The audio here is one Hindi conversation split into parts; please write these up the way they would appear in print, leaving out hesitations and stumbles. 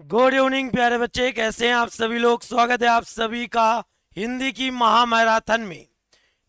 गुड इवनिंग प्यारे बच्चे, कैसे हैं आप सभी लोग। स्वागत है आप सभी का हिंदी की महामैराथन में।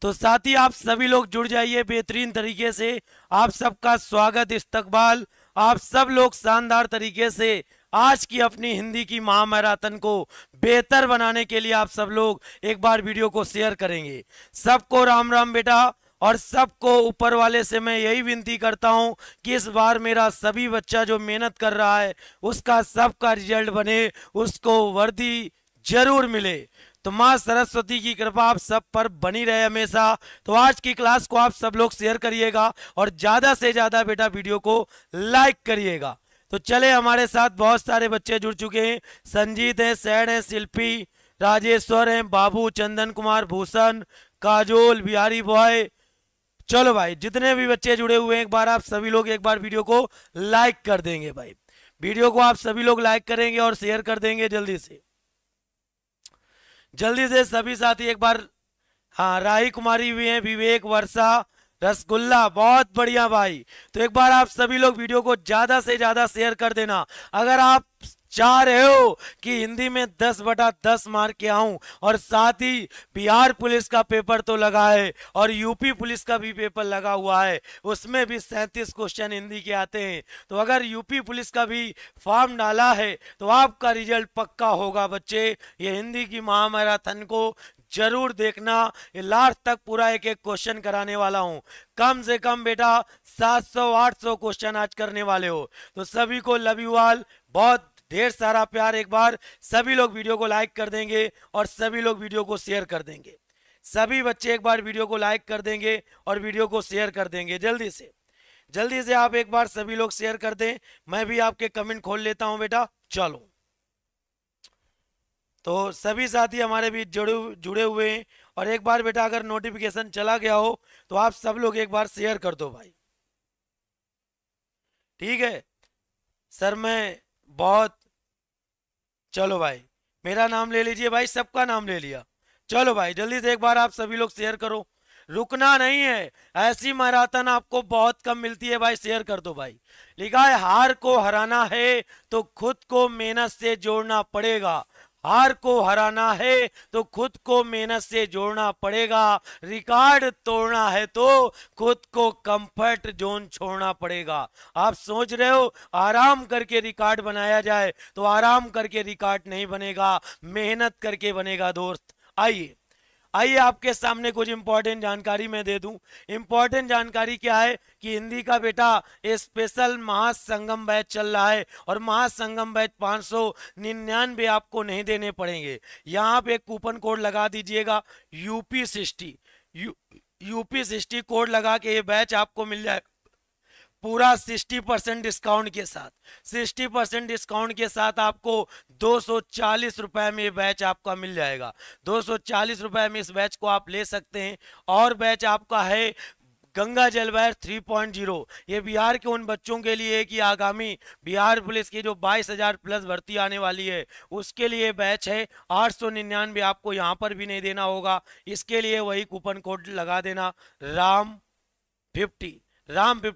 तो साथ ही आप सभी लोग जुड़ जाइए बेहतरीन तरीके से। आप सबका स्वागत, इस्तकबाल। आप सब लोग शानदार तरीके से आज की अपनी हिंदी की महामैराथन को बेहतर बनाने के लिए आप सब लोग एक बार वीडियो को शेयर करेंगे। सबको राम राम बेटा। और सबको ऊपर वाले से मैं यही विनती करता हूं कि इस बार मेरा सभी बच्चा जो मेहनत कर रहा है उसका सबका रिजल्ट बने, उसको वर्दी जरूर मिले। तो माँ सरस्वती की कृपा आप सब पर बनी रहे हमेशा। तो आज की क्लास को आप सब लोग शेयर करिएगा और ज्यादा से ज्यादा बेटा वीडियो को लाइक करिएगा। तो चले, हमारे साथ बहुत सारे बच्चे जुड़ चुके हैं। संजीत हैं, सैड हैं, शिल्पी, राजेश्वर हैं, बाबू, चंदन कुमार, भूषण, काजोल, बिहारी बॉय। चलो भाई, जितने भी बच्चे जुड़े हुए हैं एक बार आप सभी लोग एक बार वीडियो को लाइक कर देंगे भाई। वीडियो को आप सभी लोग लाइक करेंगे और शेयर कर देंगे जल्दी से सभी साथी एक बार। हाँ, राही कुमारी भी हैं, विवेक, वर्षा, रसगुल्ला, बहुत बढ़िया भाई। तो एक बार आप सभी लोग वीडियो को ज्यादा से ज्यादा शेयर कर देना। अगर आप चाह रहे हो कि हिंदी में 10/10 मार्क के आऊं, और साथ ही बिहार पुलिस का पेपर तो लगा है और यूपी पुलिस का भी पेपर लगा हुआ है, उसमें भी 37 क्वेश्चन हिंदी के आते हैं। तो अगर यूपी पुलिस का भी फॉर्म डाला है तो आपका रिजल्ट पक्का होगा बच्चे। ये हिंदी की महामैराथन को जरूर देखना। ये लास्ट तक पूरा एक एक क्वेश्चन कराने वाला हूं। कम से कम बेटा 700-800 क्वेश्चन आज करने वाले हो। तो सभी को लव यू ऑल, बहुत ढेर सारा प्यार। एक बार सभी लोग वीडियो को लाइक कर देंगे और सभी लोग वीडियो को शेयर कर देंगे। सभी बच्चे एक बार वीडियो को लाइक कर देंगे और वीडियो को शेयर कर देंगे। जल्दी से आप एक बार सभी लोग शेयर कर दें। मैं भी आपके कमेंट खोल लेता हूं बेटा। चलो, तो सभी साथी हमारे बीच जुड़े हुए हैं। और एक बार बेटा अगर नोटिफिकेशन चला गया हो तो आप सब लोग एक बार शेयर कर दो भाई। ठीक है सर, मैं बहुत। चलो भाई, मेरा नाम ले लीजिए भाई, सबका नाम ले लिया। चलो भाई, जल्दी से एक बार आप सभी लोग शेयर करो। रुकना नहीं है, ऐसी मैराथन आपको बहुत कम मिलती है भाई। शेयर कर दो भाई। लिखा है हार को हराना है तो खुद को मेहनत से जोड़ना पड़ेगा। हार को हराना है तो खुद को मेहनत से जोड़ना पड़ेगा। रिकॉर्ड तोड़ना है तो खुद को कंफर्ट जोन छोड़ना पड़ेगा। आप सोच रहे हो आराम करके रिकॉर्ड बनाया जाए, तो आराम करके रिकॉर्ड नहीं बनेगा, मेहनत करके बनेगा दोस्त। आइए आइए आपके सामने कुछ इंपॉर्टेंट जानकारी मैं दे दूं। इंपॉर्टेंट जानकारी क्या है कि हिंदी का बेटा स्पेशल महासंगम बैच चल रहा है और महासंगम बैच 599 आपको नहीं देने पड़ेंगे। यहाँ पे एक कूपन कोड लगा दीजिएगा UP60। UP60 कोड लगा के ये बैच आपको मिल जाए पूरा 60% डिस्काउंट के साथ। 60% डिस्काउंट के साथ आपको 240 रुपए में बैच आपका मिल जाएगा। 240 रुपए में इस बैच को आप ले सकते हैं। और बैच आपका है गंगा जल बैच 3.0। ये बिहार के उन बच्चों के लिए है कि आगामी बिहार पुलिस की जो 22,000 प्लस भर्ती आने वाली है उसके लिए बैच है। 899 आपको यहाँ पर भी नहीं देना होगा। इसके लिए वही कूपन कोड लगा देना, राम 50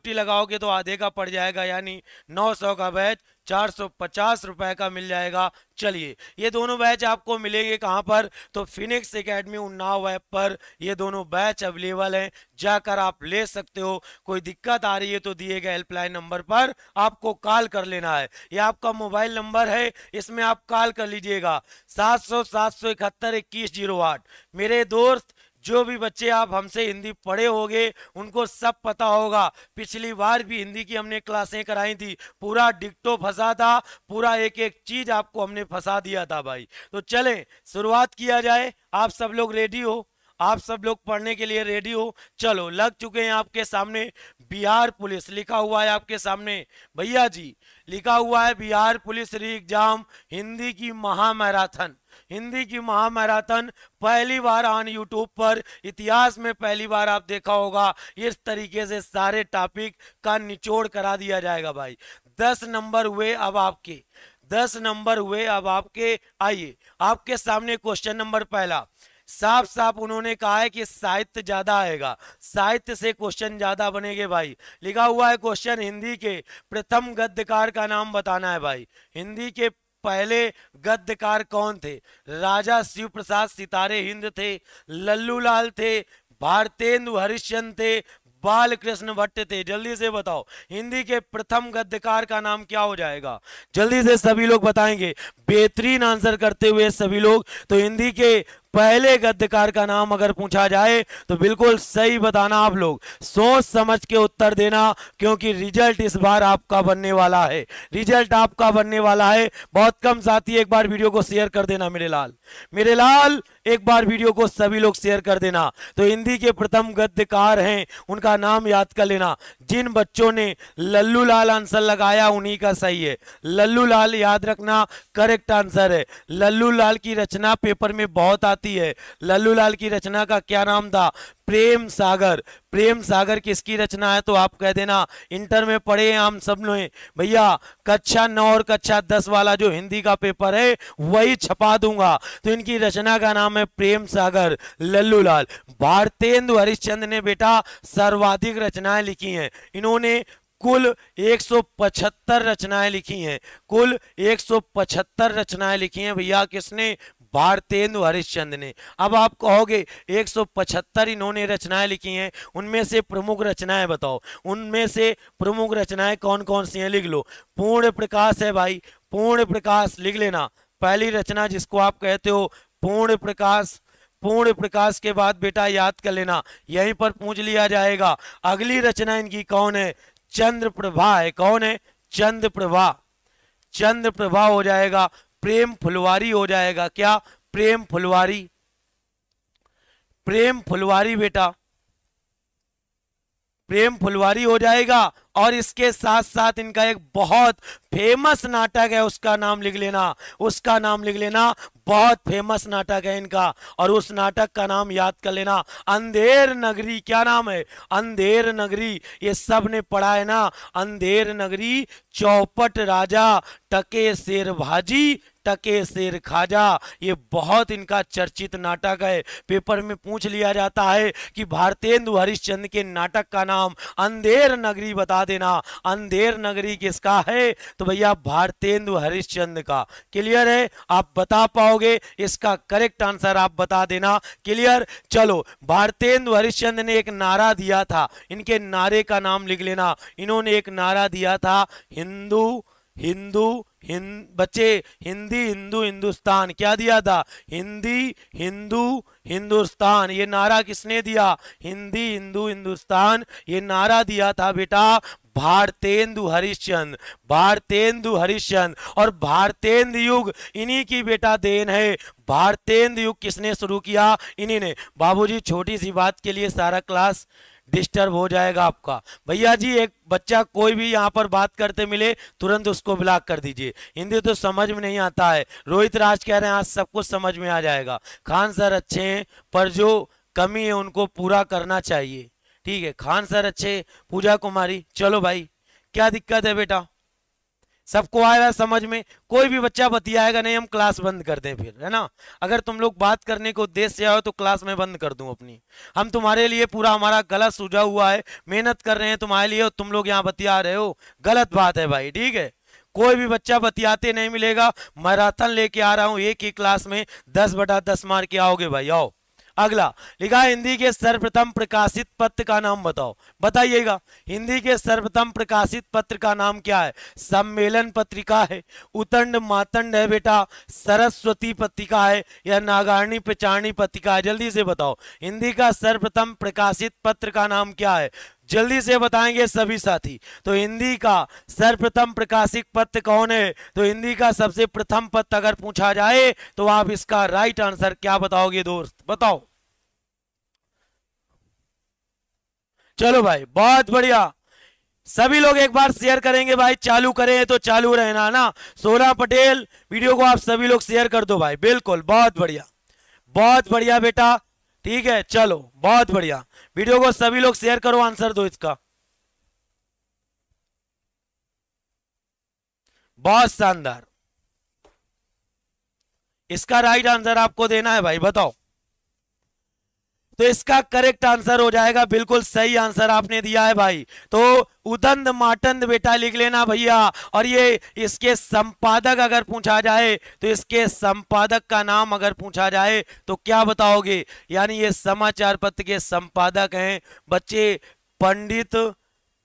लगाओगे तो आधे का पड़ जाएगा, यानी 900 का बैच 450 रुपए का मिल जाएगा। चलिए, ये दोनों बैच आपको मिलेंगे कहां पर, तो फिनिक्स एकेडमी उन्नाव ऐप पर ये दोनों बैच अवेलेबल हैं। जाकर आप ले सकते हो। कोई दिक्कत आ रही है तो दिए गए हेल्पलाइन नंबर पर आपको कॉल कर लेना है। ये आपका मोबाइल नंबर है, इसमें आप कॉल कर लीजिएगा 700-771-2108। मेरे दोस्त, जो भी बच्चे आप हमसे हिंदी पढ़े होंगे उनको सब पता होगा, पिछली बार भी हिंदी की हमने क्लासें कराई थी, पूरा डिक्टो फंसा था, पूरा एक एक चीज आपको हमने फंसा दिया था भाई। तो चले शुरुआत किया जाए। आप सब लोग रेडी हो? आप सब लोग पढ़ने के लिए रेडी हो? चलो, लग चुके हैं आपके सामने बिहार पुलिस, लिखा हुआ है आपके सामने भैया जी, लिखा हुआ है बिहार पुलिस री एग्जाम हिंदी की महामैराथन। हिंदी की महामैराथन पहली बार ऑन यूट्यूब पर, इतिहास में पहली बार आप देखा होगा इस तरीके से सारे टॉपिक का निचोड़ करा दिया जाएगा भाई। 10 नंबर हुए अब आपके, 10 नंबर हुए अब आपके। आइए आपके सामने क्वेश्चन नंबर पहला। साफ साफ उन्होंने कहा है कि साहित्य ज्यादा आएगा, साहित्य से क्वेश्चन ज्यादा बनेंगे भाई। लिखा हुआ है क्वेश्चन, हिंदी के प्रथम गद्यकार का नाम बताना है भाई। हिंदी के पहले गद्यकार कौन थे? राजा शिव प्रसाद सितारे हिंद थे, लल्लू लाल थे, भारतेंदु हरिश्चंद्र थे, बालकृष्ण भट्ट थे। जल्दी से बताओ हिंदी के प्रथम गद्यकार का नाम क्या हो जाएगा? जल्दी से सभी लोग बताएंगे, बेहतरीन आंसर करते हुए सभी लोग। तो हिंदी के पहले गद्यकार का नाम अगर पूछा जाए तो बिल्कुल सही बताना आप लोग, सोच समझ के उत्तर देना, क्योंकि रिजल्ट इस बार आपका बनने वाला है, रिजल्ट आपका बनने वाला है। बहुत कम साथी एक बार वीडियो को शेयर कर देना मेरे लाल, मेरे लाल एक बार वीडियो को सभी लोग शेयर कर देना। तो हिंदी के प्रथम गद्यकार हैं, उनका नाम याद कर लेना। जिन बच्चों ने लल्लू लाल आंसर लगाया उन्हीं का सही है, लल्लू लाल याद रखना करेक्ट आंसर है। लल्लू लाल की रचना पेपर में बहुत आती है। लल्लू लाल की रचना का क्या नाम था? प्रेम सागर। प्रेम सागर किसकी रचना है? तो आप कह देना इंटर में पढ़े हम सब लोग भैया, कक्षा 9 और कक्षा 10 वाला जो हिंदी का पेपर है वही छपा दूंगा। तो इनकी रचना का नाम है प्रेम सागर, लल्लू लाल। भारतेंदु हरिश्चंद्र ने बेटा सर्वाधिक रचनाएं लिखी हैं, इन्होंने कुल 175 रचनाएं लिखी हैं, कुल 175 रचनाएं लिखी हैं भैया। किसने? भारतेंदु हरिश्चंद्र ने। अब आप कहोगे 175 इन्होंने रचनाएं लिखी हैं, उनमें से प्रमुख रचनाएं बताओ, उनमें से प्रमुख रचनाएं कौन कौन सी हैं? लिख लो। पूर्ण प्रकाश है भाई, पूर्ण प्रकाश लिख लेना, पहली रचना जिसको आप कहते हो पूर्ण प्रकाश। पूर्ण प्रकाश के बाद बेटा याद कर लेना, यहीं पर पूछ लिया जाएगा अगली रचना इनकी कौन है? चंद्र प्रभा है। कौन है? चंद्र प्रभा। चंद्र प्रभा हो जाएगा। प्रेम फुलवारी हो जाएगा। क्या? प्रेम फुलवारी। प्रेम फुलवारी बेटा, प्रेम फुलवारी हो जाएगा। और इसके साथ साथ इनका एक बहुत फेमस नाटक है, उसका नाम लिख लेना, उसका नाम लिख लेना, बहुत फेमस नाटक है इनका, और उस नाटक का नाम याद कर लेना, अंधेर नगरी। क्या नाम है? अंधेर नगरी। ये सब ने पढ़ा है ना, अंधेर नगरी, चौपट राजा, टके शेर भाजी, टके शेर खाजा। ये बहुत इनका चर्चित नाटक है, पेपर में पूछ लिया जाता है कि भारतेंदु हरिश्चंद्र के नाटक का नाम अंधेर नगरी बता देना। अंधेर नगरी किसका है? तो भैया भारतेंदु हरिश्चंद्र का। क्लियर है? आप बता पाओगे? इसका करेक्ट आंसर आप बता देना। क्लियर? चलो, भारतेंदु हरिश्चंद्र ने एक नारा दिया था, इनके नारे का नाम लिख लेना। इन्होंने एक नारा दिया था, हिंदू हिंदू बच्चे, हिंदी हिंदू हिंदुस्तान। क्या दिया था? हिंदी हिंदू हिंदुस्तान। ये नारा किसने दिया? हिंदी हिंदू हिंदुस्तान, ये नारा दिया था बेटा भारतेंदु हरिश्चंद्र। भारतेंदु हरिश्चंद्र। और भारतेंदु युग इन्हीं की बेटा देन है। भारतेंदु युग किसने शुरू किया? इन्हीं ने। बाबूजी छोटी सी बात के लिए सारा क्लास डिस्टर्ब हो जाएगा आपका। भैया जी एक बच्चा कोई भी यहाँ पर बात करते मिले तुरंत उसको ब्लॉक कर दीजिए, हिंदी तो समझ में नहीं आता है। रोहित राज कह रहे हैं आज सब कुछ समझ में आ जाएगा। खान सर अच्छे हैं पर जो कमी है उनको पूरा करना चाहिए। ठीक है, खान सर अच्छे, पूजा कुमारी, चलो भाई क्या दिक्कत है बेटा? सबको आएगा समझ में? कोई भी बच्चा बतियाएगा नहीं, हम क्लास बंद कर दें फिर, है ना? अगर तुम लोग बात करने के उद्देश्य से आओ तो क्लास में बंद कर दूं अपनी। हम तुम्हारे लिए पूरा हमारा गला सूझा हुआ है, मेहनत कर रहे हैं तुम्हारे लिए, और तुम लोग यहाँ बतिया रहे हो, गलत बात है भाई। ठीक है, कोई भी बच्चा बतियाते नहीं मिलेगा। मैराथन लेके आ रहा हूं, एक ही क्लास में 10/10 मार के आओगे भाई। आओ, अगला लिखा है हिंदी के सर्वप्रथम प्रकाशित पत्र का नाम बताओ। बताइएगा हिंदी के सर्वप्रथम प्रकाशित पत्र का नाम क्या है? सम्मेलन पत्रिका है, उतंड मातंड है बेटा, सरस्वती पत्रिका है, या नागार्णी प्रचारणी पत्रिका है? जल्दी से बताओ हिंदी का सर्वप्रथम प्रकाशित पत्र का नाम क्या है? जल्दी से बताएंगे सभी साथी। तो हिंदी का सर्वप्रथम प्रकाशित पत्र कौन है? तो हिंदी का सबसे प्रथम पत्र अगर पूछा जाए तो आप इसका राइट आंसर क्या बताओगे दोस्त? बताओ। चलो भाई बहुत बढ़िया, सभी लोग एक बार शेयर करेंगे भाई, चालू करें तो चालू रहना ना। सोना पटेल वीडियो को आप सभी लोग शेयर कर दो भाई, बिल्कुल, बहुत बढ़िया, बहुत बढ़िया बेटा। ठीक है, चलो बहुत बढ़िया, वीडियो को सभी लोग शेयर करो, आंसर दो इसका। बहुत शानदार, इसका राइट आंसर आपको देना है भाई, बताओ। तो इसका करेक्ट आंसर हो जाएगा, बिल्कुल सही आंसर आपने दिया है भाई। तो उदंड माटंद बेटा लिख लेना भैया। और ये इसके संपादक अगर पूछा जाए तो इसके संपादक का नाम अगर पूछा जाए तो क्या बताओगे? यानी ये समाचार पत्र के संपादक हैं बच्चे पंडित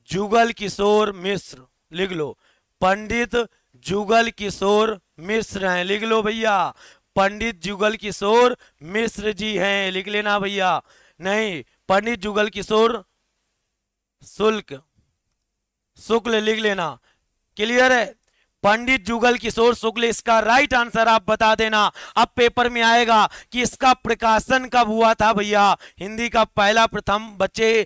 जुगल किशोर मिश्र, लिख लो पंडित जुगल किशोर मिश्र हैं, लिख लो भैया पंडित जुगल किशोर मिश्र जी हैं, लिख लेना भैया। नहीं, पंडित जुगल किशोर शुक्ल लिख लेना। क्लियर है? पंडित जुगल किशोर शुक्ल इसका राइट आंसर आप बता देना। अब पेपर में आएगा कि इसका प्रकाशन कब हुआ था भैया। हिंदी का पहला प्रथम बच्चे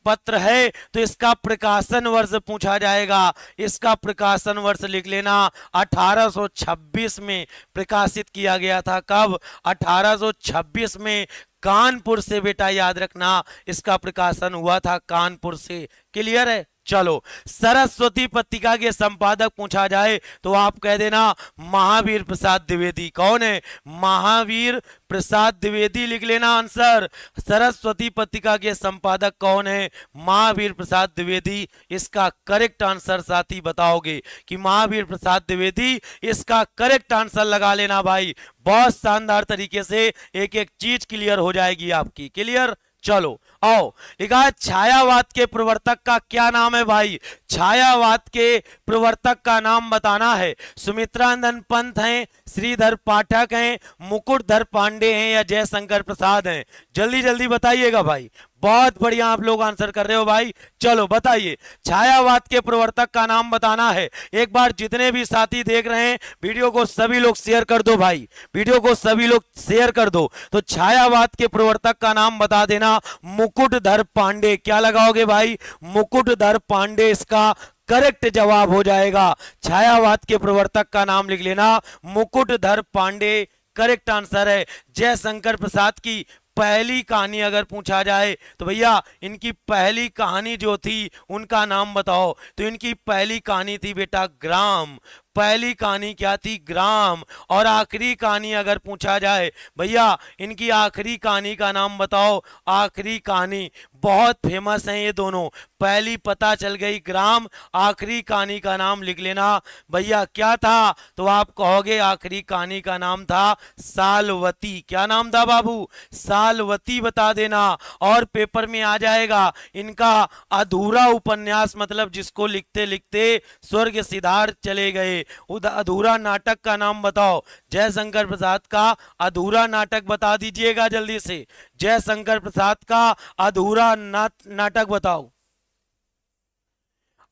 पत्र है तो इसका प्रकाशन वर्ष पूछा जाएगा। इसका प्रकाशन वर्ष लिख लेना 1826 में प्रकाशित किया गया था। कब? 1826 में कानपुर से बेटा, याद रखना इसका प्रकाशन हुआ था कानपुर से। क्लियर है? चलो, सरस्वती पत्रिका के संपादक पूछा जाए तो आप कह देना महावीर प्रसाद द्विवेदी। कौन है? महावीर प्रसाद द्विवेदी, लिख लेना आंसर। सरस्वती पत्रिका के संपादक कौन है? महावीर प्रसाद द्विवेदी। इसका करेक्ट आंसर साथी बताओगे कि महावीर प्रसाद द्विवेदी, इसका करेक्ट आंसर लगा लेना भाई। बहुत शानदार तरीके से एक एक चीज क्लियर हो जाएगी आपकी। क्लियर? चलो आओ, लिखा है छायावाद के प्रवर्तक का क्या नाम है भाई? छायावाद के प्रवर्तक का नाम बताना है। सुमित्रानंद पंत हैं, श्रीधर पाठक हैं, मुकुटधर पांडे हैं या जयशंकर प्रसाद हैं? जल्दी जल्दी बताइएगा भाई। बहुत बढ़िया आप लोग आंसर कर रहे हो भाई। चलो बताइए, छायावाद के प्रवर्तक का नाम बताना है। एक बार जितने भी साथी देख रहे हैं वीडियो को सभी लोग शेयर कर दो भाई, वीडियो को सभी लोग शेयर कर दो। तो छायावाद के प्रवर्तक का नाम बता देना मुकुटधर पांडे। क्या लगाओगे भाई? मुकुटधर पांडे इसका करेक्ट जवाब हो जाएगा। छायावाद के प्रवर्तक का नाम लिख लेना मुकुटधर पांडे, करेक्ट आंसर है। जयशंकर प्रसाद की पहली कहानी अगर पूछा जाए तो भैया इनकी पहली कहानी जो थी उनका नाम बताओ। तो इनकी पहली कहानी थी बेटा ग्राम। पहली कहानी क्या थी? ग्राम। और आखिरी कहानी अगर पूछा जाए भैया इनकी आखिरी कहानी का नाम बताओ। आखिरी कहानी बहुत फेमस है ये दोनों। पहली पता चल गई ग्राम, आखिरी कहानी का नाम लिख लेना भैया क्या था? तो आप कहोगे आखिरी कहानी का नाम था सालवती। क्या नाम था बाबू? सालवती बता देना। और पेपर में आ जाएगा इनका अधूरा उपन्यास, मतलब जिसको लिखते लिखते स्वर्ग सिधार चले गए। अधूरा नाटक का नाम बताओ। जयशंकर प्रसाद का अधूरा नाटक बता दीजिएगा जल्दी से। जयशंकर प्रसाद का अधूरा नाटक बताओ।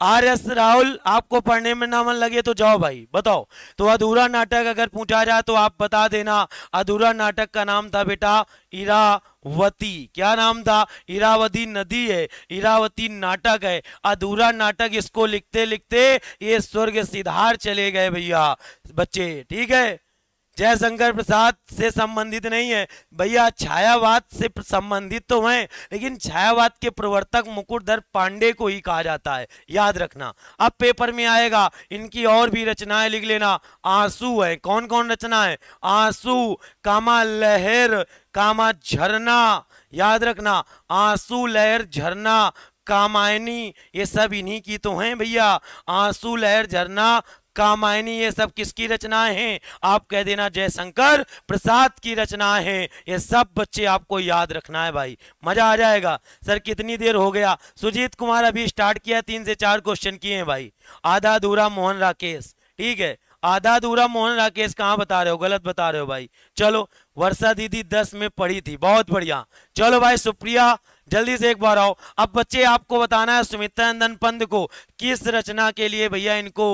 आर.एस. राहुल, आपको पढ़ने में ना मन लगे तो जाओ भाई, बताओ। तो अधूरा नाटक अगर पूछा जाए तो आप बता देना। अधूरा नाटक का नाम था बेटा इरावती। क्या नाम था? इरावती नदी है, इरावती नाटक है। अधूरा नाटक, इसको लिखते लिखते ये स्वर्ग सिधार चले गए भैया बच्चे। ठीक है, जयशंकर प्रसाद से संबंधित नहीं है भैया, छायावाद से संबंधित तो हैं, लेकिन छायावाद के प्रवर्तक मुकुटधर पांडे को ही कहा जाता है, याद रखना। अब पेपर में आएगा इनकी और भी रचनाएं लिख लेना। आंसू है, कौन कौन रचना है? आंसू, कामा लहर, कामा झरना, याद रखना। आंसू, लहर, झरना, कामायनी, ये सब इन्हीं की तो हैं भैया। आंसू, लहर, झरना, कामायनी, ये सब किसकी रचनाएं हैं? आप कह देना जयशंकर प्रसाद की रचनाएं हैं। ये सब बच्चे आपको याद रखना है भाई, मजा आ जाएगा। सर कितनी देर हो गया? सुजीत कुमार अभी स्टार्ट किया, 3 से 4 क्वेश्चन किए हैं भाई। आधा अधूरा मोहन राकेश, ठीक है। आधा अधूरा मोहन राकेश कहाँ बता रहे हो? गलत बता रहे हो भाई। चलो, वर्षा दीदी 10 में पढ़ी थी, बहुत बढ़िया। चलो भाई, सुप्रिया जल्दी से एक बार आओ। अब बच्चे आपको बताना है सुमित्रानंद पंत को किस रचना के लिए भैया इनको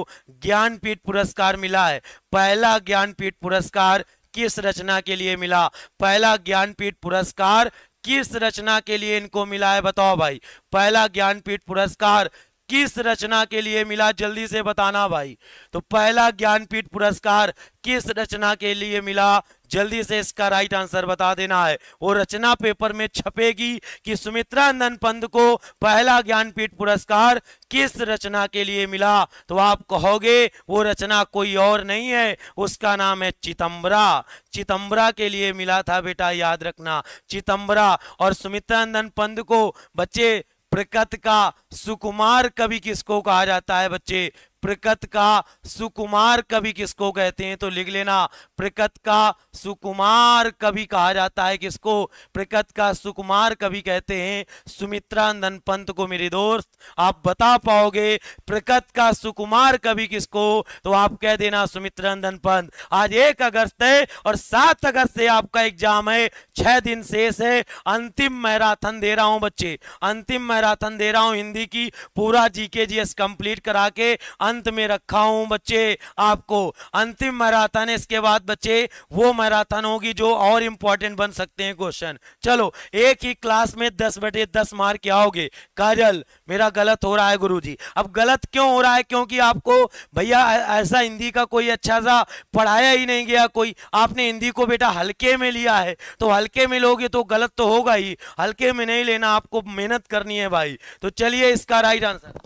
ज्ञानपीठ पुरस्कार मिला है। पहला ज्ञानपीठ पुरस्कार किस रचना के लिए मिला? पहला ज्ञानपीठ पुरस्कार किस रचना के लिए इनको मिला है? बताओ भाई, पहला ज्ञानपीठ पुरस्कार किस रचना के लिए मिला, जल्दी से बताना भाई। तो पहला ज्ञानपीठ पुरस्कार किस रचना के लिए मिला, जल्दी से इसका राइट आंसर बता देना है। वो रचना पेपर में छपेगी कि सुमित्रा नंदन पंत को पहला ज्ञानपीठ पुरस्कार किस रचना के लिए मिला, तो आप कहोगे वो रचना कोई और नहीं है, उसका नाम है चितंबरा। चितंबरा के लिए मिला था बेटा, याद रखना, चितंबरा। और सुमित्रा नंदन पंत को बच्चे प्रकृत का सुकुमार कवि किसको कहा जाता है बच्चे, प्रकृत का सुकुमार कवि किसको कहते हैं, तो लिख लेना, प्रकृत का सुकुमार कवि कहा जाता है किसको, प्रकृत का सुकुमार कवि कहते हैं सुमित्रा नंदन पंत को। मेरे दोस्त आप बता पाओगे प्रकृत का सुकुमार कवि किसको, तो आप कह देना सुमित्रा नंदन पंत। आज 1 अगस्त है और 7 अगस्त से आपका एग्जाम है, 6 दिन शेष है। अंतिम मैराथन दे रहा हूं बच्चे, अंतिम मैराथन दे रहा हूं हिंदी की, पूरा जीके जीएस कंप्लीट करा के अंत में रखा हूं बच्चे आपको। अंतिम मैराथन है, इसके बाद बच्चे वो मैराथन होगी जो और इंपॉर्टेंट बन सकते हैं क्वेश्चन। चलो, एक ही क्लास में 10/10 मार्क क्या होगे। काजल मेरा गलत हो रहा है गुरुजी। अब गलत क्यों हो रहा है, क्योंकि आपको भैया ऐसा हिंदी का कोई अच्छा सा पढ़ाया ही नहीं गया कोई, आपने हिंदी को बेटा हल्के में लिया है, तो हल्के में लोगे तो गलत तो होगा ही, हल्के में नहीं लेना, आपको मेहनत करनी है भाई। तो चलिए इसका राइट आंसर,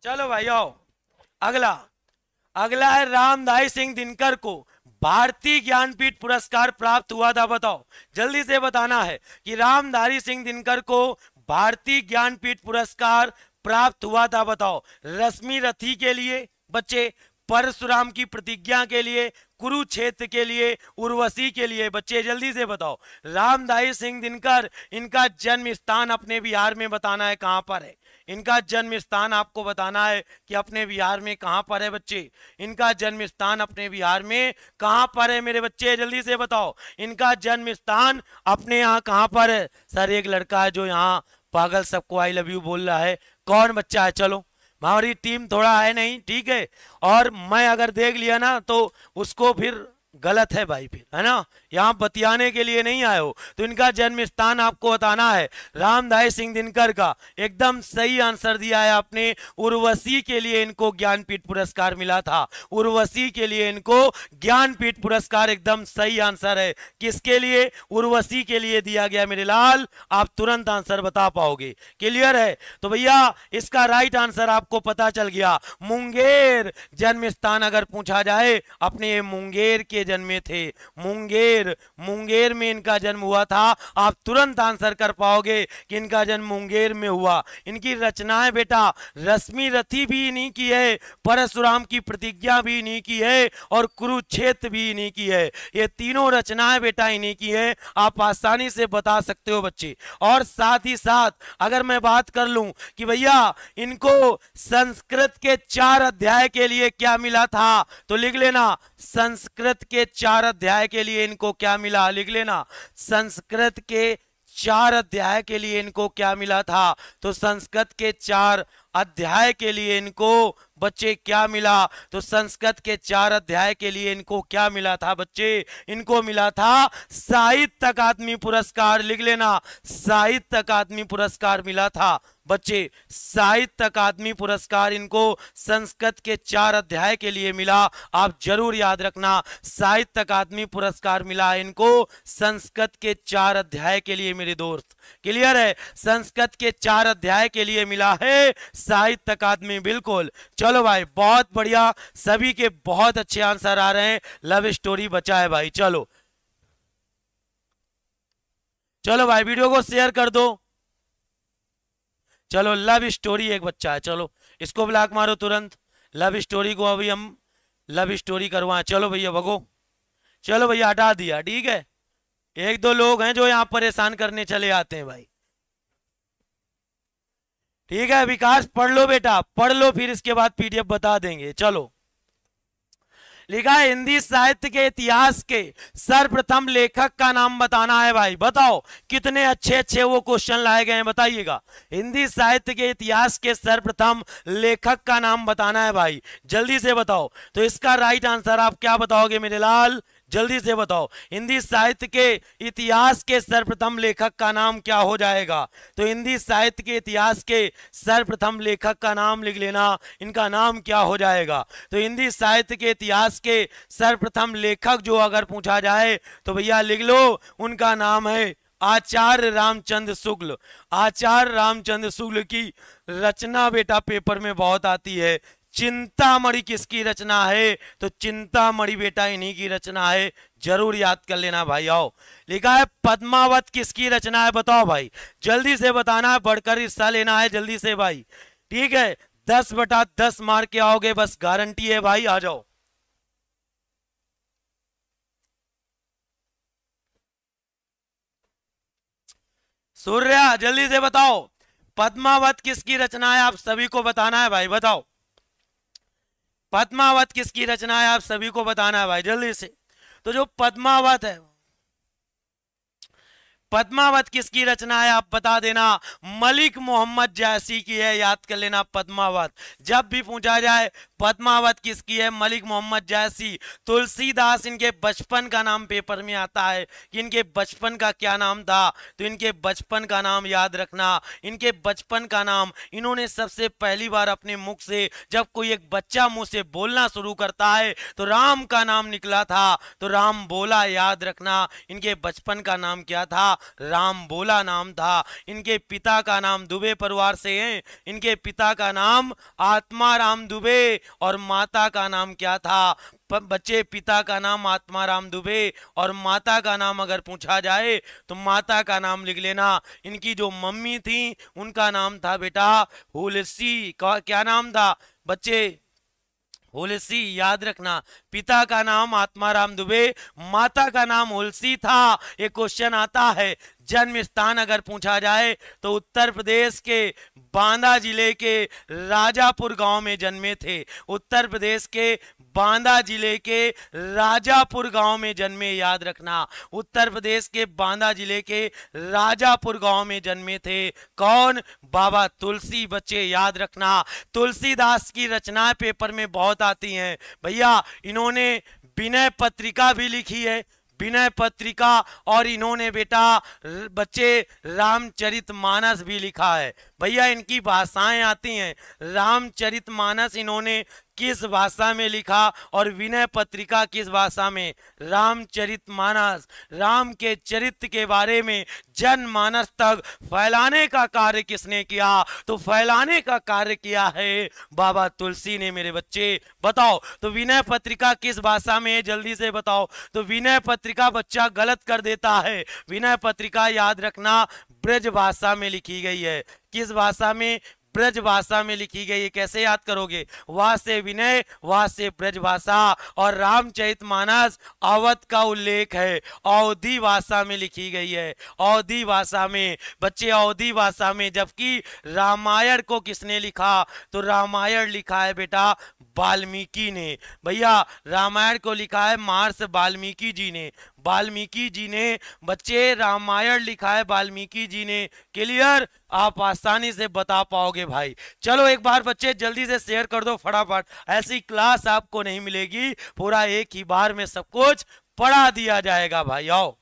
चलो भाई आओ। अगला, अगला है रामधारी सिंह दिनकर को भारतीय ज्ञानपीठ पुरस्कार प्राप्त हुआ था, बताओ जल्दी से बताना है कि रामधारी सिंह दिनकर को भारतीय ज्ञानपीठ पुरस्कार प्राप्त हुआ था, बताओ। रश्मि रथी के लिए बच्चे, परशुराम की प्रतिज्ञा के लिए, कुरुक्षेत्र के लिए, उर्वशी के लिए, बच्चे जल्दी से बताओ। रामधारी सिंह दिनकर, इनका जन्म स्थान अपने बिहार में बताना है कहां पर है, इनका जन्म स्थान आपको बताना है कि अपने बिहार में कहां पर है बच्चे, इनका जन्म स्थान अपने बिहार में कहां पर है मेरे बच्चे, जल्दी से बताओ। इनका जन्म स्थान अपने यहाँ कहां पर है। सर एक लड़का है जो यहाँ पागल सबको आई लव यू बोल रहा है, कौन बच्चा है, चलो हमारी टीम थोड़ा है नहीं, ठीक है, और मैं अगर देख लिया ना तो उसको फिर गलत है भाई, फिर है ना, यहाँ बतियाने के लिए नहीं आए हो। तो इनका जन्म स्थान आपको बताना है। रामधारी सिंह दिनकर का एकदम सही आंसर दिया है आपने। उर्वशी के लिए इनको ज्ञानपीठ पुरस्कार मिला था, उर्वशी के लिए इनको ज्ञानपीठ पुरस्कार एकदम सही आंसर है। किसके लिए, उर्वशी के लिए दिया गया मेरे लाल, आप तुरंत आंसर बता पाओगे, क्लियर है। तो भैया इसका राइट आंसर आपको पता चल गया। मुंगेर जन्म स्थान अगर पूछा जाए, अपने मुंगेर के जन्मे थे, मुंगेर, मुंगेर में इनका जन्म हुआ था। आप तुरंत आंसर कर पाओगे कि इनका जन्म मुंगेर में हुआ। इनकी रचनाएं बेटा रश्मि रथी भी इन्हीं की है, परशुराम की प्रतिज्ञा भी इन्हीं की है, और कुरुक्षेत्र भी इन्हीं की है। ये तीनों रचनाएं बेटा इन्हीं की है, आप आसानी से बता सकते हो बच्चे। और साथ ही साथ अगर मैं बात कर लूं कि भैया इनको संस्कृत के 4 अध्याय के लिए क्या मिला था, तो लिख लेना संस्कृत के 4 अध्याय के लिए इनको क्या मिला, लिख लेना संस्कृत के 4 अध्याय के लिए इनको क्या मिला था। तो संस्कृत के 4 अध्याय के लिए इनको बच्चे क्या मिला, तो संस्कृत के 4 अध्याय के लिए इनको क्या मिला था बच्चे, इनको मिला था साहित्य अकादमी पुरस्कार, लिख लेना साहित्य अकादमी पुरस्कार मिला था बच्चे। साहित्य अकादमी पुरस्कार इनको संस्कृत के 4 अध्याय के लिए मिला, आप जरूर याद रखना साहित्य अकादमी पुरस्कार मिला इनको संस्कृत के 4 अध्याय के लिए मेरे दोस्त, क्लियर है। संस्कृत के 4 अध्याय के लिए मिला है साहित्य अकादमी, बिल्कुल। चलो भाई बहुत बढ़िया, सभी के बहुत अच्छे आंसर आ रहे हैं। लव स्टोरी बचा है भाई, चलो चलो भाई वीडियो को शेयर कर दो। चलो लव स्टोरी एक बच्चा है, चलो इसको ब्लॉक मारो तुरंत, लव स्टोरी को अभी हम लव स्टोरी करवाएं। चलो भैया भगो, चलो भैया हटा दिया, ठीक है। एक दो लोग हैं जो यहाँ परेशान करने चले आते हैं भाई। ठीक है विकास, पढ़ लो बेटा, पढ़ लो, फिर इसके बाद पीडीएफ बता देंगे। चलो, लिखा है हिंदी साहित्य के इतिहास के सर्वप्रथम लेखक का नाम बताना है भाई। बताओ कितने अच्छे अच्छे वो क्वेश्चन लाए गए हैं, बताइएगा। हिंदी साहित्य के इतिहास के सर्वप्रथम लेखक का नाम बताना है भाई, जल्दी से बताओ। तो इसका राइट आंसर आप क्या बताओगे मेरे लाल, जल्दी से बताओ। हिंदी साहित्य के इतिहास के सर्वप्रथम लेखक का नाम क्या हो जाएगा? तो हिंदी साहित्य के इतिहास के सर्वप्रथम लेखक का नाम लिख लेना, इनका नाम क्या हो जाएगा? तो हिंदी साहित्य के इतिहास के सर्वप्रथम लेखक जो अगर पूछा जाए तो भैया लिख लो, उनका नाम है आचार्य रामचंद्र शुक्ल। आचार्य रामचंद्र शुक्ल की रचना बेटा पेपर में बहुत आती है। चिंतामणि किसकी रचना है? तो चिंतामणि बेटा इन्हीं की रचना है, जरूर याद कर लेना भाई। आओ, लिखा है पद्मावत किसकी रचना है? बताओ भाई, जल्दी से बताना है, बढ़कर हिस्सा लेना है जल्दी से भाई, ठीक है। 10/10 मार्क के आओगे, बस गारंटी है भाई, आ जाओ। सूर्या जल्दी से बताओ, पद्मावत किसकी रचना है? आप सभी को बताना है भाई, बताओ पद्मावत किसकी रचना है, आप सभी को बताना है भाई जल्दी से। तो जो पद्मावत है, पद्मावत किसकी रचना है आप बता देना। मलिक मोहम्मद जैसी की है, याद कर लेना पद्मावत। जब भी पूछा जाए पद्मावत किसकी है, मलिक मोहम्मद जैसी। तुलसीदास इनके बचपन का नाम पेपर में आता है कि इनके बचपन का क्या नाम था, तो इनके बचपन का नाम याद रखना। इनके बचपन का नाम इन्होंने सबसे पहली बार अपने मुख से, जब कोई एक बच्चा मुंह से बोलना शुरू करता है तो राम का नाम निकला था, तो राम बोला, याद रखना। इनके बचपन का नाम क्या था? राम बोला नाम था। इनके पिता का नाम दुबे परिवार से हैं, इनके पिता का नाम आत्माराम दुबे और माता का नाम क्या था बच्चे? पिता का नाम आत्माराम दुबे और माता का नाम अगर पूछा जाए तो माता का नाम लिख लेना। इनकी जो मम्मी थी उनका नाम था बेटा हुलसी। क्या नाम था बच्चे? हुलसी, याद रखना। पिता का नाम आत्माराम दुबे, माता का नाम हुलसी था। एक क्वेश्चन आता है, जन्म स्थान अगर पूछा जाए तो उत्तर प्रदेश के बांदा जिले के राजापुर गांव में जन्मे थे। उत्तर प्रदेश के बांदा जिले के राजापुर गांव में जन्मे, याद रखना। उत्तर प्रदेश के बांदा जिले के राजापुर गांव में जन्मे थे। कौन? बाबा तुलसी। बच्चे याद रखना, तुलसीदास की रचनाएं पेपर में बहुत आती हैं भैया। इन्होंने विनय पत्रिका भी लिखी है, विनय पत्रिका, और इन्होंने बेटा बच्चे रामचरितमानस भी लिखा है भैया। इनकी भाषाएं आती हैं। रामचरितमानस इन्होंने किस भाषा में लिखा और विनय पत्रिका किस भाषा में? रामचरितमानस। राम के चरित्र के बारे में जनमानस तक फैलाने का कार्य किसने किया? तो फैलाने का कार्य किया है बाबा तुलसी ने मेरे बच्चे। बताओ तो विनय पत्रिका किस भाषा में है, जल्दी से बताओ। तो विनय पत्रिका बच्चा गलत कर देता है। विनय पत्रिका याद रखना ब्रज भाषा में लिखी गई है। किस भाषा में? ब्रज भाषा में लिखी गई है। कैसे याद करोगे? वहां से विनय, वहां से ब्रज भाषा। और रामचरितमानस अवध का उल्लेख है, अवधी भाषा में लिखी गई है, अवधी भाषा में बच्चे, अवधी भाषा में। जबकि रामायण को किसने लिखा? तो रामायण लिखा है बेटा वाल्मीकि ने भैया। रामायण को लिखा है महर्षि वाल्मीकि जी ने। वाल्मीकि जी ने बच्चे रामायण लिखा है, वाल्मीकि जी ने। क्लियर? आप आसानी से बता पाओगे भाई। चलो एक बार बच्चे जल्दी से शेयर कर दो फटाफट, ऐसी क्लास आपको नहीं मिलेगी, पूरा एक ही बार में सब कुछ पढ़ा दिया जाएगा भाई। आओ,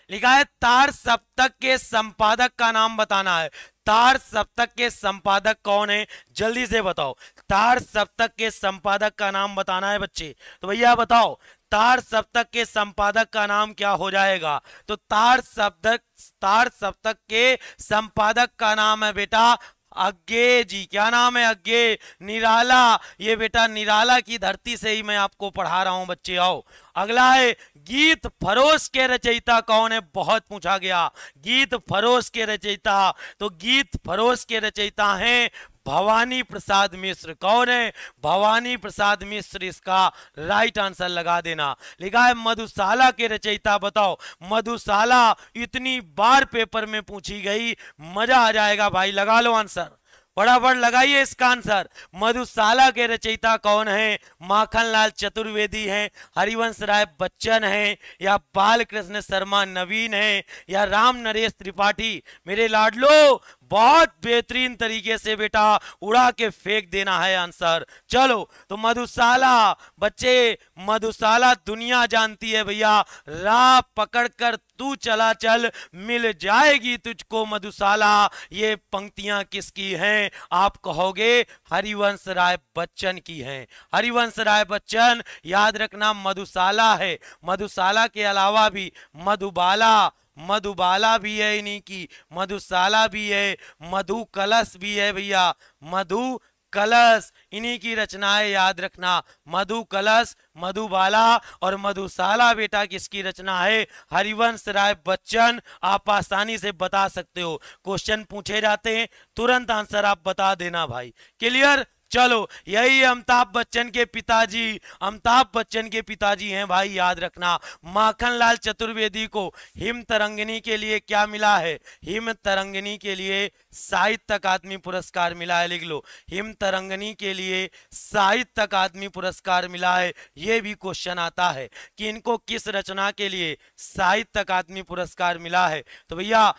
लिखा है तार सप्तक के संपादक का नाम बताना है। तार सप्तक के संपादक कौन है, जल्दी से बताओ। तार सप्तक के संपादक का नाम बताना है बच्चे। तो भैया बताओ तार सप्तक के संपादक का नाम क्या हो जाएगा? तो तार सप्तक के संपादक का नाम है बेटा अज्ञे जी। क्या नाम है? अज्ञे। निराला, ये बेटा निराला की धरती से ही मैं आपको पढ़ा रहा हूं बच्चे। आओ, अगला है गीत फरोश के रचयिता कौन है? बहुत पूछा गया। गीत फरोश के रचयिता, तो गीत फरोश के रचयिता हैं भवानी प्रसाद मिश्र। कौन है? भवानी प्रसाद मिश्र इसका राइट आंसर लगा देना। लिखा है मधुशाला के रचयिता बताओ। मधुशाला इतनी बार पेपर में पूछी गई, मजा आ जाएगा भाई। लगा लो आंसर, फटाफट लगाइए इसका आंसर। मधुशाला के रचयिता कौन है? माखनलाल चतुर्वेदी हैं, हरिवंश राय बच्चन हैं, या बालकृष्ण शर्मा नवीन हैं, या राम नरेश त्रिपाठी। मेरे लाडलो बहुत बेहतरीन तरीके से बेटा उड़ा के फेंक देना है आंसर। चलो तो मधुशाला बच्चे, मधुशाला दुनिया जानती है भैया। राह पकड़कर तू चला चल, मिल जाएगी तुझको मधुशाला। ये पंक्तियां किसकी हैं? आप कहोगे हरिवंश राय बच्चन की हैं। हरिवंश राय बच्चन, याद रखना मधुशाला है। मधुशाला के अलावा भी मधुबाला, मधुबाला भी है इन्हीं की, मधुशाला भी है, मधु कलश भी है भैया। मधु कलश इन्हीं की रचनाएं, याद रखना। मधु कलश, मधुबाला और मधुशाला बेटा किसकी रचना है? हरिवंश राय बच्चन। आप आसानी से बता सकते हो, क्वेश्चन पूछे जाते हैं तुरंत आंसर आप बता देना भाई। क्लियर? चलो यही अमिताभ बच्चन के पिताजी, अमिताभ बच्चन के पिताजी हैं भाई, याद रखना। माखनलाल चतुर्वेदी को हिम तरंगिणी के लिए क्या मिला है? हिम तरंगिणी के लिए साहित्य अकादमी पुरस्कार मिला है। लिख लो, हिम तरंगिणी के लिए साहित्य अकादमी पुरस्कार मिला है। यह भी क्वेश्चन आता है कि इनको किस रचना के लिए साहित्य अकादमी पुरस्कार मिला है। तो भैया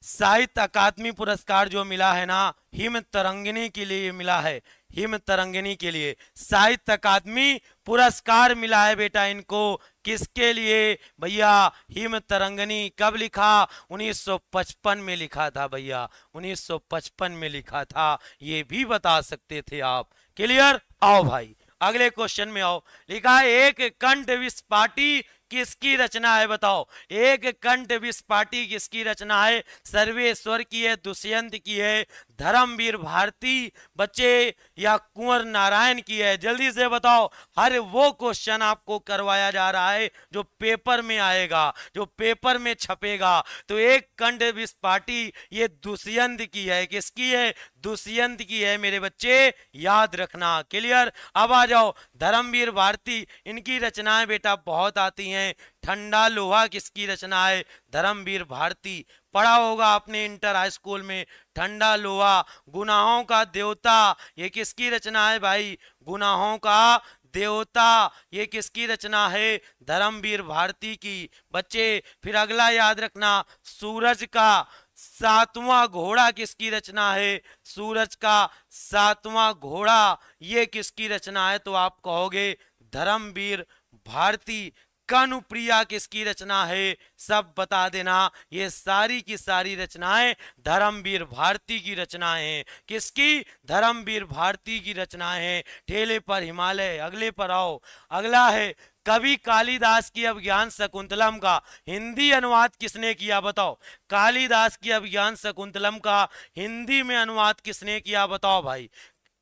साहित्य अकादमी पुरस्कार जो मिला है ना, हिम तरंगिणी के लिए मिला है। हिम तरंगिणी के लिए साहित्य अकादमी पुरस्कार मिला है बेटा इनको। किसके लिए भैया? हिम तरंगिणी। कब लिखा? 1955 में लिखा था भैया, 1955 में लिखा था। ये भी बता सकते थे आप। क्लियर? आओ भाई अगले क्वेश्चन में आओ। लिखा है एक कंठ विस्फाटी किसकी रचना है? बताओ, एक कंठ विस्फाटी किसकी रचना है? सर्वेश्वर की है, दुष्यंत की है, धर्मवीर भारती बच्चे, या कुंवर नारायण की है? जल्दी से बताओ। हर वो क्वेश्चन आपको करवाया जा रहा है जो पेपर में आएगा, जो पेपर में छपेगा। तो एक कंठ विस्फाटी ये दुष्यंत की है। किसकी है? दुष्यंत की है मेरे बच्चे, याद रखना। क्लियर? अब आ जाओ धर्मवीर भारती, इनकी रचनाएं बेटा बहुत आती हैं। ठंडा लोहा किसकी रचना है? धर्मवीर भारती। पढ़ा होगा आपने इंटर हाई स्कूल में, ठंडा लोहा। गुनाहों का देवता ये किसकी रचना है भाई? गुनाहों का देवता ये किसकी रचना है? धर्मवीर भारती की बच्चे। फिर अगला याद रखना, सूरज का सातवां घोड़ा किसकी रचना है? सूरज का सातवां घोड़ा ये किसकी रचना है? तो आप कहोगे धर्मवीर भारती। कानुप्रिया किसकी रचना है? सब बता देना। ये सारी की सारी रचनाएं धर्मवीर भारती की रचनाएं हैं। किसकी? धर्मवीर भारती की रचनाएं हैं। ठेले पर हिमालय। अगले पर आओ। अगला है कवि कालिदास की अभिज्ञान शकुंतलम का हिंदी अनुवाद किसने किया? बताओ, कालिदास की अभिज्ञान शकुंतलम का हिंदी में अनुवाद किसने किया? बताओ भाई,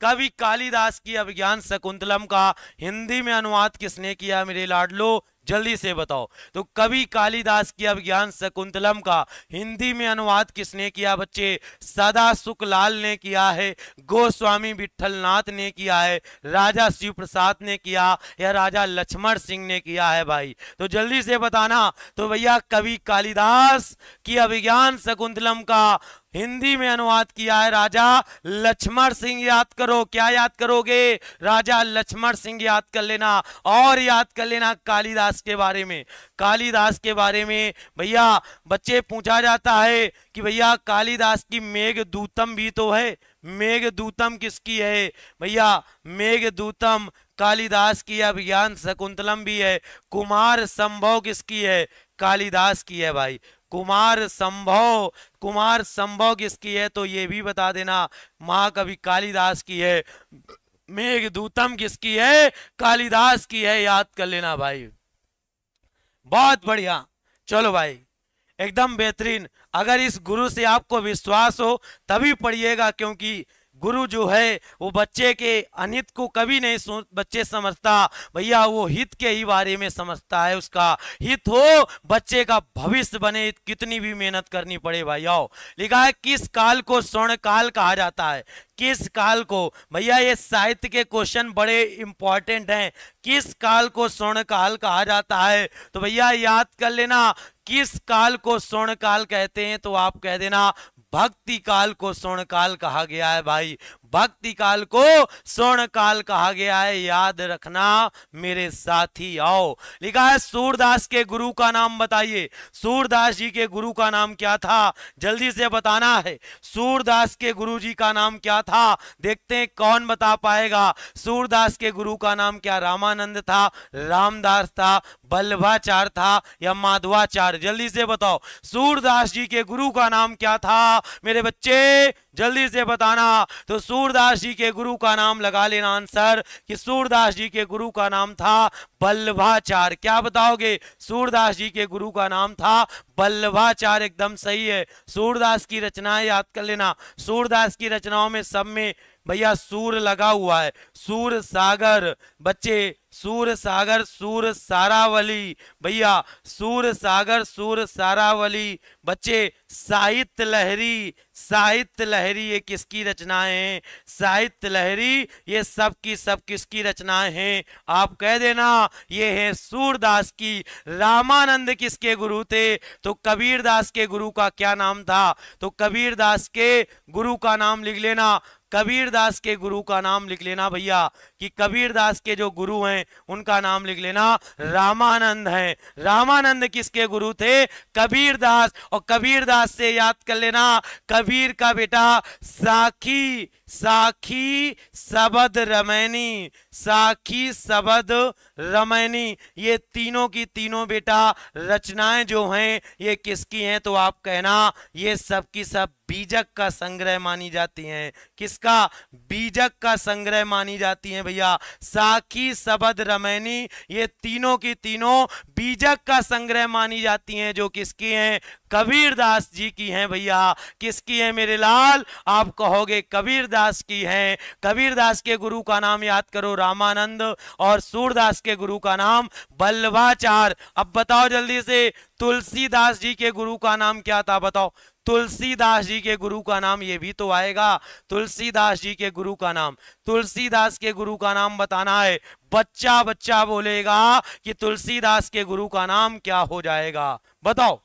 कवि कालिदास की अभिज्ञान शकुंतलम का हिंदी में अनुवाद किसने किया मेरे लाडलो? जल्दी से बताओ। तो कवि कालिदास की अभिज्ञान शकुंतलम का हिंदी में अनुवाद किसने किया बच्चे? सदा सुखलाल ने किया है, गोस्वामी विठलनाथ ने किया है, राजा शिव प्रसाद ने किया, या राजा लक्ष्मण सिंह ने किया है भाई? तो जल्दी से बताना। तो भैया कवि कालिदास की अभिज्ञान शकुंतलम का हिंदी में अनुवाद किया है राजा लक्ष्मण सिंह। याद करो, क्या याद करोगे? राजा लक्ष्मण सिंह याद कर लेना। और याद कर लेना कालिदास के बारे में। कालिदास के बारे में भैया बच्चे पूछा जाता है कि भैया कालिदास की मेघदूतम भी तो है। मेघदूतम किसकी है भैया? मेघदूतम कालिदास की। अभिज्ञान शकुंतलम भी है। कुमार संभव किसकी है? कालिदास की है भाई। कुमार संभव, कुमार संभव किसकी है? तो ये भी बता देना, महाकवि कालिदास की है। मेघदूतम किसकी है? कालिदास की है। याद कर लेना भाई, बहुत बढ़िया। चलो भाई एकदम बेहतरीन। अगर इस गुरु से आपको विश्वास हो तभी पढ़िएगा, क्योंकि गुरु जो है वो बच्चे के अनित को कभी नहीं बच्चे समझता भैया, वो हित के ही बारे में समझता है, उसका हित हो, बच्चे का भविष्य बने, कितनी भी मेहनत करनी पड़े भाई। आओ, लिखा है किस काल को स्वर्ण काल कहा जाता है, किस काल को, भैया ये साहित्य के क्वेश्चन बड़े इंपॉर्टेंट हैं। किस काल को स्वर्ण काल कहा जाता है, तो भैया याद कर लेना, किस काल को स्वर्ण काल कहते हैं, तो आप कह देना भक्ति काल को स्वर्ण काल कहा गया है भाई, भक्ति काल को स्वर्ण काल कहा गया है, याद रखना मेरे साथी। आओ, लिखा है सूरदास के गुरु का नाम बताइए, सूरदास जी के गुरु का नाम क्या था, जल्दी से बताना है। सूरदास के गुरु जी का नाम क्या था, देखते हैं कौन बता पाएगा। सूरदास के गुरु का नाम क्या रामानंद था, रामदास था, बल्लभाचार्य था या माधवाचार्य, जल्दी से बताओ। सूरदास जी के गुरु का नाम क्या था मेरे बच्चे, जल्दी से बताना। तो सूरदास जी के गुरु का नाम लगा लेना आंसर कि सूरदास जी के गुरु का नाम था बल्लभाचार्य। क्या बताओगे, सूरदास जी के गुरु का नाम था बल्लभाचार्य, एकदम सही है। सूरदास की रचनाएं याद कर लेना, सूरदास की रचनाओं में सब में भैया सूर लगा हुआ है, सूर सागर बच्चे, सूर सागर, सूर सारावली भैया, सूर सागर, सूर सारावली बच्चे, साहित्य लहरी, साहित्य लहरी ये किसकी रचनाएं हैं, साहित्य लहरी ये सब की सब किसकी रचनाएं हैं, आप कह देना ये है सूरदास की। रामानंद किसके गुरु थे, तो कबीरदास के गुरु का क्या नाम था, तो कबीरदास के गुरु का नाम लिख लेना, कबीरदास के गुरु का नाम लिख लेना भैया, कि कबीरदास के जो गुरु हैं उनका नाम लिख लेना रामानंद है। रामानंद किसके गुरु थे, कबीरदास, और कबीरदास से याद कर लेना कबीर का बेटा साखी, साखी सबद रमैनी, साखी सबद रमैनी, ये तीनों की तीनों बेटा रचनाएं जो हैं ये किसकी हैं, तो आप कहना ये सब की सब बीजक का संग्रह मानी जाती हैं, किसका, बीजक का संग्रह मानी जाती हैं भैया। साखी सबद रमैनी ये तीनों की तीनों बीजक का संग्रह मानी जाती हैं, जो किसकी हैं, कबीरदास जी की हैं भैया। किसकी है मेरे लाल, आप कहोगे कबीरदास की हैं। कबीरदास के गुरु का नाम याद करो रामानंद, और सूरदास के गुरु का नाम बल्लभाचार्य। अब बताओ जल्दी से, तुलसीदास जी के गुरु का नाम क्या था, बताओ। तुलसीदास जी के गुरु का नाम, ये भी तो आएगा, तुलसीदास जी के गुरु का नाम, तुलसीदास के गुरु का नाम बताना है। बच्चा बच्चा बोलेगा कि तुलसीदास के गुरु का नाम क्या हो जाएगा, बताओ।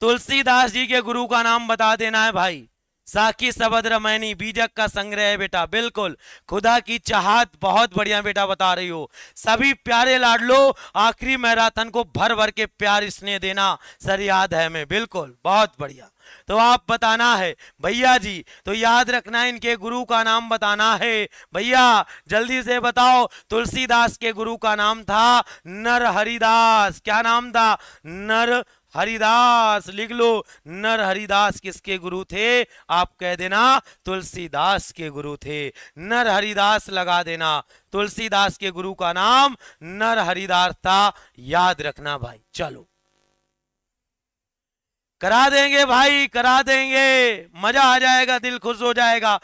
तुलसीदास जी के गुरु का नाम बता देना है भाई। साखी सबद रमैनी बीजक का संग्रह है बेटा, बिल्कुल। खुदा की चाहत, बहुत बढ़िया बेटा बता रही हो। सभी प्यारे लाडलो आखिरी मैराथन को भर भर के प्यार स्नेह देना, सर याद है मैं, बिल्कुल, बहुत बढ़िया। तो आप बताना है भैया जी, तो याद रखना है इनके गुरु का नाम बताना है भैया, जल्दी से बताओ। तुलसीदास के गुरु का नाम था नर हरिदास, क्या नाम था, नर हरिदास, लिख लो। नर हरिदास किसके गुरु थे, आप कह देना तुलसीदास के गुरु थे, नर हरिदास लगा देना। तुलसीदास के गुरु का नाम नर हरिदास था, याद रखना भाई। चलो करा देंगे भाई, करा देंगे, मजा आ जाएगा, दिल खुश हो जाएगा।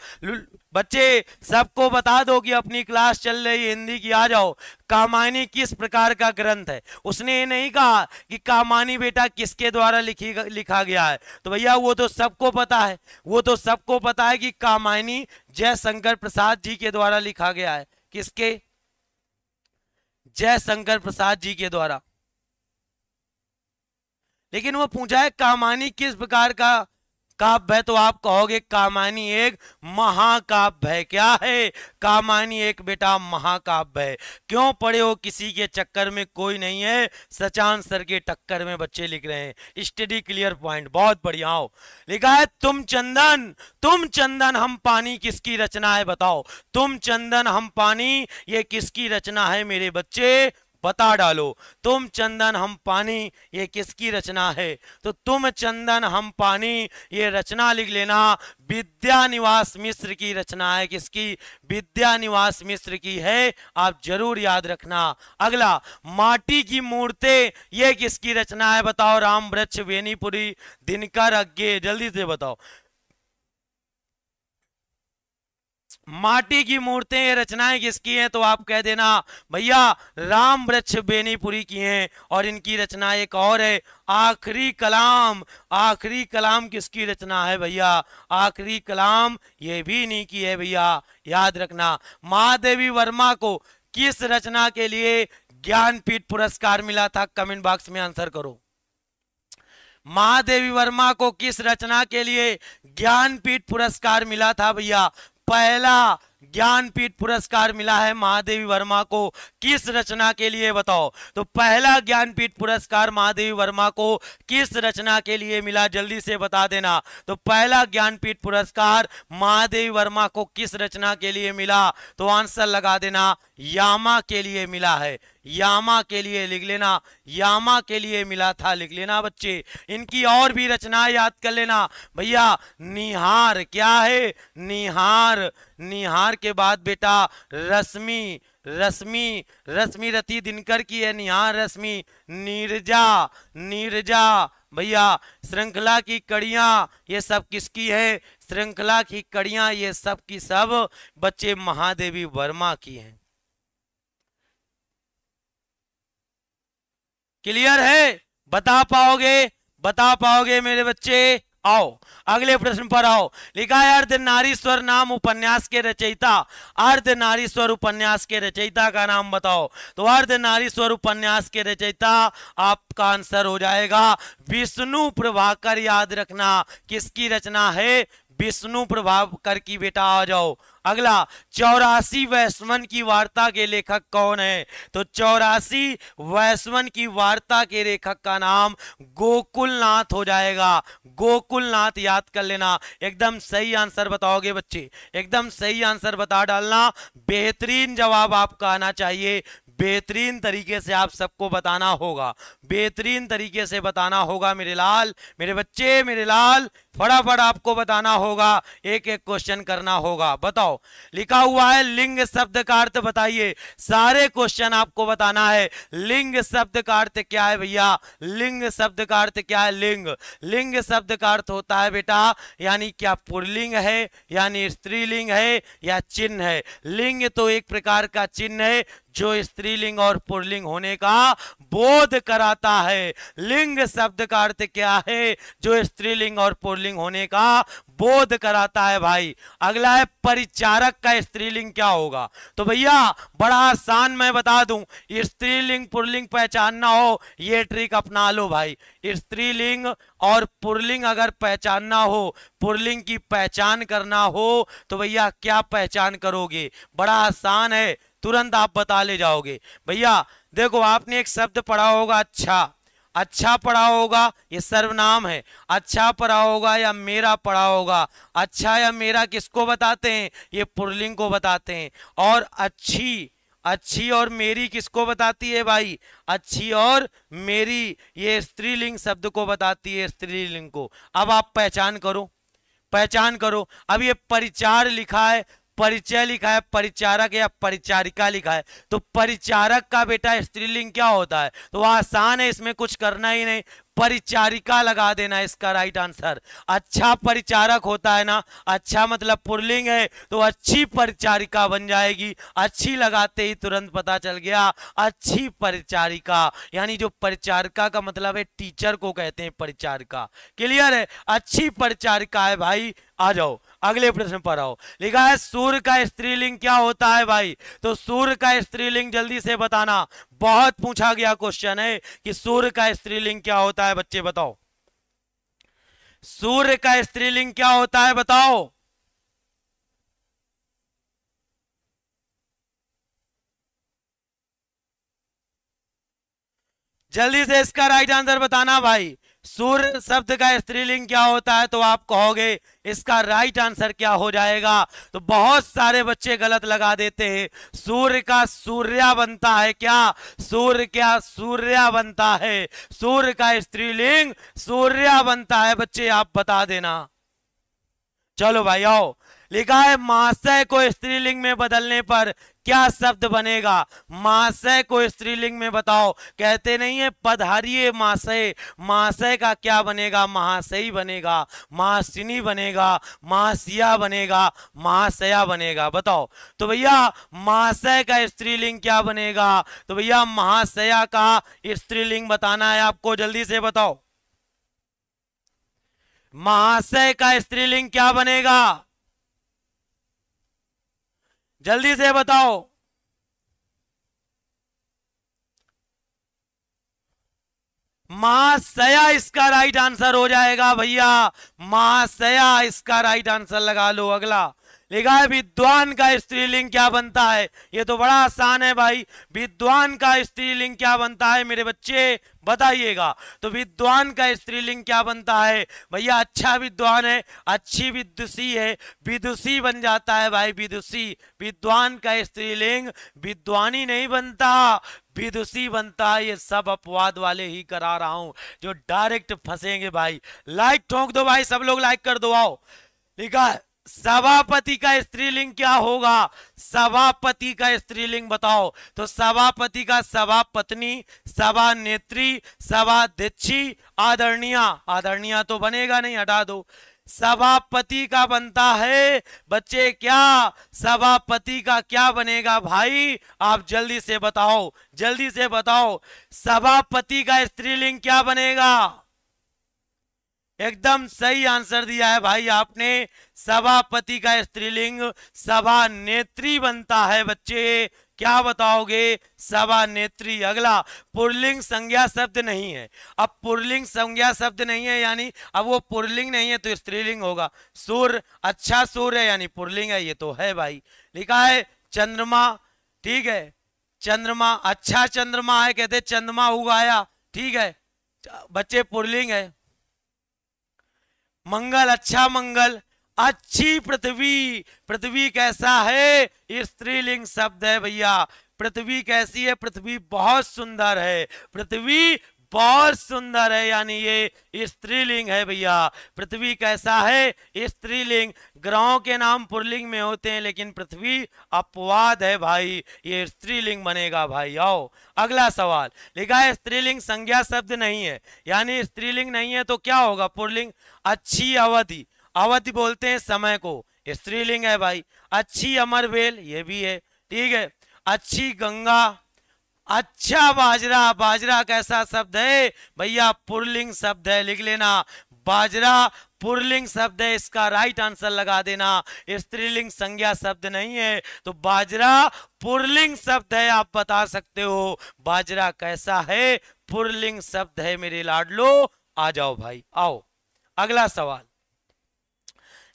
बच्चे सबको बता दो कि अपनी क्लास चल रही है हिंदी की, आ जाओ। कामायनी किस प्रकार का ग्रंथ है, उसने ये नहीं कहा कि कामायनी बेटा किसके द्वारा लिखा गया है, तो भैया वो तो सबको पता है, वो तो सबको पता है कि कामायनी जयशंकर प्रसाद जी के द्वारा लिखा गया है। किसके, जयशंकर प्रसाद जी के द्वारा। लेकिन वो पूछा है कामायनी किस प्रकार का काव्य है, तो आप कहोगे कामायनी एक महाकाव्य है। क्या है, कामायनी एक बेटा महाकाव्य है। क्यों पढ़े हो किसी के चक्कर में, कोई नहीं है, सचान सर के टक्कर में बच्चे लिख रहे हैं। स्टडी क्लियर पॉइंट, बहुत बढ़िया हो। लिखा है तुम चंदन हम पानी किसकी रचना है, बताओ। तुम चंदन हम पानी ये किसकी रचना है मेरे बच्चे, बता डालो। तुम चंदन हम पानी ये किसकी रचना है, तो तुम चंदन हम पानी ये रचना लिख लेना, विद्यानिवास मिश्र की रचना है। किसकी, विद्यानिवास मिश्र की है, आप जरूर याद रखना। अगला, माटी की मूर्तें ये किसकी रचना है, बताओ। राम वृक्ष बेनीपुरी, दिनकर अग्गे, जल्दी से बताओ। माटी की मूर्तें ये रचनाएं किसकी हैं? तो आप कह देना भैया राम वृक्ष बेनीपुरी की हैं। और इनकी रचना एक और है, आखिरी कलाम। आखिरी कलाम किसकी रचना है भैया? आखिरी कलाम ये भी इन्हीं की है भैया, याद रखना। महादेवी वर्मा को किस रचना के लिए ज्ञानपीठ पुरस्कार मिला था? कमेंट बॉक्स में आंसर करो। महादेवी वर्मा को किस रचना के लिए ज्ञानपीठ पुरस्कार मिला था भैया? पहला ज्ञानपीठ पुरस्कार मिला है महादेवी वर्मा को किस रचना के लिए? बताओ। तो पहला ज्ञानपीठ पुरस्कार महादेवी वर्मा को किस रचना के लिए मिला? जल्दी से बता देना। तो पहला ज्ञानपीठ पुरस्कार महादेवी वर्मा को किस रचना के लिए मिला? तो आंसर लगा देना, यामा के लिए मिला है। यामा के लिए लिख लेना, यामा के लिए मिला था, लिख लेना बच्चे। इनकी और भी रचना याद कर लेना भैया। निहार क्या है? निहार। निहार के बाद बेटा रश्मि। रश्मि, रश्मि रति दिनकर की है निहार रश्मि। नीरजा, नीरजा भैया। श्रृंखला की कड़ियां ये सब किसकी है? श्रृंखला की कड़ियां ये सब की सब बच्चे महादेवी वर्मा की हैं। क्लियर है? बता पाओगे? बता पाओगे मेरे बच्चे? आओ अगले प्रश्न पर आओ। लिखा है अर्धनारीश्वर नाम उपन्यास के रचयिता। अर्धनारीश्वर उपन्यास के रचयिता का नाम बताओ। तो अर्धनारीश्वर उपन्यास के रचयिता आपका आंसर हो जाएगा विष्णु प्रभाकर। याद रखना किसकी रचना है? विष्णु प्रभाकर की बेटा। आ जाओ अगला। 84 वैश्वन की वार्ता के लेखक कौन है? तो 84 वैश्वन की वार्ता के लेखक का नाम गोकुलनाथ हो जाएगा। गोकुलनाथ याद कर लेना। एकदम सही आंसर बताओगे बच्चे, एकदम सही आंसर बता डालना। बेहतरीन जवाब आपका आना चाहिए। बेहतरीन तरीके से आप सबको बताना होगा, बेहतरीन तरीके से बताना होगा मेरे लाल, मेरे बच्चे, मेरे लाल। फटाफट आपको बताना होगा, एक एक क्वेश्चन करना होगा। बताओ लिखा हुआ है लिंग शब्द का अर्थ बताइए। सारे क्वेश्चन आपको बताना है। लिंग शब्द का अर्थ क्या है भैया? लिंग शब्द का अर्थ क्या है? लिंग। लिंग शब्द का अर्थ होता है बेटा यानी क्या पुल्लिंग है, यानी स्त्रीलिंग है या चिन्ह है। लिंग तो एक प्रकार का चिन्ह है जो स्त्रीलिंग और पुल्लिंग होने का बोध कराता है। लिंग शब्द का अर्थ क्या है? जो स्त्रीलिंग और पुल्लिंग होने का बोध कराता है भाई। अगला है परिचारक का स्त्रीलिंग क्या होगा? तो भैया बड़ा आसान मैं बता दूं, स्त्रीलिंग पुल्लिंग पहचानना हो ये ट्रिक अपना लो भाई। स्त्रीलिंग और पुल्लिंग अगर पहचानना हो, पुल्लिंग की पहचान करना हो तो भैया क्या पहचान करोगे? बड़ा आसान है, तुरंत आप बता ले जाओगे। भैया देखो आपने एक शब्द पढ़ा होगा अच्छा। अच्छा पढ़ा होगा ये सर्वनाम है। अच्छा पढ़ा होगा या मेरा पढ़ा होगा। अच्छा या मेरा किसको बताते हैं? ये पुल्लिंग को बताते हैं। और अच्छी, अच्छी और मेरी किसको बताती है भाई? अच्छी और मेरी ये स्त्रीलिंग शब्द को बताती है, स्त्रीलिंग को। अब आप पहचान करो, पहचान करो। अब ये परिचार लिखा है, परिचय लिखा है, परिचारक या परिचारिका लिखा है। तो परिचारक का बेटा स्त्रीलिंग क्या होता है? तो आसान है, इसमें कुछ करना ही नहीं, परिचारिका लगा देना इसका राइट आंसर। अच्छा परिचारक होता है ना, अच्छा मतलब पुल्लिंग है तो अच्छी परिचारिका बन जाएगी। अच्छी लगाते ही तुरंत पता चल गया, अच्छी परिचारिका यानी जो परिचारिका का मतलब है टीचर को कहते हैं परिचारिका। क्लियर है? अच्छी परिचारिका है भाई। आ जाओ अगले प्रश्न पर आओ। लिखा है सूर्य का स्त्रीलिंग क्या होता है भाई? तो सूर्य का स्त्रीलिंग जल्दी से बताना, बहुत पूछा गया क्वेश्चन है कि सूर्य का स्त्रीलिंग क्या होता है। बच्चे बताओ सूर्य का स्त्रीलिंग क्या होता है, बताओ। जल्दी से इसका राइट आंसर बताना भाई। सूर्य शब्द का स्त्रीलिंग क्या होता है? तो आप कहोगे इसका राइट आंसर क्या हो जाएगा? तो बहुत सारे बच्चे गलत लगा देते हैं। सूर्य का सूर्या बनता है क्या? सूर्य क्या सूर्या बनता है। सूर्य का स्त्रीलिंग सूर्या बनता है। बच्चे आप बता देना। चलो भाई आओ। लिखा है महाशय को स्त्रीलिंग में बदलने पर क्या शब्द बनेगा? महाशय को स्त्रीलिंग में बताओ। कहते नहीं है पधारिये महाशय, महाशय का क्या बनेगा? महाशयी बनेगा, महासिनी बनेगा, महासिया बनेगा, महाशया बनेगा। बताओ तो भैया महाशय का स्त्रीलिंग क्या बनेगा? तो भैया महाशया का स्त्रीलिंग बताना है आपको, जल्दी से बताओ। महाशय का स्त्रीलिंग क्या बनेगा? जल्दी से बताओ। महाशया इसका राइट आंसर हो जाएगा भैया, महाशया इसका राइट आंसर लगा लो। अगला लिखा है विद्वान का स्त्रीलिंग क्या बनता है? ये तो बड़ा आसान है भाई, विद्वान का स्त्रीलिंग क्या बनता है मेरे बच्चे बताइएगा। तो विद्वान का स्त्रीलिंग क्या बनता है भैया? अच्छा विद्वान है, अच्छी विदुषी है, विदुषी बन जाता है भाई, विदुषी। विद्वान का स्त्रीलिंग विद्वानी नहीं बनता, विदुषी बनता है। ये सब अपवाद वाले ही करा रहा हूं जो डायरेक्ट फंसेंगे भाई। लाइक ठोक दो भाई, सब लोग लाइक कर दो। आओ लिखा है सभापति का स्त्रीलिंग क्या होगा? सभापति का स्त्रीलिंग बताओ। तो सभापति का सभापत्नी, सभा नेत्री, सभाध्यक्षी, आदरणीय। आदरणीय तो बनेगा नहीं, हटा दो। सभापति का बनता है बच्चे क्या? सभापति का क्या बनेगा भाई? आप जल्दी से बताओ, जल्दी से बताओ। सभापति का स्त्रीलिंग क्या बनेगा? एकदम सही आंसर दिया है भाई आपने। सभापति का स्त्रीलिंग सभा नेत्री बनता है बच्चे। क्या बताओगे? सभा नेत्री। अगला पुल्लिंग संज्ञा शब्द नहीं है। अब पुल्लिंग संज्ञा शब्द नहीं है यानी अब वो पुल्लिंग नहीं है तो स्त्रीलिंग होगा। सूर्य, अच्छा सूर्य है यानी पुल्लिंग है, ये तो है भाई। लिखा है चंद्रमा, ठीक है, चंद्रमा, अच्छा चंद्रमा है, कहते चंद्रमा उगाया, ठीक है बच्चे, पुल्लिंग है। मंगल, अच्छा मंगल, अच्छी पृथ्वी, पृथ्वी कैसा है? स्त्रीलिंग शब्द है भैया। पृथ्वी कैसी है? पृथ्वी बहुत सुंदर है, पृथ्वी बहुत सुंदर है यानी ये स्त्रीलिंग है भैया। पृथ्वी कैसा है? स्त्रीलिंग। ग्रहों के नाम पुल्लिंग में होते हैं लेकिन पृथ्वी अपवाद है भाई, ये स्त्रीलिंग बनेगा भाई। आओ अगला सवाल। लिखा है स्त्रीलिंग संज्ञा शब्द नहीं है, यानी स्त्रीलिंग नहीं है तो क्या होगा? पुल्लिंग। अच्छी अवधि, अवधि बोलते हैं समय को, स्त्रीलिंग है भाई। अच्छी अमरवेल, ये भी है, ठीक है। अच्छी गंगा, अच्छा बाजरा, बाजरा कैसा शब्द है भैया? पुल्लिंग शब्द है, लिख लेना। बाजरा पुल्लिंग शब्द है, इसका राइट आंसर लगा देना। स्त्रीलिंग संज्ञा शब्द नहीं है तो बाजरा पुल्लिंग शब्द है। आप बता सकते हो बाजरा कैसा है? पुल्लिंग शब्द है मेरे लाडलो। आ जाओ भाई, आओ अगला सवाल।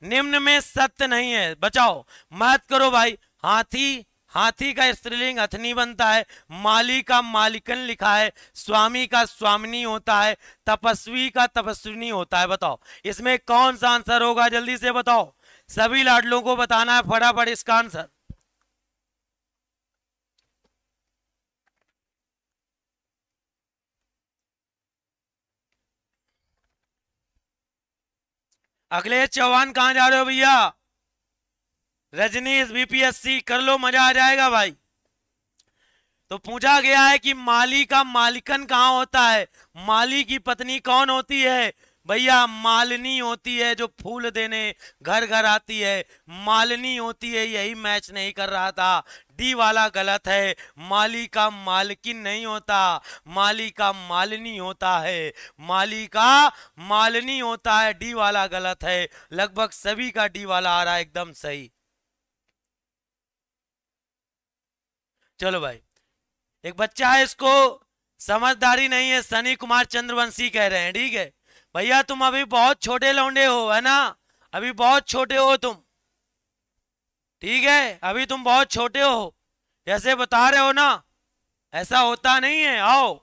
निम्न में सत्य नहीं है, बचाओ मत करो भाई। हाथी, हाथी का स्त्रीलिंग हथनी बनता है। माली का मालिकन लिखा है। स्वामी का स्वामिनी होता है। तपस्वी का तपस्विनी होता है। बताओ इसमें कौन सा आंसर होगा? जल्दी से बताओ, सभी लाडलों को बताना है फटाफट इसका आंसर। अखिलेश चौहान कहां जा रहे हो भैया? रजनीश बीपीएससी कर लो, मजा आ जाएगा भाई। तो पूछा गया है कि माली का मालिकन कहां होता है? माली की पत्नी कौन होती है भैया? मालिनी होती है, जो फूल देने घर घर आती है, मालिनी होती है। यही मैच नहीं कर रहा था, डी वाला गलत है। माली का मालकिन नहीं होता, माली का मालिनी होता है, माली का मालिनी होता है। डी वाला गलत है, लगभग सभी का डी वाला आ रहा है एकदम सही। चलो भाई, एक बच्चा है, इसको समझदारी नहीं है, सनी कुमार चंद्रवंशी कह रहे हैं, ठीक है भैया। तुम अभी बहुत छोटे लौंडे हो, है ना, अभी बहुत छोटे हो तुम, ठीक है, अभी तुम बहुत छोटे हो, जैसे बता रहे हो ना, ऐसा होता नहीं है। आओ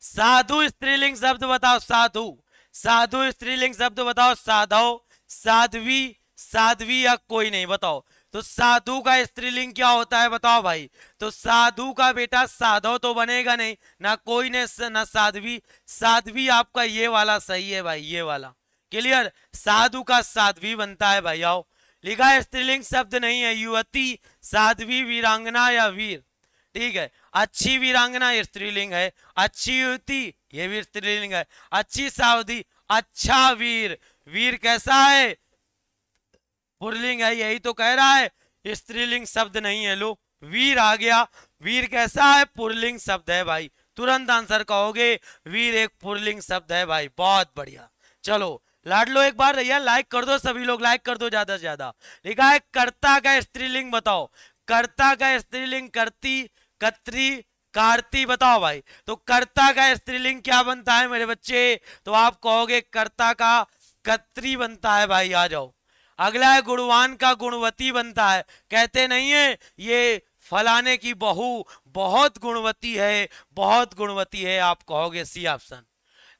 साधु स्त्रीलिंग शब्द बताओ। साधु, साधु स्त्रीलिंग शब्द बताओ। साधव, साध्वी, साध्वी या कोई नहीं, बताओ। तो साधु का स्त्रीलिंग क्या होता है बताओ भाई? तो साधु का बेटा साधव तो बनेगा नहीं, ना कोई ने ना साध्वी। साध्वी आपका ये वाला सही है भाई, ये वाला क्लियर। साधु का साध्वी बनता है भाई। आओ लिखा है स्त्रीलिंग शब्द नहीं है, युवती, साध्वी, वीरांगना या वीर। ठीक है, अच्छी वीरांगना ये स्त्रीलिंग है, अच्छी युवती ये भी स्त्रीलिंग है, अच्छी सावधी, अच्छा वीर, वीर कैसा है, पुल्लिंग है, यही तो कह रहा है स्त्रीलिंग शब्द नहीं है। लो वीर आ गया, वीर कैसा है, पुल्लिंग शब्द है भाई, तुरंत आंसर कहोगे वीर एक पुल्लिंग शब्द है भाई, बहुत बढ़िया। चलो लाड लो एक बार भैया, लाइक कर दो सभी लोग, लाइक कर दो ज्यादा से ज्यादा। लिखा है कर्ता का स्त्रीलिंग बताओ, कर्ता का स्त्रीलिंग करती, कत्री, कार्ती, बताओ भाई। तो कर्ता का स्त्रीलिंग क्या बनता है मेरे बच्चे, तो आप कहोगे कर्ता का कत्री बनता है भाई, आ जाओ। अगला है गुणवान का गुणवती बनता है, कहते नहीं है ये फलाने की बहू बहुत गुणवती है, बहुत गुणवती है, आप कहोगे सी ऑप्शन।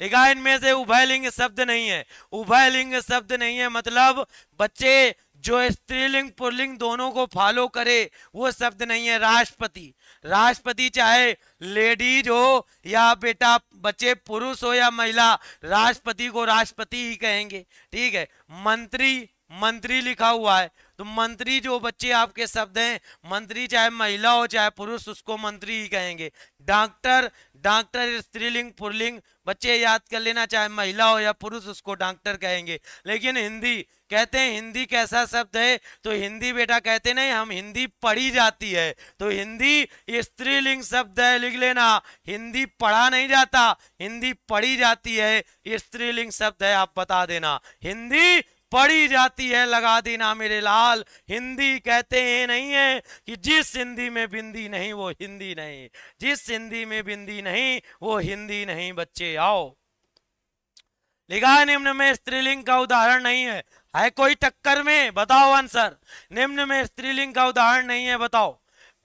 लिखा है इनमें से उभयलिंग शब्द नहीं है, उभयलिंग शब्द नहीं है मतलब बच्चे जो स्त्रीलिंग पुल्लिंग दोनों को फॉलो करे वो शब्द नहीं है। राष्ट्रपति, राष्ट्रपति चाहे लेडीज हो या बेटा बच्चे पुरुष हो या महिला, राष्ट्रपति को राष्ट्रपति ही कहेंगे। ठीक है, मंत्री, मंत्री लिखा हुआ है तो मंत्री जो बच्चे आपके शब्द हैं, मंत्री चाहे महिला हो चाहे पुरुष उसको मंत्री ही कहेंगे। डॉक्टर, डॉक्टर स्त्रीलिंग पुल्लिंग बच्चे याद कर लेना, चाहे महिला हो या पुरुष उसको डॉक्टर कहेंगे। लेकिन हिंदी, कहते हैं हिंदी कैसा शब्द है, तो हिंदी बेटा कहते नहीं हम हिंदी पढ़ी जाती है, तो हिंदी स्त्रीलिंग शब्द है, लिख लेना। हिंदी पढ़ा नहीं जाता, हिंदी पढ़ी जाती है, स्त्रीलिंग शब्द है, आप बता देना। हिंदी पढ़ी जाती है, लगा देना मेरे लाल। हिंदी कहते हैं नहीं है कि जिस हिंदी में बिंदी नहीं वो हिंदी नहीं, जिस हिंदी में बिंदी नहीं वो हिंदी नहीं। बच्चे आओ, लिखा है निम्न में स्त्रीलिंग का उदाहरण नहीं है कोई टक्कर में, बताओ आंसर। निम्न में स्त्रीलिंग का उदाहरण नहीं है, बताओ।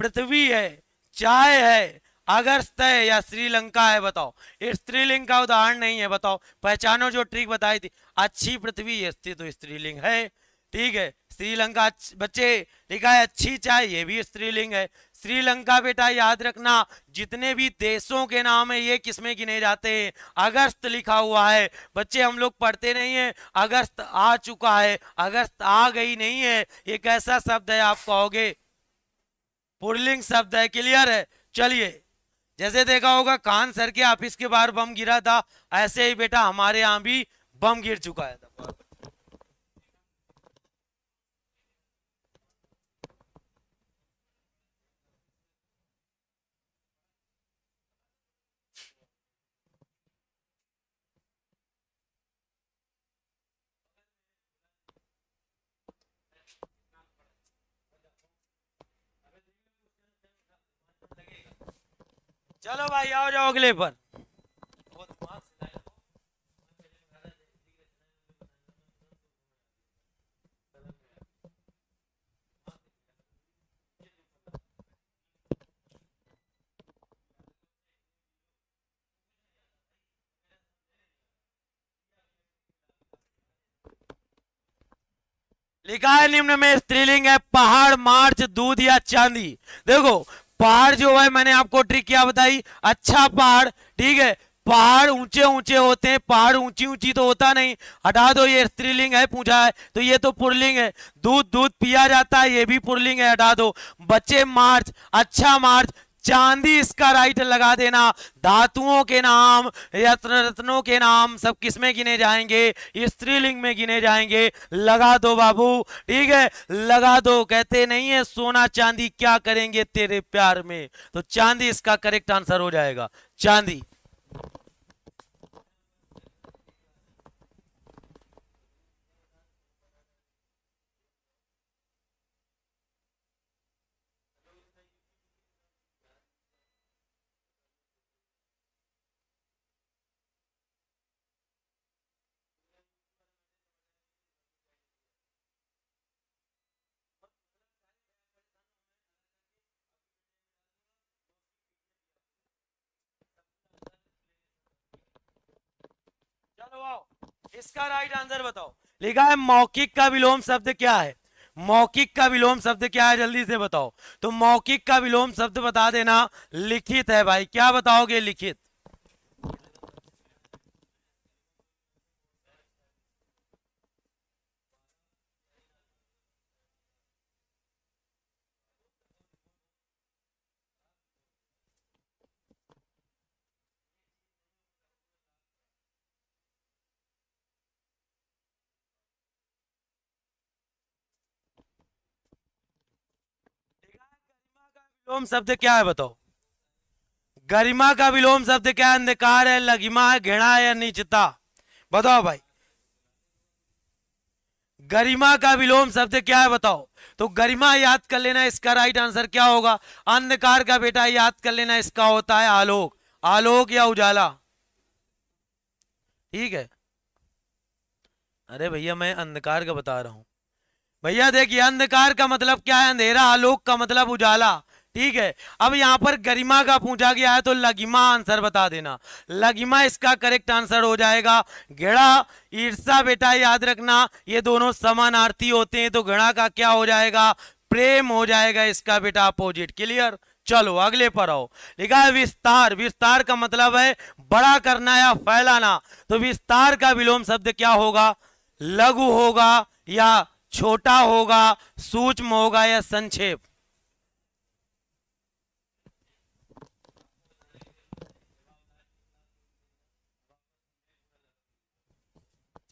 पृथ्वी है, चाय है, अगस्त है या श्रीलंका है, बताओ। स्त्रीलिंग का उदाहरण नहीं है, बताओ। पहचानो जो ट्रिक बताई थी, अच्छी पृथ्वी ये तो स्त्रीलिंग है। ठीक है, श्रीलंका बच्चे लिखा है अच्छी चाय, ये भी स्त्रीलिंग है। श्रीलंका बेटा याद रखना, जितने भी देशों के नाम है ये किसमें गिने जाते हैं, अगस्त लिखा हुआ है। बच्चे हम लोग पढ़ते नहीं है, अगस्त आ चुका है, अगस्त आ गई नहीं है, ये कैसा शब्द है आप कहोगे पुल्लिंग शब्द है। क्लियर है, चलिए। जैसे देखा होगा कान सर के ऑफिस के बाहर बम गिरा था, ऐसे ही बेटा हमारे यहाँ भी बम गिर चुका है। चलो भाई आओ जाओ अगले पर। लिखा है निम्न में स्त्रीलिंग है पहाड़, मार्च, दूध या चांदी। देखो पहाड़ जो है मैंने आपको ट्रिक क्या बताई, अच्छा पहाड़, ठीक है, पहाड़ ऊंचे ऊंचे होते हैं, पहाड़ ऊंची ऊंची तो होता नहीं, हटा दो, ये स्त्रीलिंग है पूछा है तो ये तो पुल्लिंग है। दूध, दूध पिया जाता है, ये भी पुल्लिंग है, हटा दो। बच्चे मार्च, अच्छा मार्च, चांदी इसका राइट लगा देना। धातुओं के नाम, रत्नों के नाम सब किसमें गिने जाएंगे, स्त्रीलिंग में गिने जाएंगे, लगा दो बाबू। ठीक है, लगा दो। कहते नहीं है सोना चांदी क्या करेंगे तेरे प्यार में, तो चांदी इसका करेक्ट आंसर हो जाएगा, चांदी। चलो आओ, इसका राइट आंसर बताओ। लिखा है मौखिक का विलोम शब्द क्या है, मौखिक का विलोम शब्द क्या है, जल्दी से बताओ। तो मौखिक का विलोम शब्द बता देना, लिखित है भाई। क्या बताओगे, लिखित। विलोम शब्द क्या है बताओ? गरिमा का विलोम शब्द क्या है? अंधकार है, लघिमा है, घृणा है या नीचता? बताओ भाई, गरिमा का विलोम शब्द क्या है बताओ? तो गरिमा याद कर लेना, इसका राइट आंसर क्या होगा? अंधकार का बेटा याद कर लेना, इसका होता है आलोक। आलोक या उजाला, ठीक है। अरे भैया मैं अंधकार का बता रहा हूं भैया। देखिए अंधकार का मतलब क्या है? अंधेरा। आलोक का मतलब उजाला, ठीक है। अब यहां पर गरिमा का पूछा गया है तो लघिमा आंसर बता देना। लघिमा इसका करेक्ट आंसर हो जाएगा। घृणा, ईर्षा बेटा याद रखना, ये दोनों समानार्थी होते हैं, तो घृणा का क्या हो जाएगा? प्रेम हो जाएगा इसका बेटा अपोजिट। क्लियर? चलो अगले पर आओ। लिखा है विस्तार। विस्तार का मतलब है बड़ा करना या फैलाना। तो विस्तार का विलोम शब्द क्या होगा? लघु होगा या छोटा होगा, सूक्ष्म होगा या संक्षेप?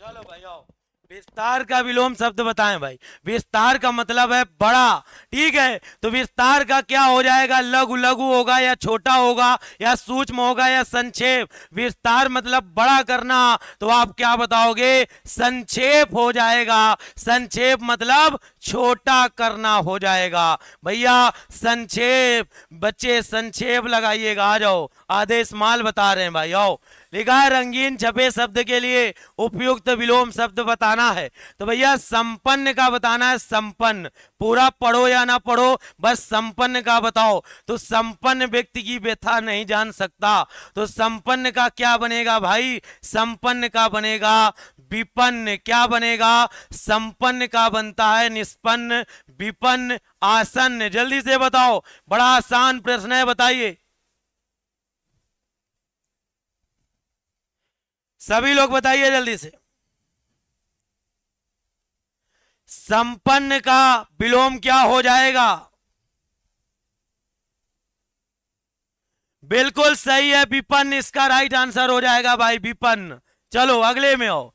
चलो भाई आओ, विस्तार का विलोम शब्द बताएं भाई। विस्तार का मतलब है बड़ा, ठीक है। तो विस्तार का क्या हो जाएगा? लघु। लघु होगा या छोटा होगा या सूक्ष्म होगा या संक्षेप? विस्तार मतलब बड़ा करना, तो आप क्या बताओगे? संक्षेप हो जाएगा। संक्षेप मतलब छोटा करना हो जाएगा भैया। संक्षेप, बच्चे संक्षेप लगाइएगा। आ जाओ, आदेश माल बता रहे हैं भाई, आओ। लिखा है रंगीन छपे शब्द के लिए उपयुक्त विलोम शब्द बताना है। तो भैया संपन्न का बताना है। संपन्न, पूरा पढ़ो या ना पढ़ो, बस संपन्न का बताओ। तो संपन्न व्यक्ति की व्यथा नहीं जान सकता, तो संपन्न का क्या बनेगा भाई? संपन्न का बनेगा विपन्न। क्या बनेगा? संपन्न का बनता है निष्पन्न, विपन्न, आसन्न। जल्दी से बताओ, बड़ा आसान प्रश्न है, बताइए सभी लोग, बताइए जल्दी से। संपन्न का विलोम क्या हो जाएगा? बिल्कुल सही है, विपन्न इसका राइट आंसर हो जाएगा भाई, विपन्न। चलो अगले में आओ।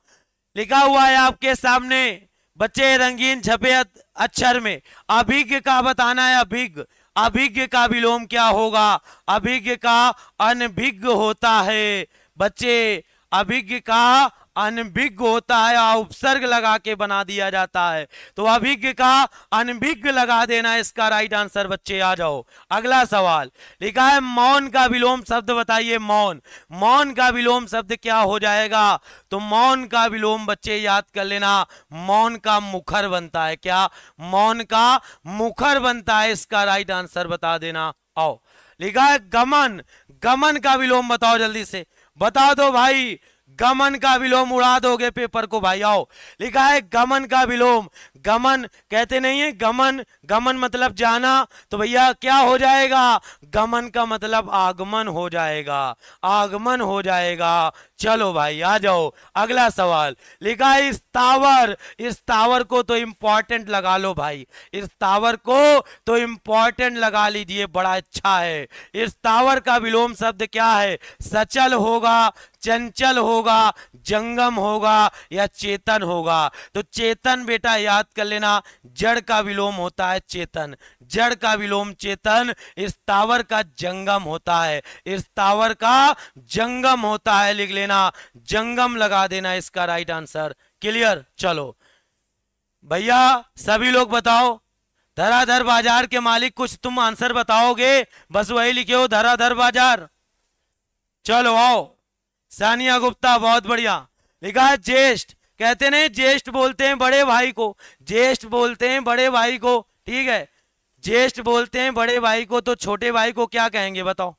लिखा हुआ है आपके सामने बच्चे रंगीन छपे अक्षर में, अभिज्ञ का बताना है। अभिज्ञ, अभिज्ञ का विलोम क्या होगा? अभिज्ञ का अनभिज्ञ होता है बच्चे। अभिज्ञ का अनभिज्ञ होता है, उपसर्ग लगा के बना दिया जाता है, तो अभिज्ञ का अनभिज्ञ लगा देना इसका राइट आंसर बच्चे। आ जाओ अगला सवाल। लिखा है मौन का विलोम शब्द बताइए। मौन, मौन का विलोम शब्द क्या हो जाएगा? तो मौन का विलोम बच्चे याद कर लेना, मौन का मुखर बनता है। क्या? मौन का मुखर बनता है, इसका राइट आंसर बता देना। आओ। लिखा है गमन, गमन का विलोम बताओ जल्दी से, बता दो भाई। गमन का विलोम उड़ा दोगे पेपर को भाई। आओ। लिखा है गमन का विलोम, गमन कहते नहीं है गमन, गमन मतलब जाना, तो भैया क्या हो जाएगा? गमन का मतलब आगमन हो जाएगा, आगमन हो जाएगा। चलो भाई आ जाओ अगला सवाल। लिखा है स्थावर, स्थावर को तो इंपॉर्टेंट लगा लो भाई, स्थावर को तो इंपॉर्टेंट लगा लीजिए, बड़ा अच्छा है। स्थावर का विलोम शब्द क्या है? सचल होगा, चंचल होगा, जंगम होगा या चेतन होगा? तो चेतन बेटा याद कर लेना, जड़ का विलोम होता है चेतन, जड़ का विलोम चेतन। स्थावर का जंगम होता है, स्थावर का जंगम होता है, लिख लेना, जंगम लगा देना इसका राइट आंसर। क्लियर? चलो भैया सभी लोग बताओ, धराधर बाजार के मालिक, कुछ तुम आंसर बताओगे? बस वही लिखे हो, धराधर बाजार। चलो आओ। सानिया गुप्ता, बहुत बढ़िया। लिखा है ज्येष्ठ, कहते नहीं ज्येष्ठ बोलते हैं बड़े भाई को, ज्येष्ठ बोलते हैं बड़े भाई को, ठीक है। ज्येष्ठ बोलते हैं बड़े भाई को, तो छोटे भाई को क्या कहेंगे बताओ?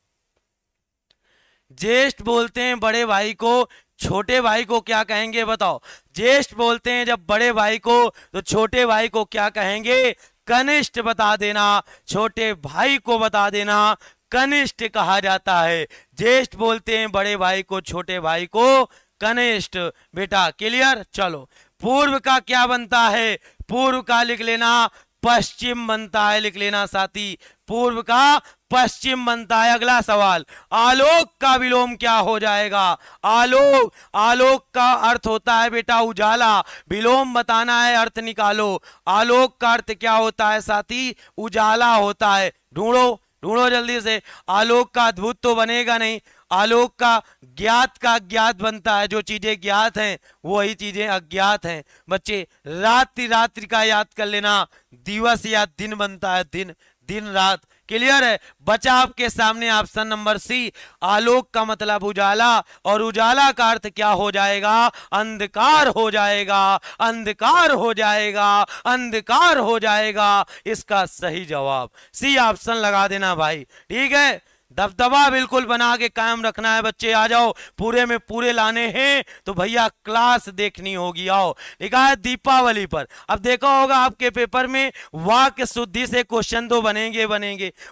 ज्येष्ठ बोलते हैं बड़े भाई को, छोटे भाई को क्या कहेंगे बताओ? ज्येष्ठ बोलते हैं जब बड़े भाई को, तो छोटे भाई को क्या कहेंगे? कनिष्ठ बता देना, छोटे भाई को बता देना कनिष्ठ कहा जाता है। ज्येष्ठ बोलते हैं बड़े भाई को, छोटे भाई को कनिष्ठ बेटा। क्लियर? चलो पूर्व का क्या बनता है? पूर्व का लिख लेना पश्चिम बनता है, लिख लेना साथी, पूर्व का पश्चिम बनता है। अगला सवाल, आलोक का विलोम क्या हो जाएगा? आलोक, आलोक का अर्थ होता है बेटा उजाला, विलोम बताना है, अर्थ निकालो। आलोक का अर्थ क्या होता है साथी? उजाला होता है। ढूंढो ढूंढो जल्दी से। आलोक का अद्भुत तो बनेगा नहीं, आलोक का ज्ञात बनता है। जो चीजें ज्ञात हैं वही चीजें अज्ञात हैं। बच्चे रात्रि रात्रि का याद कर लेना, दिवस या दिन बनता है, दिन दिन रात। क्लियर है? बचा आपके सामने ऑप्शन नंबर सी, आलोक का मतलब उजाला, और उजाला का अर्थ क्या हो जाएगा? अंधकार हो जाएगा, अंधकार हो जाएगा, अंधकार हो जाएगा। इसका सही जवाब सी ऑप्शन लगा देना भाई। ठीक है, दबदबा बिल्कुल बना के कायम रखना है बच्चे। आ जाओ, पूरे में पूरे लाने हैं तो भैया क्लास देखनी होगी। आओ, लिखा है दीपावली पर। अब देखा होगा आपके पेपर में वाक्य शुद्धि से क्वेश्चन तो बनेंगे,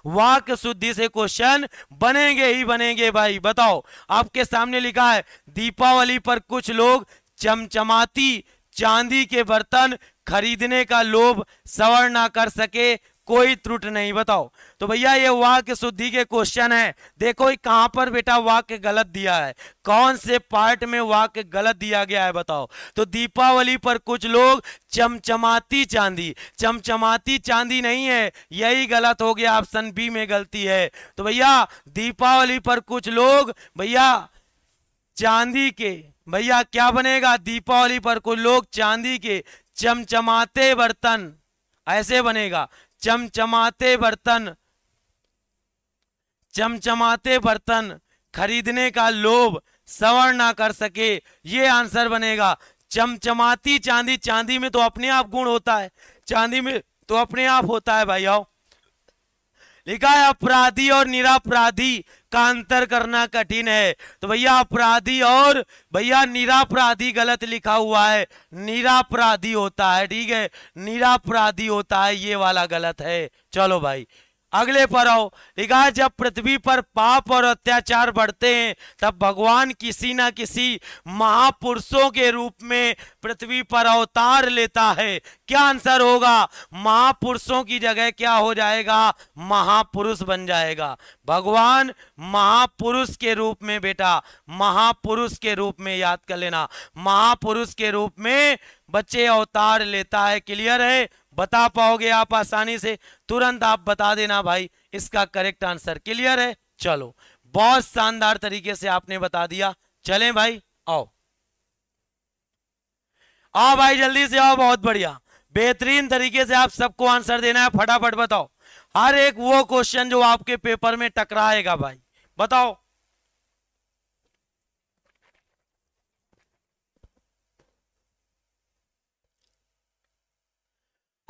वाक्य शुद्धि से क्वेश्चन बनेंगे ही बनेंगे भाई। बताओ, आपके सामने लिखा है दीपावली पर कुछ लोग चमचमाती चांदी के बर्तन खरीदने का लोभ सवर ना कर सके, कोई त्रुटि नहीं। बताओ, तो भैया ये वाक्य शुद्धि के क्वेश्चन है। देखो कहां पर बेटा वाक्य गलत दिया है, कौन से पार्ट में वाक्य गलत दिया गया है बताओ। तो दीपावली पर कुछ लोग चमचमाती चांदी, चमचमाती चांदी नहीं है, यही गलत हो गया, ऑप्शन बी में गलती है। तो भैया दीपावली पर कुछ लोग भैया चांदी के, भैया क्या बनेगा? दीपावली पर कुछ लोग चांदी के चमचमाते बर्तन, ऐसे बनेगा, चमचमाते बर्तन, चमचमाते बर्तन खरीदने का लोभ सवर ना कर सके, ये आंसर बनेगा। चमचमाती चांदी, चांदी में तो अपने आप गुण होता है, चांदी में तो अपने आप होता है भाई। आओ, लिखा है अपराधी और निरापराधी का अंतर करना कठिन है। तो भैया अपराधी और भैया निरापराधी गलत लिखा हुआ है, निरापराधी होता है। ठीक है, निरापराधी होता है, ये वाला गलत है। चलो भाई अगले पर आओ। लिखा है जब पृथ्वी पर पाप और अत्याचार बढ़ते हैं तब भगवान किसी ना किसी महापुरुषों के रूप में पृथ्वी पर अवतार लेता है। क्या आंसर होगा? महापुरुषों की जगह क्या हो जाएगा? महापुरुष बन जाएगा। भगवान महापुरुष के रूप में बेटा, महापुरुष के रूप में याद कर लेना, महापुरुष के रूप में बच्चे अवतार लेता है। क्लियर है? बता पाओगे आप आसानी से? तुरंत आप बता देना भाई इसका करेक्ट आंसर। क्लियर है? चलो, बहुत शानदार तरीके से आपने बता दिया। चलें भाई, आओ आओ भाई जल्दी से आओ, बहुत बढ़िया, बेहतरीन तरीके से आप सबको आंसर देना है। फटाफट बताओ हर एक वो क्वेश्चन जो आपके पेपर में टकराएगा भाई, बताओ।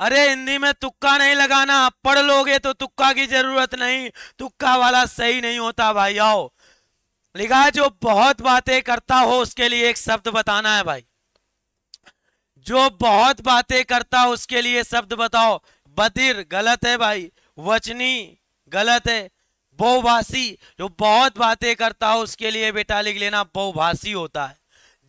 अरे हिंदी में तुक्का नहीं लगाना, पढ़ लोगे तो तुक्का की जरूरत नहीं, तुक्का वाला सही नहीं होता भाई। आओ, लिखा है जो बहुत बातें करता हो उसके लिए एक शब्द बताना है भाई, जो बहुत बातें करता हो उसके लिए शब्द बताओ। बधिर गलत है भाई, वचनी गलत है, बहुभाषी, जो बहुत बातें करता हो उसके लिए बेटा लिख लेना बहुभाषी होता है।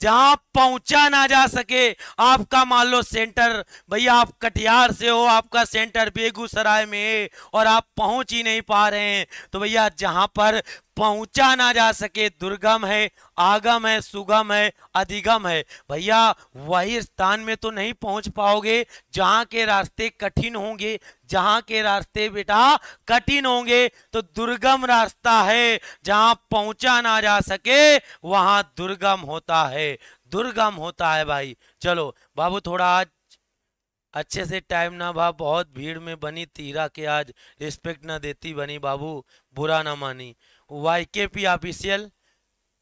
जहां पहुंचा ना जा सके, आपका मान लो सेंटर, भैया आप कटिहार से हो, आपका सेंटर बेगूसराय में है और आप पहुंच ही नहीं पा रहे हैं, तो भैया जहां पर पहुंचा ना जा सके, दुर्गम है, आगम है, सुगम है, अधिगम है, भैया वही स्थान में तो नहीं पहुंच पाओगे जहां के रास्ते कठिन होंगे। जहां के रास्ते बेटा कठिन होंगे तो दुर्गम रास्ता है, जहां पहुंचा ना जा सके वहां दुर्गम होता है, दुर्गम होता है भाई। चलो बाबू थोड़ा आज अच्छे से टाइम ना भा, बहुत भीड़ में बनी तीरा के आज रिस्पेक्ट ना देती बनी बाबू, बुरा ना मानी। YKP ऑफिशियल,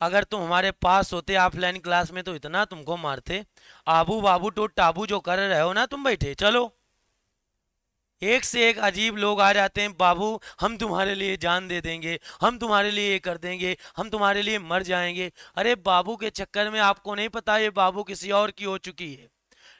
अगर तुम हमारे पास होते ऑफलाइन क्लास में तो इतना तुमको मारते। आबू बाबू तो टाबू जो कर रहे हो ना तुम बैठे, चलो एक से एक अजीब लोग आ जाते हैं, बाबू हम तुम्हारे लिए जान दे देंगे, हम तुम्हारे लिए ये कर देंगे, हम तुम्हारे लिए मर जाएंगे। अरे बाबू के चक्कर में आपको नहीं पता ये बाबू किसी और की हो चुकी है।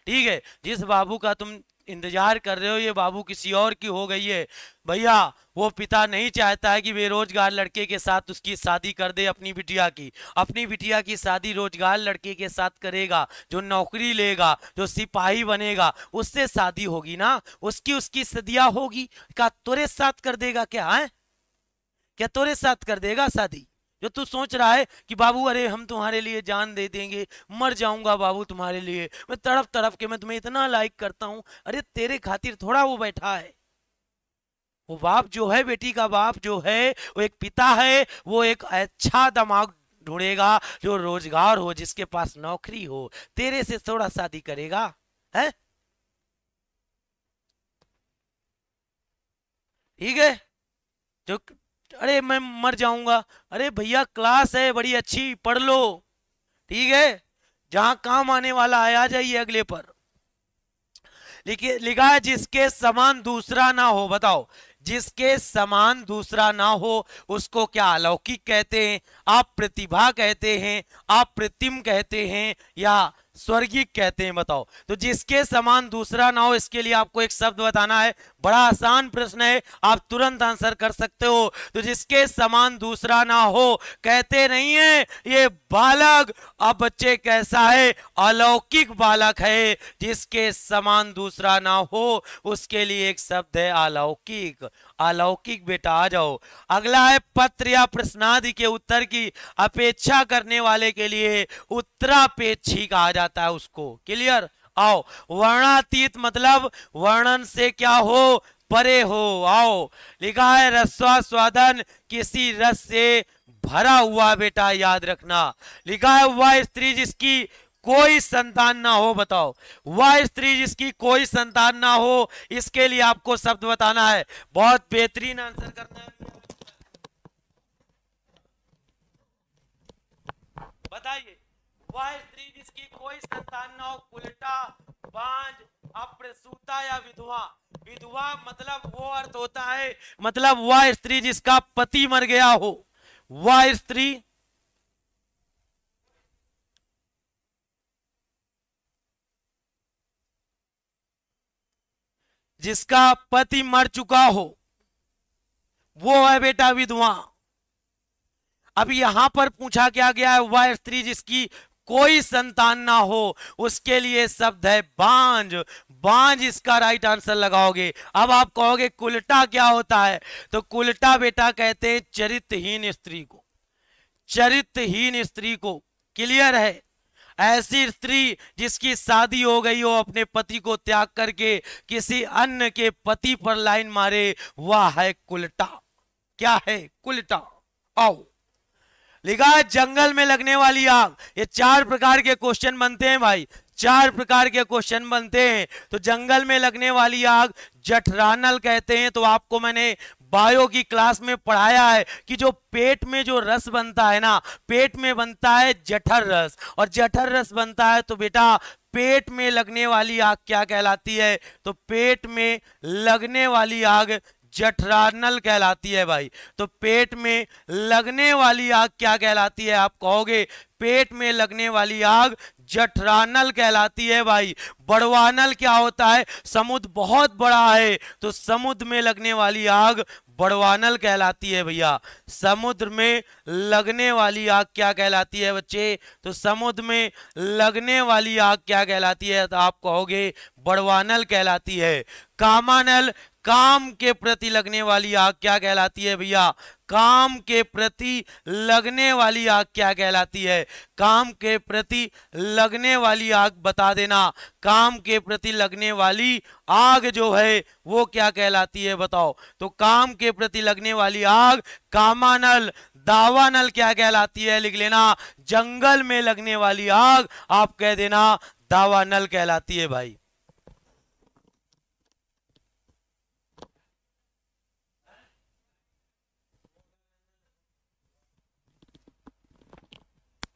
ठीक है, जिस बाबू का तुम इंतजार कर रहे हो ये बाबू किसी और की हो गई है। भैया वो पिता नहीं चाहता है कि बेरोजगार लड़के के साथ उसकी शादी कर दे अपनी बिटिया की, अपनी बिटिया की शादी रोजगार लड़के के साथ करेगा, जो नौकरी लेगा, जो सिपाही बनेगा, उससे शादी होगी ना, उसकी सदिया होगी। क्या तोरे साथ कर देगा? क्या है, क्या तोरे साथ कर देगा शादी? जो तू सोच रहा है कि बाबू अरे हम तुम्हारे लिए जान दे देंगे, मर जाऊंगा बाबू तुम्हारे लिए, मैं तड़प तड़प के, मैं तुम्हें इतना लाइक करता हूं, अरे तेरे खातिर थोड़ा वो बैठा है। वो बाप जो है, बेटी का बाप जो है, वो एक पिता है, वो एक अच्छा दिमाग ढूंढेगा जो रोजगार हो, जिसके पास नौकरी हो, तेरे से थोड़ा शादी करेगा है। ठीक है। जो अरे मैं मर जाऊंगा, अरे भैया क्लास है बड़ी अच्छी, पढ़ लो। ठीक है, जहां काम आने वाला है आ जाइए अगले पर। लिखिए, लिखा है जिसके समान दूसरा ना हो। बताओ, जिसके समान दूसरा ना हो उसको क्या अलौकिक कहते हैं, आप प्रतिभा कहते हैं, आप प्रतिम कहते हैं, या स्वर्गीय कहते हैं? बताओ। तो जिसके समान दूसरा ना हो, इसके लिए आपको एक शब्द बताना है। बड़ा आसान प्रश्न है, आप तुरंत आंसर कर सकते हो। तो जिसके समान दूसरा ना हो, कहते नहीं है ये बालक, अब बच्चे कैसा है, अलौकिक बालक है। जिसके समान दूसरा ना हो उसके लिए एक शब्द है अलौकिक। अलौकिक बेटा आ जाओ। अगला है पत्र या प्रश्नादि के उत्तर की अपेक्षा करने वाले के लिए उत्तरापेक्षी कहा जाता है उसको। क्लियर? आओ। वर्णातीत मतलब वर्णन से क्या हो, परे हो। आओ। लिखा है रस्वास्वादन, किसी रस से भरा हुआ, बेटा याद रखना। लिखा है वह स्त्री जिसकी कोई संतान ना हो। बताओ, वह स्त्री जिसकी कोई संतान ना हो, इसके लिए आपको शब्द बताना है। बहुत बेहतरीन आंसर करना है। बताइए, वह स्त्री जिसकी कोई संतान ना हो, कुलटा, बांझ, अप्रसूता या विधवा। विधवा मतलब वो अर्थ होता है, मतलब वह स्त्री जिसका पति मर गया हो, वह स्त्री जिसका पति मर चुका हो, वो है बेटा विधवा। अब यहां पर पूछा क्या गया है, वह स्त्री जिसकी कोई संतान ना हो, उसके लिए शब्द है बांझ। बांझ इसका राइट आंसर लगाओगे। अब आप कहोगे कुलटा क्या होता है, तो कुलटा बेटा कहते हैं चरित्रहीन स्त्री को। चरित्रहीन स्त्री को। क्लियर है? ऐसी स्त्री जिसकी शादी हो गई हो, अपने पति को त्याग करके किसी अन्य के पति पर लाइन मारे, वह है कुलटा। क्या है? कुलटा। आओ। लिखा है जंगल में लगने वाली आग। ये 4 प्रकार के क्वेश्चन बनते हैं भाई, 4 प्रकार के क्वेश्चन बनते हैं। तो जंगल में लगने वाली आग जठरानल कहते हैं। तो आपको मैंने बायो की क्लास में पढ़ाया है कि जो पेट में जो रस बनता है ना, पेट में बनता है जठर रस, और जठर रस बनता है तो बेटा पेट में लगने वाली आग क्या कहलाती है, तो पेट में लगने वाली आग जठरानल कहलाती है भाई। तो पेट में लगने वाली आग क्या कहलाती है, आप कहोगे पेट में लगने वाली आग जठरानल कहलाती है भाई। बड़वानल क्या होता है, समुद्र बहुत बड़ा है तो समुद्र में लगने वाली आग बड़वानल कहलाती है भैया। समुद्र में लगने वाली आग क्या कहलाती है बच्चे, तो समुद्र में लगने वाली आग क्या कहलाती है, तो आप कहोगे बड़वानल कहलाती है। कामानल, काम के प्रति लगने वाली आग क्या कहलाती है भैया, काम के प्रति लगने वाली आग क्या कहलाती है, काम के प्रति लगने वाली आग बता देना। काम के प्रति लगने वाली आग जो है वो क्या कहलाती है बताओ, तो काम के प्रति लगने वाली आग कामानल। दावानल क्या कहलाती है, लिख लेना। जंगल में लगने वाली आग आप कह देना दावानल कहलाती है भाई।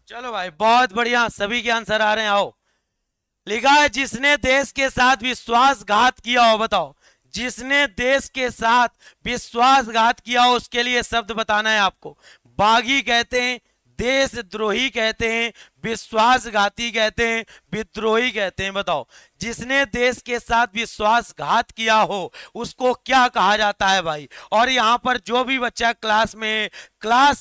चलो भाई बहुत बढ़िया, सभी के आंसर आ रहे हैं। आओ। लिखा है जिसने देश के साथ विश्वासघात किया हो। बताओ, जिसने देश के साथ विश्वासघात किया हो उसके लिए शब्द बताना है आपको। बागी कहते हैं, देशद्रोही कहते हैं, विश्वासघाती कहते हैं, विद्रोही कहते हैं। बताओ, जिसने देश के साथ विश्वासघात किया हो उसको क्या कहा जाता है भाई। और यहां पर जो भी बच्चा क्लास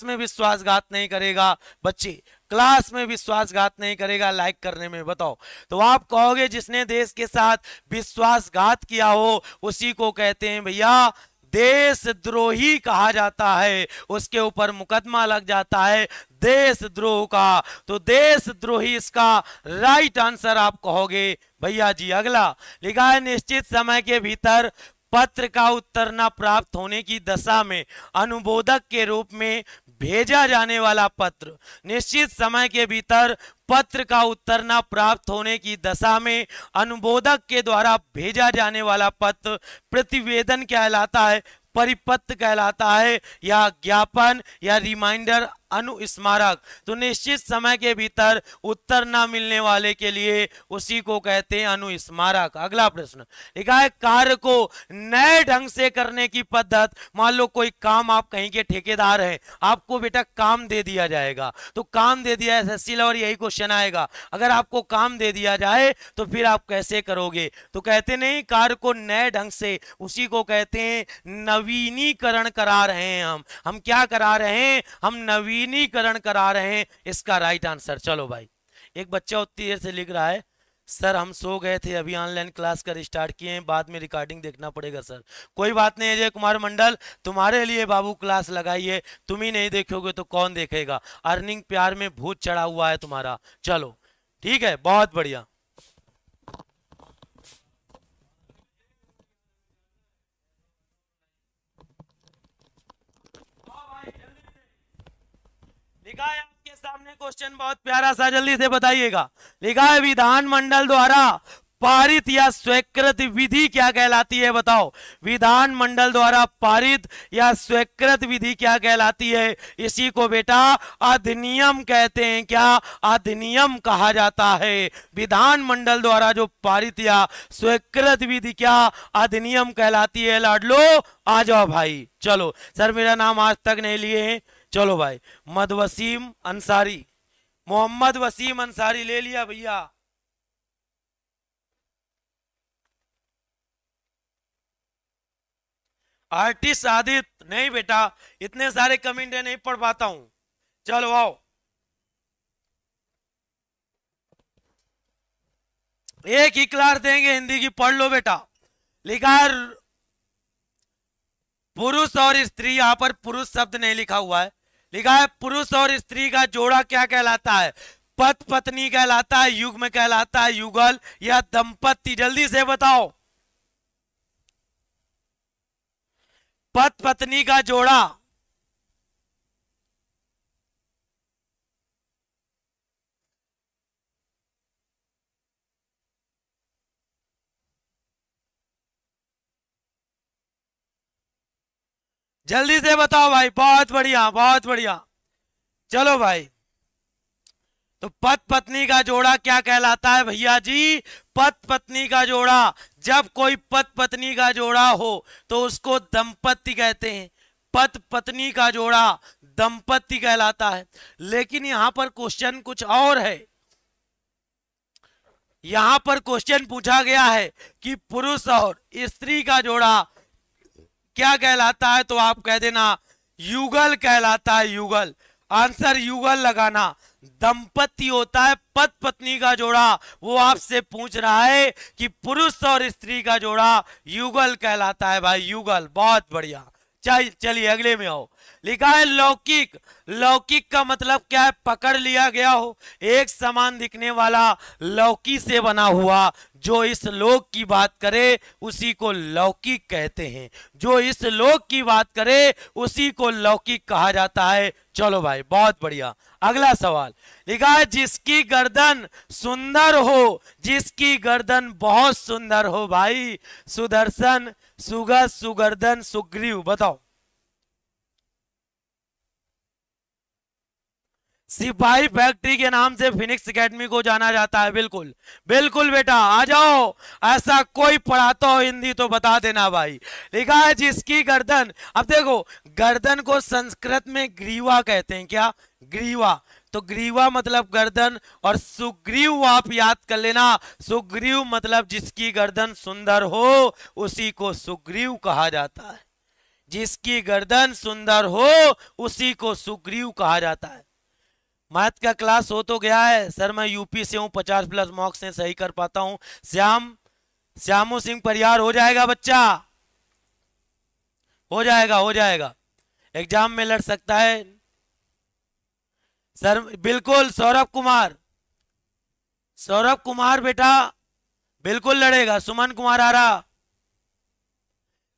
में विश्वासघात नहीं करेगा, बच्चे क्लास में विश्वासघात नहीं करेगा लाइक करने में, बताओ तो आप कहोगे जिसने देश के साथ विश्वासघात किया हो उसी को कहते हैं भैया देशद्रोही कहा जाता है। उसके ऊपर मुकदमा लग जाता है देशद्रोह का, तो देशद्रोही इसका राइट आंसर आप कहोगे भैया जी। अगला लिखा है निश्चित समय के भीतर पत्र का उत्तर न प्राप्त होने की दशा में अनुमोदक के रूप में भेजा जाने वाला पत्र, निश्चित समय के भीतर पत्र का उत्तर न प्राप्त होने की दशा में अनुमोदक के द्वारा भेजा जाने वाला पत्र प्रतिवेदन कहलाता है, परिपत्र कहलाता है, या ज्ञापन या रिमाइंडर अनुस्मारक। तो निश्चित समय के भीतर उत्तर ना मिलने वाले के लिए उसी को कहते हैं अनुस्मारक। अगला प्रश्न लिखा है कार्य को नए ढंग से करने की पद्धत। मान लो कोई काम, आप कहीं के ठेकेदार हैं, आपको बेटा काम दे दिया जाएगा, तो काम दे दिया, एसएससी लेवल यही क्वेश्चन आएगा, अगर आपको काम दे दिया जाए तो फिर आप कैसे करोगे? तो कहते नहीं, कार्य को नए ढंग से, उसी को कहते हैं नवीनीकरण करा रहे हैं हम क्या करा रहे हैं? हम नवीनीकरण करा रहे हैं, इसका राइट आंसर। चलो भाई, एक बच्चा उतनी देर से लिख रहा है सर हम सो गए थे, अभी ऑनलाइन क्लास कर स्टार्ट किए हैं, बाद में रिकॉर्डिंग देखना पड़ेगा सर। कोई बात नहीं अजय कुमार मंडल, तुम्हारे लिए बाबू क्लास लगाइए, तुम ही नहीं देखोगे तो कौन देखेगा? अर्निंग प्यार में भूत चढ़ा हुआ है तुम्हारा। चलो ठीक है, बहुत बढ़िया। लिखा है आपके सामने क्वेश्चन बहुत प्यारा सा, जल्दी से बताइएगा। लिखा है विधानमंडल द्वारा पारित या स्वीकृत विधि क्या कहलाती है? बताओ, विधानमंडल द्वारा पारित या स्वीकृत विधि क्या कहलाती है? इसी को बेटा अधिनियम कहते हैं। क्या? अधिनियम कहा जाता है। विधानमंडल द्वारा जो पारित या स्वीकृत विधि क्या अधिनियम कहलाती है। लाडलो आ जाओ भाई। चलो सर मेरा नाम आज तक नहीं लिए हैं। चलो भाई, मदवसीम अंसारी, मोहम्मद वसीम अंसारी ले लिया भैया। आर्टिस्ट आदित्य नहीं बेटा, इतने सारे कमेंट नहीं पढ़ पाता हूं। चलो आओ, एक ही क्लास देंगे हिंदी की, पढ़ लो बेटा। लिखा है पुरुष और स्त्री, यहां पर पुरुष शब्द नहीं लिखा हुआ है। लिखा है पुरुष और स्त्री का जोड़ा क्या कहलाता है? पति पत्नी कहलाता है, युग्म कहलाता है, युगल या दंपति? जल्दी से बताओ। पति पत्नी का जोड़ा जल्दी से बताओ भाई। बहुत बढ़िया, बहुत बढ़िया। चलो भाई, तो पति पत्नी का जोड़ा क्या कहलाता है भैया जी? पति पत्नी का जोड़ा, जब कोई पति पत्नी का जोड़ा हो तो उसको दंपति कहते हैं। पति पत्नी का जोड़ा दंपति कहलाता है। लेकिन यहां पर क्वेश्चन कुछ और है। यहां पर क्वेश्चन पूछा गया है कि पुरुष और स्त्री का जोड़ा क्या कहलाता है? तो आप कह देना युगल कहलाता है, युगल। आंसर युगल लगाना। दंपति होता है पति पत्नी का जोड़ा। वो आपसे पूछ रहा है कि पुरुष और स्त्री का जोड़ा युगल कहलाता है भाई, युगल। बहुत बढ़िया। चलिए अगले में आओ। लिखा है लौकिक। लौकिक का मतलब क्या है? पकड़ लिया गया हो, एक समान दिखने वाला, लौकी से बना हुआ। जो इस लोक की बात करे उसी को लौकिक कहते हैं। जो इस लोक की बात करे उसी को लौकिक कहा जाता है। चलो भाई, बहुत बढ़िया। अगला सवाल लिखा है जिसकी गर्दन सुंदर हो, जिसकी गर्दन बहुत सुंदर हो भाई। सुदर्शन, सुगत, सुगर्दन, सुग्रीव। बताओ। सिपाही फैक्ट्री के नाम से फिनिक्स एकेडमी को जाना जाता है। बिल्कुल बिल्कुल बेटा, आ जाओ। ऐसा कोई पढ़ाता हो हिंदी तो बता देना भाई। लिखा है जिसकी गर्दन, अब देखो गर्दन को संस्कृत में ग्रीवा कहते हैं। क्या? ग्रीवा। तो ग्रीवा मतलब गर्दन, और सुग्रीव आप याद कर लेना। सुग्रीव मतलब जिसकी गर्दन सुंदर हो उसी को सुग्रीव कहा जाता है। जिसकी गर्दन सुंदर हो उसी को सुग्रीव कहा जाता है। मैथ का क्लास हो तो गया है सर, मैं यूपी से हूं, 50+ मार्क्स से सही कर पाता हूं। श्यामू सिंह परियार हो जाएगा बच्चा, हो जाएगा, हो जाएगा। एग्जाम में लड़ सकता है सर। बिल्कुल सौरभ कुमार, सौरभ कुमार बेटा बिल्कुल लड़ेगा। सुमन कुमार आ रहा,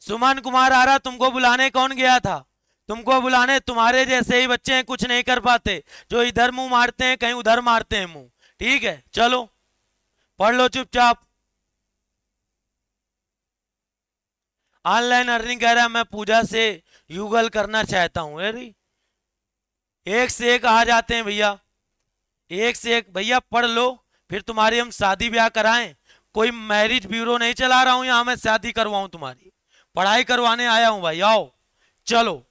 सुमन कुमार आरा, तुमको बुलाने कौन गया था? तुमको बुलाने तुम्हारे जैसे ही बच्चे हैं, कुछ नहीं कर पाते, जो इधर मुंह मारते हैं कहीं उधर मारते हैं मुंह। ठीक है, चलो पढ़ लो चुपचाप। ऑनलाइन अर्निंग कह रहा है, मैं पूजा से युगल करना चाहता हूं। अरे एक से एक आ जाते हैं भैया, एक से एक। भैया पढ़ लो, फिर तुम्हारी हम शादी ब्याह कराएं। कोई मैरिज ब्यूरो नहीं चला रहा हूं यहां, मैं शादी करवाऊं तुम्हारी, पढ़ाई करवाने आया हूं भाई। आओ चलो।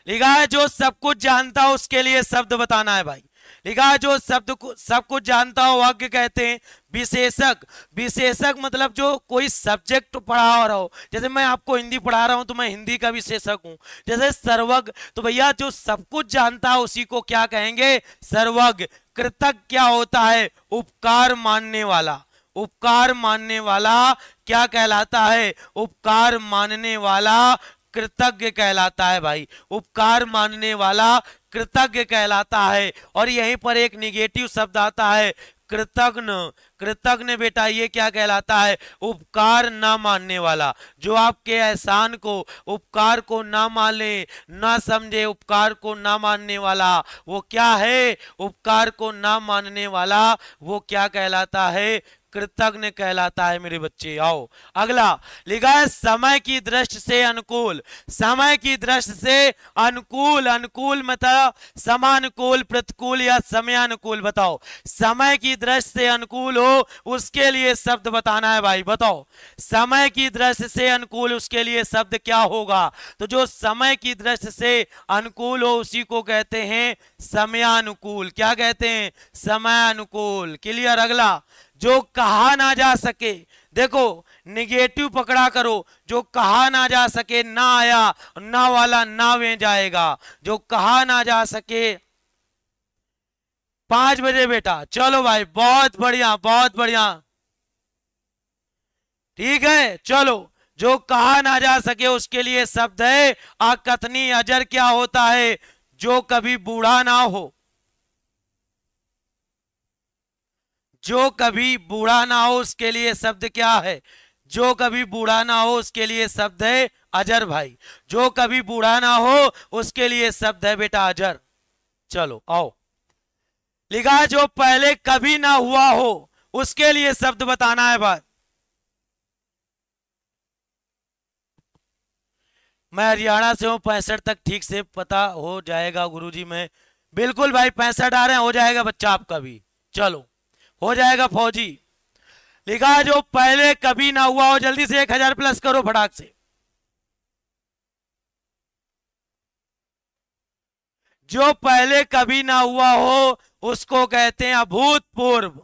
लिखा है जो सब कुछ जानता हो उसके लिए शब्द बताना है भाई। लिखा है जो शब्द को सब कुछ जानता हो वाक्य कहते हैं विशेषक। विशेषक मतलब जो कोई सब्जेक्ट पढ़ा रहा हो, जैसे मैं आपको हिंदी पढ़ा रहा हूं तो मैं हिंदी का विशेषक हूं। जैसे सर्वज्ञ, तो भैया जो सब कुछ जानता है उसी को क्या कहेंगे? सर्वज्ञ। कृतज्ञ क्या होता है? उपकार मानने वाला। उपकार मानने वाला क्या कहलाता है? उपकार मानने वाला कृतज्ञ कहलाता है भाई। उपकार मानने वाला कृतज्ञ कहलाता है। और यहीं पर एक निगेटिव शब्द आता है कृतज्ञ। कृतज्ञ बेटा ये क्या कहलाता है? उपकार ना मानने वाला। जो आपके एहसान को, उपकार को ना माने, ना समझे, उपकार को ना मानने वाला, वो क्या है? उपकार को ना मानने वाला वो क्या कहलाता है? कृतज्ञ कहलाता है मेरे बच्चे। आओ अगला। लिखा है समय की दृष्टि से अनुकूल। समय की दृष्टि से अनुकूल। अनुकूल मतलब समानुकूल, प्रतिकूल या समयानुकूल। बताओ समय की दृष्टि से अनुकूल हो उसके लिए शब्द बताना है भाई। बताओ समय की दृष्टि से अनुकूल उसके लिए शब्द क्या होगा? तो जो समय की दृष्टि से अनुकूल हो उसी को कहते हैं समयानुकूल। क्या कहते हैं? समयानुकूल। क्लियर। अगला। जो कहा ना जा सके। देखो निगेटिव पकड़ा करो। जो कहा ना जा सके, ना आया, ना वाला ना वे जाएगा। जो कहा ना जा सके 5 बजे बेटा। चलो भाई बहुत बढ़िया, बहुत बढ़िया। ठीक है चलो। जो कहा ना जा सके उसके लिए शब्द है अकथनीय। अजर क्या होता है? जो कभी बूढ़ा ना हो। जो कभी बूढ़ा ना हो उसके लिए शब्द क्या है? जो कभी बूढ़ा ना हो उसके लिए शब्द है अजर भाई। जो कभी बूढ़ा ना हो उसके लिए शब्द है बेटा अजर। चलो आओ। लिखा है जो पहले कभी ना हुआ हो उसके लिए शब्द बताना है भाई। मैं हरियाणा से हूं, 65 तक ठीक से पता हो जाएगा गुरुजी। मैं बिल्कुल भाई 65 आ रहे हैं, हो जाएगा बच्चा आपका भी। चलो हो जाएगा फौजी। लिखा जो पहले कभी ना हुआ हो, जल्दी से 1000 प्लस करो फटाक से। जो पहले कभी ना हुआ हो उसको कहते हैं अभूतपूर्व।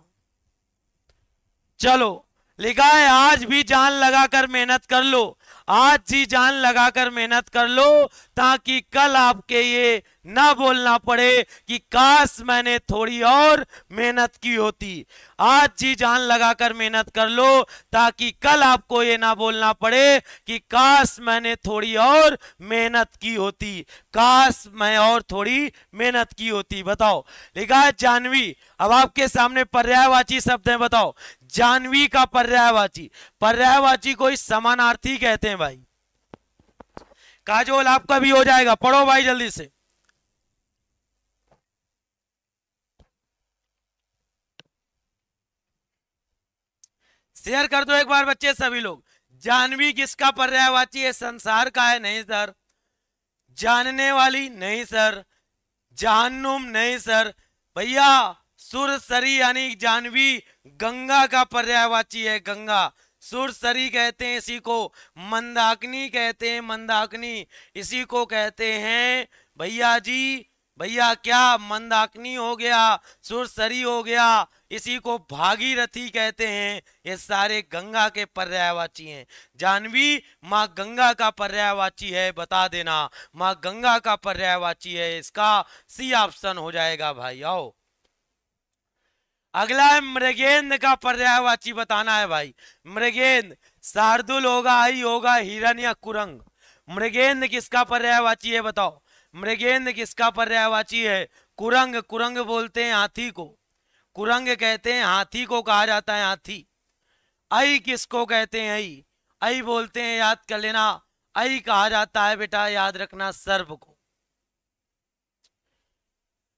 चलो। लिखा है आज भी जान लगाकर मेहनत कर लो। आज ही जान लगाकर मेहनत कर लो ताकि कल आपके ये ना बोलना पड़े कि काश मैंने थोड़ी और मेहनत की होती। आज जी जान लगाकर मेहनत कर लो ताकि कल आपको ये ना बोलना पड़े कि काश मैंने थोड़ी और मेहनत की होती। काश मैं और थोड़ी मेहनत की होती। बताओ। लिखा है जानवी। अब आपके सामने पर्यायवाची शब्द है। बताओ जानवी का पर्यायवाची। पर्यायवाची को इस समानार्थी कहते हैं भाई। काजोल आपका भी हो जाएगा, पढ़ो भाई जल्दी से। शेयर कर दो एक बार बच्चे सभी लोग। जानवी किसका पर्यायवाची है? संसार का है? नहीं सर। जानने वाली? नहीं सर। जहन्नुम? नहीं सर। भैया सुरसरी यानी जानवी गंगा का पर्यायवाची है। गंगा। सुरसरी कहते हैं इसी को। मंदाकिनी कहते हैं, मंदाकिनी इसी को कहते हैं भैया जी। भैया क्या मंदाकिनी हो गया, सुरसरी हो गया, इसी को भागीरथी कहते हैं। ये सारे गंगा के पर्यायवाची हैं। जानवी माँ गंगा का पर्यायवाची है, बता देना। माँ गंगा का पर्यायवाची है। इसका सी ऑप्शन हो जाएगा भाई। आओ अगला है मृगेंद्र का पर्यायवाची बताना है भाई। मृगेंद्र शार्दुल होगा, आई होगा, हिरण या कुरंग। मृगेंद्र किसका पर्यायवाची है? बताओ मृगेंद्र किसका पर्यायवाची है? कुरंग। कुरंग बोलते हैं हाथी को। कुरंग कहते हैं हाथी को, कहा जाता है हाथी। आई किसको कहते हैं? आई ऐ बोलते हैं, याद कर लेना। ऐ कहा जाता है बेटा, याद रखना, सर्प को।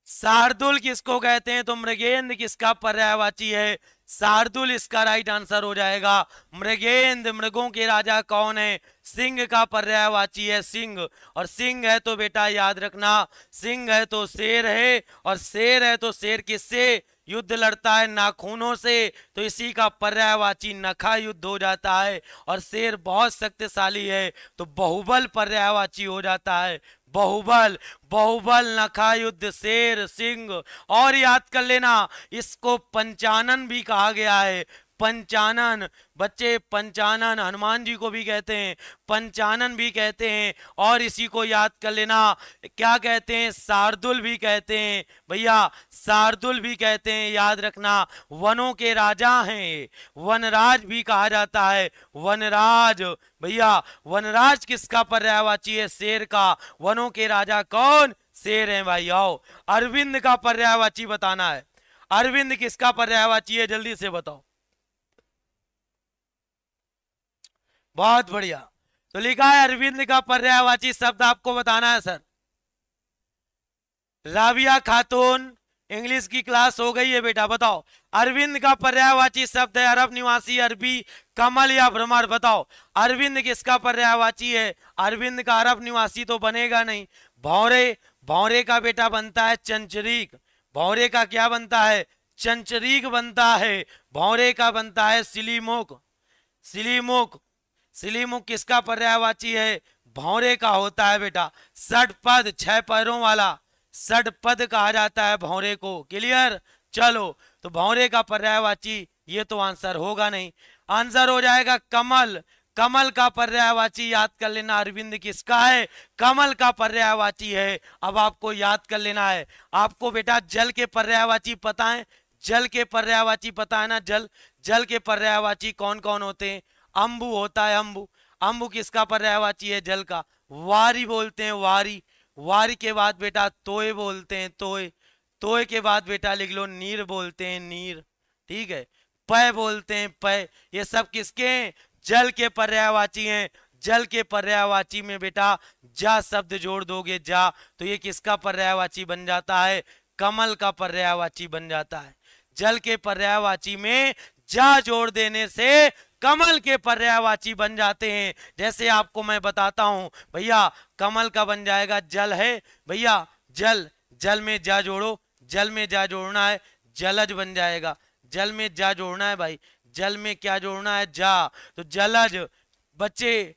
शार्दुल किसको कहते हैं? तो मृगेंद्र किसका पर्यायवाची है? शार्दुल इसका राइट आंसर हो जाएगा। मृगेंद्र, मृगों के राजा कौन है? सिंह का पर्यायवाची है सिंह। और सिंह है तो बेटा याद रखना, सिंह है तो शेर है, और शेर है तो शेर किससे युद्ध लड़ता है? नाखूनों से। तो इसी का पर्यायवाची नखा युद्ध हो जाता है। और शेर बहुत शक्तिशाली है तो बाहुबल पर्यायवाची हो जाता है। बाहुबल, बाहुबल, नखा युद्ध, शेर, सिंह। और याद कर लेना, इसको पंचानन भी कहा गया है। पंचानन बच्चे, पंचानन हनुमान जी को भी कहते हैं, पंचानन भी कहते हैं। और इसी को याद कर लेना, क्या कहते हैं? शार्दुल भी कहते हैं भैया, शार्दुल भी कहते हैं, याद रखना। वनों के राजा हैं, वनराज भी कहा जाता है। वनराज भैया, वनराज किसका पर्यायवाची है? शेर का। वनों के राजा कौन? शेर है भाई। आओ, अरविंद का पर्यायवाची बताना है। अरविंद किसका पर्यायवाची है? जल्दी से बताओ। बहुत बढ़िया। तो लिखा है अरविंद का पर्यायवाची शब्द आपको बताना है सर। राबिया खातून, इंग्लिश की क्लास हो गई है बेटा, बताओ। अरविंद का पर्यायवाची शब्द है अरब निवासी, अरबी, कमल या भ्रमर। बताओ अरविंद किसका पर्यायवाची है? अरविंद का अरब निवासी तो बनेगा नहीं। भौरे, भौरे का बेटा बनता है चंचरीक। भौरे का क्या बनता है? चंचरीक बनता है। भौरे का बनता है सिलीमुख। सिलीमुख, सिलीमुख किसका पर्यायवाची है? भौरे का होता है बेटा। षटपद, 6 पैरों वाला, षटपद कहा जाता है भौरे को। क्लियर? चलो, तो भौरे का पर्यायवाची ये तो आंसर होगा नहीं। आंसर हो जाएगा कमल। कमल का पर्यायवाची याद कर लेना, अरविंद किसका है? कमल का पर्यायवाची है। अब आपको याद कर लेना है। आपको बेटा जल के पर्यायवाची पता है? जल के पर्यायवाची पता है ना? जल, जल के पर्यायवाची कौन कौन होते हैं? अंबु होता है, अंबु। अंबु किसका पर्यायवाची है? जल का। वारी बोलते हैं, वारी। वारी के बाद बेटा तोय बोलते हैं, तोय। तोय के बाद बेटा लिख लो नीर बोलते हैं, नीर। ठीक है। पय बोलते हैं, पय। ये सब किसके हैं? जल के पर्यायवाची हैं। जल के पर्यायवाची में बेटा जा शब्द जोड़ दोगे, जा, तो ये किसका पर्यायवाची बन जाता है? कमल का पर्यायवाची बन जाता है। जल के पर्यायवाची में जा जोड़ देने से कमल के पर्यायवाची बन जाते हैं। जैसे आपको मैं बताता हूं भैया, कमल का बन जाएगा जल है भैया, जल, जल में जा जोड़ो, जल में जा जोड़ना है, जलज बन जाएगा। जल में जा जोड़ना है भाई, जल में क्या जोड़ना है? जा, तो जलज। बच्चे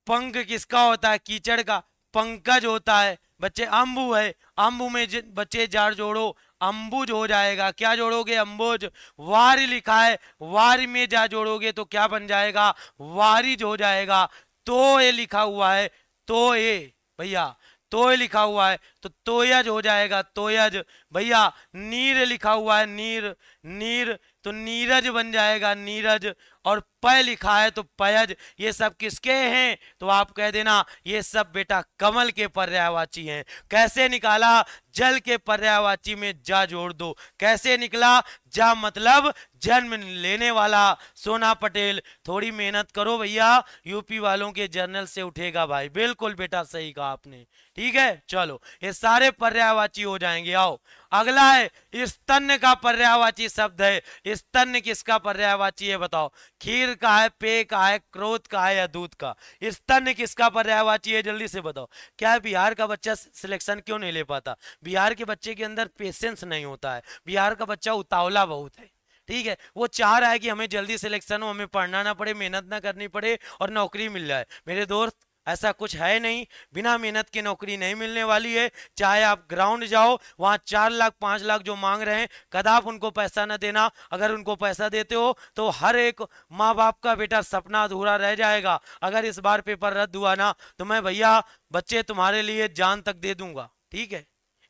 पंख किसका होता है? कीचड़ का। पंकज होता है बच्चे। अंबु है, अंबु में बच्चे जार जोड़ो, अंबुज हो जाएगा। क्या जोड़ोगे? अंबुज। वारी लिखा है, वारी में जा जोड़ोगे तो क्या बन जाएगा? वारिज हो जाएगा। तो ये लिखा हुआ है, तो ये भैया, तोय लिखा हुआ है तो तोयज हो जाएगा, तोयज भैया। नीर लिखा हुआ है, नीर, नीर, तो नीरज बन जाएगा, नीरज। और पय लिखा है तो पयज। ये सब किसके हैं? तो आप कह देना ये सब बेटा कमल के पर्यायवाची हैं। कैसे निकाला? जल के पर्यायवाची में जा जोड़ दो। कैसे निकला? जा मतलब जन्म लेने वाला। सोना पटेल, थोड़ी मेहनत करो भैया, यूपी वालों के जर्नल से उठेगा भाई। बिल्कुल बेटा सही कहा आपने। ठीक है, चलो ये सारे पर्यायवाची हो जाएंगे। आओ अगला है स्तन्य का पर्यायवाची शब्द है। स्तन्य किसका पर्यायवाची है? बताओ। खीर का है, पेय का है, क्रोध का है या दूध का? स्तन्य किसका पर्यायवाची है? जल्दी से बताओ। क्या है, बिहार का बच्चा सिलेक्शन क्यों नहीं ले पाता? बिहार के बच्चे के अंदर पेशेंस नहीं होता है। बिहार का बच्चा उतावला बहुत है। ठीक है, वो चाह रहा है कि हमें जल्दी सिलेक्शन हो, हमें पढ़ना ना पड़े, मेहनत ना करनी पड़े और नौकरी मिल जाए। मेरे दोस्त ऐसा कुछ है नहीं, बिना मेहनत की नौकरी नहीं मिलने वाली है। चाहे आप ग्राउंड जाओ, वहां 4 लाख 5 लाख जो मांग रहे हैं, कदाप उनको पैसा ना देना। अगर उनको पैसा देते हो तो हर एक माँ बाप का बेटा सपना अधूरा रह जाएगा। अगर इस बार पेपर रद्द हुआ ना तो मैं भैया बच्चे तुम्हारे लिए जान तक दे दूंगा। ठीक है,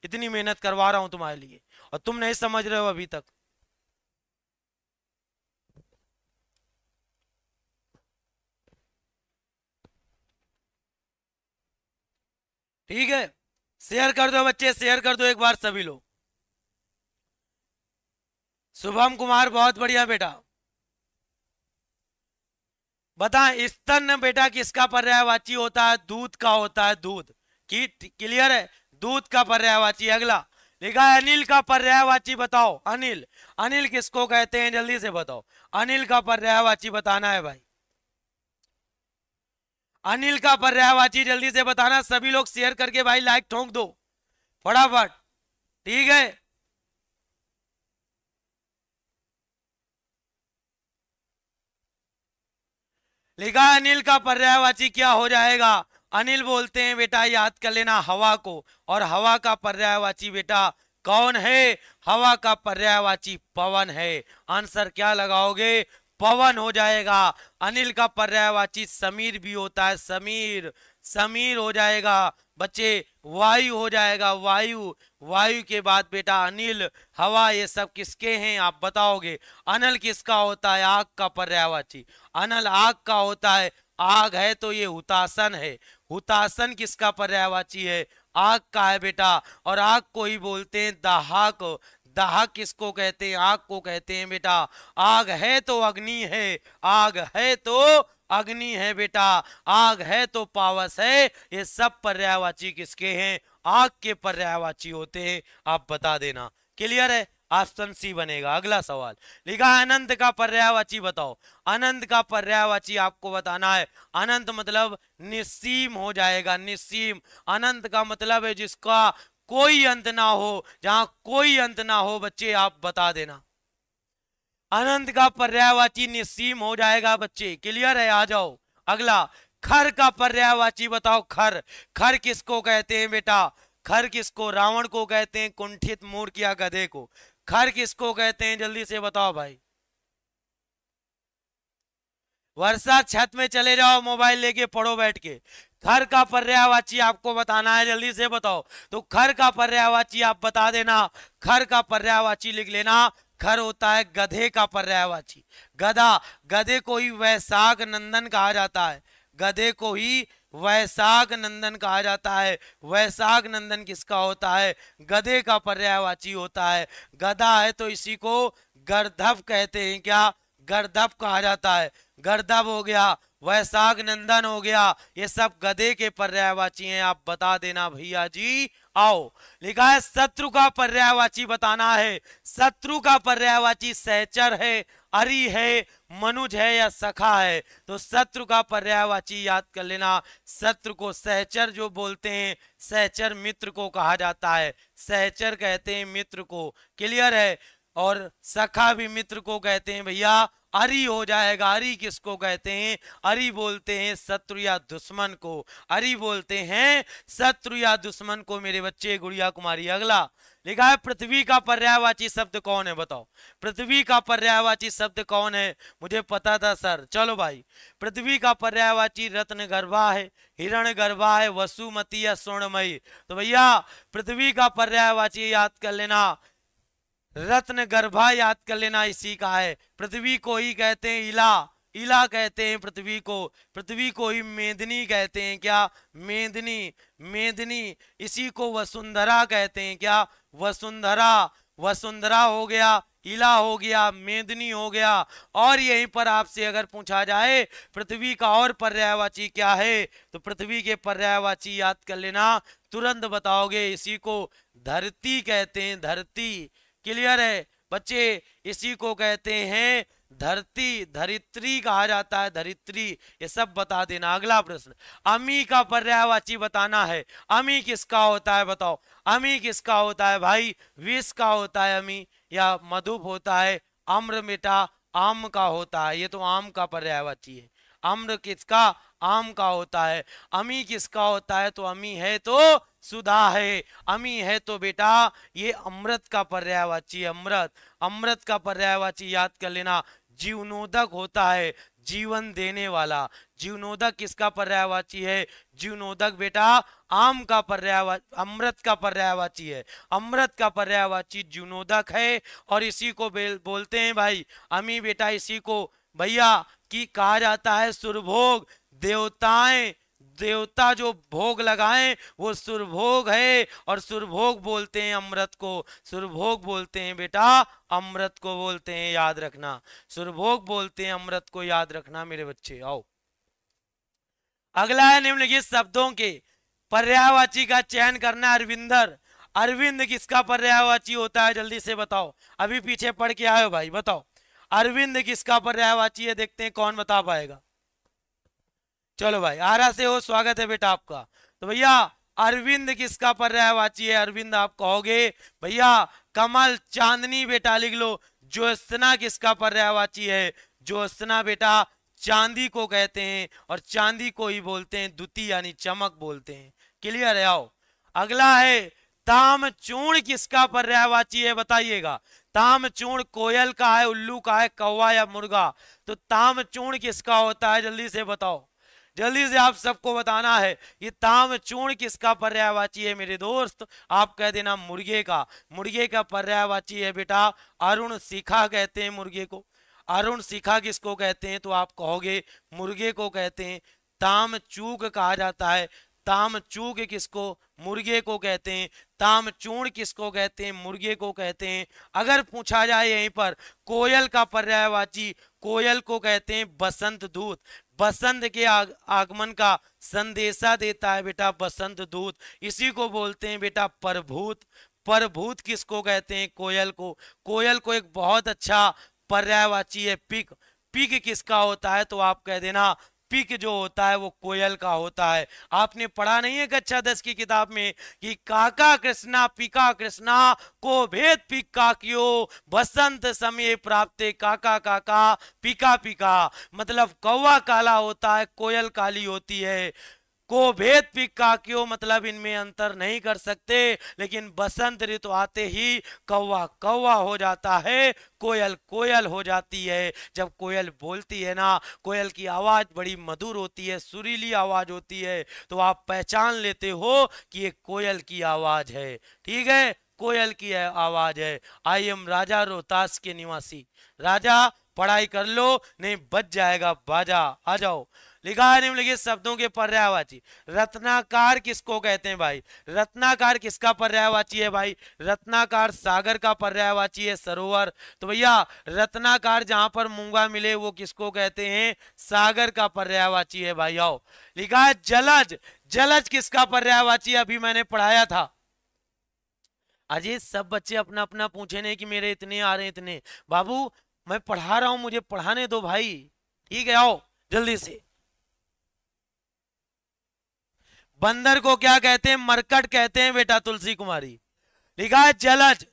इतनी मेहनत करवा रहा हूं तुम्हारे लिए और तुम नहीं समझ रहे हो अभी तक। ठीक है, शेयर कर दो बच्चे, शेयर कर दो एक बार सभी लोग। शुभम कुमार बहुत बढ़िया बेटा, बता, स्तन बेटा किसका पर्यायवाची होता है? दूध का होता है, दूध की। क्लियर है? दूध का पर्यायवाची। अगला लिखा है अनिल का पर्यायवाची बताओ। अनिल, अनिल किसको कहते हैं? जल्दी से बताओ। अनिल का पर्यायवाची बताना है भाई। अनिल का पर्यायवाची जल्दी से बताना। सभी लोग शेयर करके भाई लाइक ठोक दो फटाफट। ठीक है, लिखा है अनिल का पर्यायवाची क्या हो जाएगा? अनिल बोलते हैं बेटा, याद कर लेना, हवा को। और हवा का पर्यायवाची बेटा कौन है? हवा का पर्यायवाची पवन है। आंसर क्या लगाओगे? पवन हो जाएगा। अनिल का पर्यायवाची समीर भी होता है, समीर, समीर हो जाएगा बच्चे। वायु हो जाएगा, वायु। वायु के बाद बेटा अनिल, हवा, ये सब किसके हैं आप बताओगे? अनल किसका होता है? आग का पर्यायवाची। अनल आग का होता है। आग है तो ये हुतासन है। हुतासन किसका पर्यायवाची है? आग का है बेटा। और आग को ही बोलते हैं दाहक। दाहक किसको कहते हैं? आग को कहते हैं बेटा। आग है तो अग्नि है, आग है तो अग्नि है बेटा। आग है तो पावस है। ये सब पर्यायवाची किसके हैं? आग के पर्यायवाची होते हैं। आप बता देना। क्लियर है? ऑप्शन सी बनेगा। अगला सवाल लिखा है अनंत का पर्यायवाची बताओ। अनंत का पर्यायवाची आपको बताना है। अनंत मतलब निस्सीम हो जाएगा, निस्सीम। अनंत का मतलब है जिसका कोई अंत ना हो। जहां कोई अंत ना हो बच्चे, आप बता देना। अनंत का पर्यायवाची निस्सीम हो जाएगा बच्चे। क्लियर है? आ जाओ। अगला खर का पर्यायवाची बताओ। खर, खर किसको कहते हैं बेटा? खर किसको? रावण को कहते हैं, कुंठित मूर्ख या गधे को। खर किसको कहते हैं? जल्दी से बताओ भाई। वर्षा, छत में चले जाओ, मोबाइल लेके पढ़ो बैठ के। खर का पर्यायवाची आपको बताना है, जल्दी से बताओ। तो खर का पर्यायवाची आप बता देना। खर का पर्यायवाची लिख लेना। खर होता है गधे का पर्यायवाची। गधा, गधे को ही वैशाख नंदन कहा जाता है। गधे को ही वैशाख नंदन कहा जाता है। वैशाख नंदन किसका होता है? गधे का पर्यायवाची होता है। गधा है तो इसी को गर्दभ कहते हैं। क्या? गर्दभ कहा जाता है। गर्दभ हो गया, वैशाख नंदन हो गया, ये सब गधे के पर्यायवाची हैं। आप बता देना भैया जी। आओ, लिखा है शत्रु का पर्यायवाची बताना है। शत्रु का पर्यायवाची सहचर है, अरि है, मनुज है या सखा है? तो शत्रु का पर्यायवाची याद कर लेना। शत्रु को सहचर जो बोलते हैं, सहचर मित्र को कहा जाता है। सहचर कहते हैं मित्र को। क्लियर है? और सखा भी मित्र को कहते हैं भैया। अरि हो जाएगा। अरि किसको कहते हैं? अरि बोलते हैं शत्रु या दुश्मन को। अरि बोलते हैं शत्रु या दुश्मन को मेरे बच्चे। गुड़िया कुमारी। अगला लिखा है पृथ्वी का पर्यायवाची शब्द कौन है? बताओ, पृथ्वी का पर्यायवाची शब्द कौन है? मुझे पता था सर। चलो भाई, पृथ्वी का पर्यायवाची रत्न गर्भा है, हिरण गर्भा है, वसुमती या स्वर्णमयी। तो भैया पृथ्वी का पर्यायवाची याद कर लेना, रत्न गर्भा याद कर लेना, इसी का है। पृथ्वी को ही कहते हैं इला, इला कहते हैं पृथ्वी को। पृथ्वी को ही मेदिनी कहते हैं। क्या? मेदिनी, मेदिनी। इसी को वसुंधरा कहते हैं। क्या? वसुंधरा। वसुंधरा हो गया, इला हो गया, मेदिनी हो गया। और यहीं पर आपसे अगर पूछा जाए पृथ्वी का और पर्यायवाची क्या है, तो पृथ्वी के पर्यायवाची याद कर लेना, तुरंत बताओगे। इसी को धरती कहते हैं, धरती। क्लियर है बच्चे? इसी को कहते हैं धरती, धरित्री कहा जाता है, धरित्री। ये सब बता देना। अगला प्रश्न, अमी का पर्यायवाची बताना है। अमी किसका होता है बताओ? अमी किसका होता है भाई? विष का होता है अमी, या मधुप होता है? आम्र बेटा आम का होता है। ये तो आम का पर्यायवाची है। आम्र किसका? आम का होता है। अमी किसका होता है? तो अमी है तो सुधा है। अमी है तो बेटा ये अमृत का पर्यायवाची, अमृत। अमृत का पर्यायवाची याद कर लेना, जीवनोदक होता है, जीवन देने वाला। जीवनोदक किसका पर्यायवाची है? जीवनोदक बेटा आम का पर्यायवाची, अमृत का पर्यायवाची है। अमृत का पर्यायवाची जीवनोदक है। और इसी को बोलते हैं भाई अमी बेटा, इसी को भैया की कहा जाता है सुरभोग। देवताएं, देवता जो भोग लगाएं वो सुरभोग है। और सुरभोग बोलते हैं अमृत को, सुरभोग बोलते हैं बेटा, अमृत को बोलते हैं। याद रखना, सुरभोग बोलते हैं, अमृत को याद रखना मेरे बच्चे। आओ। अगला है निम्नलिखित शब्दों के पर्यायवाची का चयन करना। अरविंदर, अरविंद किसका पर्यायवाची होता है, जल्दी से बताओ। अभी पीछे पढ़ के आयो भाई, बताओ अरविंद किसका पर्यायवाची है, देखते हैं कौन बता पाएगा। चलो भाई, आरा से हो, स्वागत है बेटा आपका। तो भैया अरविंद किसका पर्यायवाची है, अरविंद आप कहोगे भैया कमल। चांदनी बेटा लिख लो। ज्योत्सना किसका पर्यायवाची है, ज्योत्सना बेटा चांदी को कहते हैं, और चांदी को ही बोलते हैं द्युति यानी चमक बोलते हैं। क्लियर है। आओ अगला है तामचूर्ण किसका पर्यायवाची है, बताइएगा। तामचूर्ण कोयल का है, उल्लू का है, कौवा या मुर्गा। तो तामचूर्ण किसका होता है, जल्दी से बताओ। जल्दी से आप सबको बताना है ये तामचूर्ण किसका पर्यायवाची है मेरे दोस्त। आप कह देना मुर्गे का। मुर्गे का पर्यायवाची है बेटा अरुण शिखा कहते हैं मुर्गे को। अरुण शिखा किसको कहते हैं, तो आप कहोगे मुर्गे को कहते हैं। तामचूक कहा जाता है, तामचूक किसको, मुर्गे को कहते हैं। तामचूर्ण किसको कहते हैं, मुर्गे को कहते हैं। अगर पूछा जाए यहीं पर कोयल का पर्यायवाची, कोयल को कहते हैं बसंत दूत। बसंत के आगमन का संदेशा देता है बेटा बसंत दूत। इसी को बोलते हैं बेटा परभूत। परभूत किसको कहते हैं, कोयल को। कोयल को एक बहुत अच्छा पर्यायवाची है पिक। पिक किसका होता है, तो आप कह देना पिक जो होता है वो कोयल का होता है। आपने पढ़ा नहीं है कक्षा 10 की किताब में कि काका कृष्णा पिका कृष्णा को भेद पिक काकियो बसंत समय प्राप्ते काका काका पिका पिका। मतलब कौवा काला होता है, कोयल काली होती है। को भेद पिका क्यों, मतलब इनमें अंतर नहीं कर सकते। लेकिन बसंत ऋतु आते ही कौवा कौवा हो जाता है, कोयल कोयल हो जाती है। जब कोयल बोलती है ना, कोयल की आवाज बड़ी मधुर होती है, सुरीली आवाज होती है, तो आप पहचान लेते हो कि ये कोयल की आवाज है। ठीक है, कोयल की आवाज है। आई एम राजा रोहतास के निवासी। राजा पढ़ाई कर लो नहीं बच जाएगा बाजा। आ जाओ। लिखा है निम्नलिखित शब्दों के पर्यायवाची। रत्नाकार किसको कहते हैं भाई, रत्नाकार किसका पर्यायवाची है भाई। रत्नाकार सागर का पर्यायवाची है सरोवर। तो भैया रत्नाकार जहां पर मूंगा मिले वो किसको कहते हैं, सागर का पर्यायवाची है भाई। आओ लिखा है जलज। जलज किसका पर्यायवाची है, अभी मैंने पढ़ाया था। अजय सब बच्चे अपना अपना पूछे नहीं कि मेरे इतने आ रहे हैं इतने। बाबू मैं पढ़ा रहा हूं, मुझे पढ़ाने दो भाई। ठीक है, आओ जल्दी से। बंदर को क्या कहते हैं, मरकट कहते हैं बेटा तुलसी कुमारी। लिखा है जलज।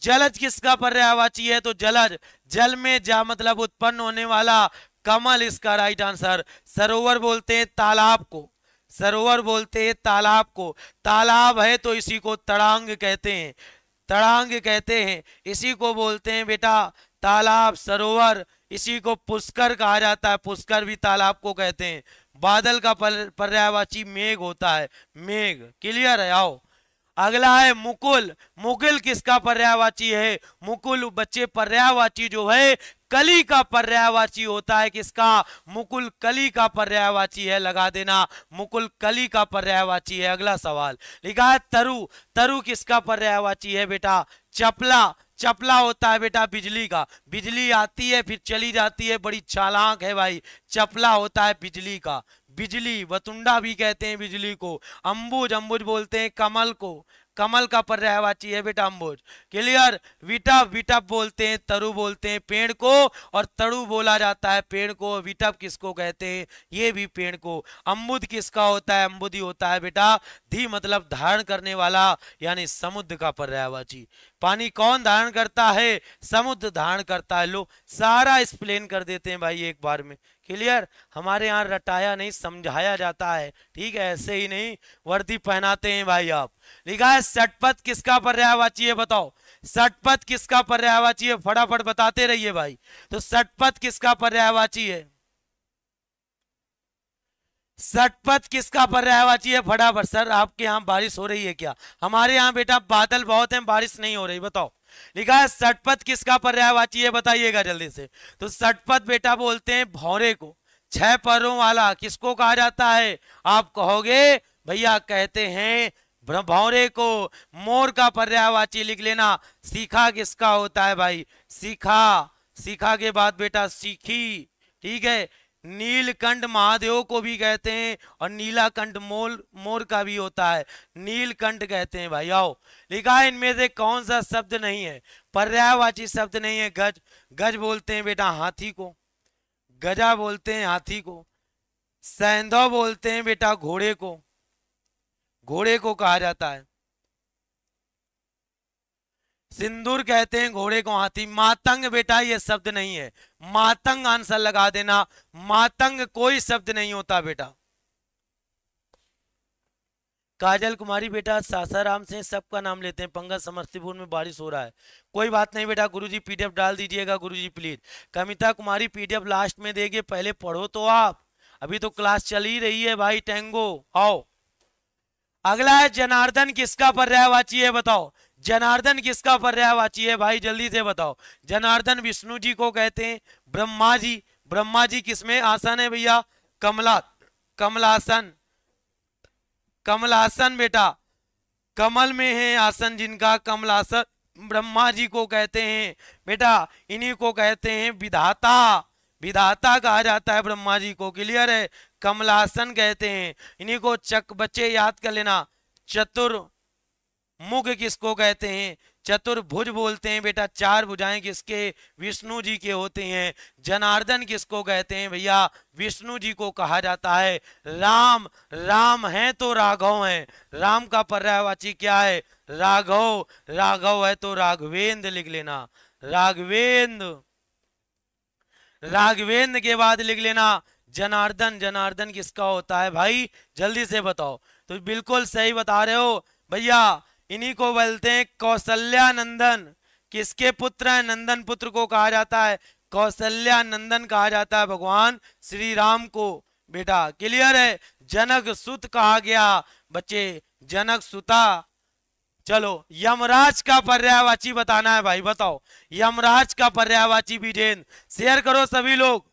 जलज किसका पर्यायवाची है, तो जलज जल में जा मतलब उत्पन्न होने वाला, कमल इसका राइट आंसर। सरोवर बोलते हैं तालाब को, सरोवर बोलते हैं तालाब को। तालाब है तो इसी को तड़ांग कहते हैं, तड़ांग कहते हैं। इसी को बोलते हैं बेटा तालाब सरोवर। इसी को पुष्कर कहा जाता है, पुष्कर भी तालाब को कहते हैं। बादल का पर्यायवाची मेघ होता है, मेघ। क्लियर है। आओ अगला है मुकुल। मुकुल किसका पर्यायवाची है, मुकुल बच्चे पर्यायवाची जो है कली का पर्यायवाची होता है। किसका, मुकुल कली का पर्यायवाची है, लगा देना मुकुल कली का पर्यायवाची है। अगला सवाल लिखा है तरु। तरु किसका पर्यायवाची है बेटा, चपला। चपला होता है बेटा बिजली का। बिजली आती है फिर चली जाती है, बड़ी चालाक है भाई। चपला होता है बिजली का। बिजली वतुंडा भी कहते हैं बिजली को। अंबुज, अंबुज बोलते हैं कमल को। कमल का पर्यायवाची है बेटा अंबुज। क्लियर। विटप, विटप बोलते हैं, तरु बोलते हैं पेड़ को, और तड़ु बोला जाता है पेड़ को। विटप किसको कहते हैं, ये भी पेड़ को। अम्बुद किसका होता है, अम्बुदी होता है बेटा धी मतलब धारण करने वाला, यानी समुद्र का पर्यायवाची। पानी कौन धारण करता है, समुद्र धारण करता है। लो सारा एक्सप्लेन कर देते हैं भाई एक बार में। क्लियर। हमारे यहाँ रटाया नहीं समझाया जाता है, ठीक है, ऐसे ही नहीं वर्दी पहनाते हैं भाई आप। लिखा है षटपथ किसका पर्यायवाची है, बताओ षटपथ किसका पर्यायवाची है, फटाफट बताते रहिए भाई। तो षटपथ किसका पर्यायवाची है, षटपथ किसका पर्यायवाची है, फटाफट। सर आपके यहाँ बारिश हो रही है क्या, हमारे यहाँ बेटा बादल बहुत हैं, बारिश नहीं हो रही, बताओ। लिखा है षटपथ किसका पर्यायवाची है, बताइएगा जल्दी से। तो षटपथ बेटा बोलते हैं भौरे को। 6 पैरों वाला किसको कहा जाता है, आप कहोगे भैया कहते हैं भौरे को। मोर का पर्यायवाची लिख लेना। सीखा किसका होता है भाई, सीखा। सीखा के बाद बेटा सीखी, ठीक है। नीलकंठ महादेव को भी कहते हैं और नीलाकंठ मोर का भी होता है, नीलकंठ कहते हैं भाई। आओ, लिखा है इनमें से कौन सा शब्द नहीं है, पर्यायवाची शब्द नहीं है। गज, गज बोलते हैं बेटा हाथी को, गजा बोलते हैं हाथी को। सैंधव बोलते हैं बेटा घोड़े को, घोड़े को कहा जाता है। सिंदूर कहते हैं घोड़े को हाथी। मातंग बेटा ये शब्द नहीं है, मातंग आंसर लगा देना, मातंग कोई शब्द नहीं होता बेटा। काजल कुमारी बेटा सासाराम से सबका नाम लेते हैं। पंकज समस्तीपुर में बारिश हो रहा है। कोई बात नहीं बेटा, गुरुजी पीडीएफ डाल दीजिएगा Guruji please. Kavita Kumari PDF last में देंगे, पहले पढ़ो तो आप, अभी तो क्लास चल ही रही है भाई। टेंगो आओ। अगला है जनार्दन किसका पर्यायवाची है बताओ, जनार्दन किसका पर्यायवाची है भाई, जल्दी से बताओ। जनार्दन विष्णु जी को कहते हैं। ब्रह्मा जी, ब्रह्मा जी किसमें आसन है भैया, कमला, कमलासन, कमलासन बेटा, कमल में है आसन जिनका, कमलासन ब्रह्मा जी को कहते हैं बेटा। इन्हीं को कहते हैं विधाता, विधाता कहा जाता है ब्रह्मा जी को, क्लियर है। कमलासन कहते हैं इन्हीं को। चक बच्चे याद कर लेना। चतुर्मुख किसको कहते हैं, चतुर्भुज बोलते हैं बेटा। चार भुजाएं किसके, विष्णु जी के होते हैं। जनार्दन किसको कहते हैं भैया, विष्णु जी को कहा जाता है। राम, राम है तो राघव है, राम का पर्यायवाची क्या है, राघव, राघव है तो राघवेंद्र लिख लेना, राघवेंद्र। राघवेंद्र के बाद लिख लेना जनार्दन, जनार्दन किसका होता है भाई, जल्दी से बताओ। तो बिल्कुल सही बता रहे हो भैया, इन्हीं को बोलते हैं कौशल्या नंदन। किसके पुत्र हैं, नंदन पुत्र को कहा जाता है, कौशल्या नंदन कहा जाता है भगवान श्री राम को बेटा, क्लियर है। जनक सुत कहा गया बच्चे, जनक सुता। चलो यमराज का पर्यायवाची बताना है भाई, बताओ यमराज का पर्यायवाची। विजेंद्र शेयर करो सभी लोग।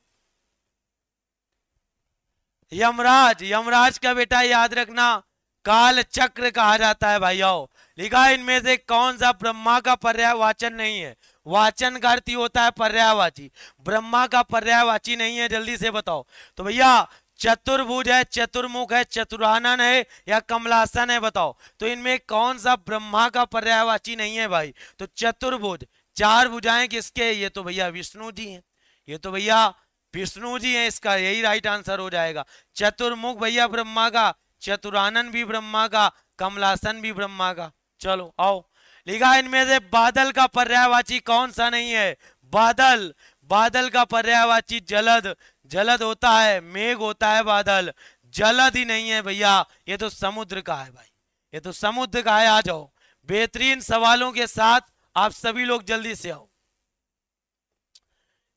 यमराज, यमराज का बेटा याद रखना काल चक्र कहा जाता है भाई। आओ, लिखा है इनमें से कौन सा ब्रह्मा का पर्यायवाचन नहीं है, वाचन का अर्थ होता है पर्यायवाची, ब्रह्मा का पर्यायवाची नहीं है, जल्दी से बताओ। तो भैया चतुर्भुज है, चतुर्मुख है, चतुरानन है या कमलासन है, बताओ। तो इनमें कौन सा ब्रह्मा का पर्यायवाची नहीं है भाई, तो चतुर्भुज। चार भुजाएं किसके, ये तो भैया विष्णु जी हैं, ये तो भैया विष्णु जी हैं, इसका यही राइट आंसर हो जाएगा। चतुर्मुख भैया ब्रह्मा का, चतुरानन भी ब्रह्मा का, कमलासन भी ब्रह्मा का। चलो आओ, लिखा है इनमें से बादल का पर्यायवाची कौन सा नहीं है, बादल, बादल का पर्यायवाची जलद, जलद होता है, मेघ होता है बादल, जलद ही नहीं है भैया, ये तो समुद्र का है भाई, ये तो समुद्र का है। आ जाओ बेहतरीन सवालों के साथ, आप सभी लोग जल्दी से आओ,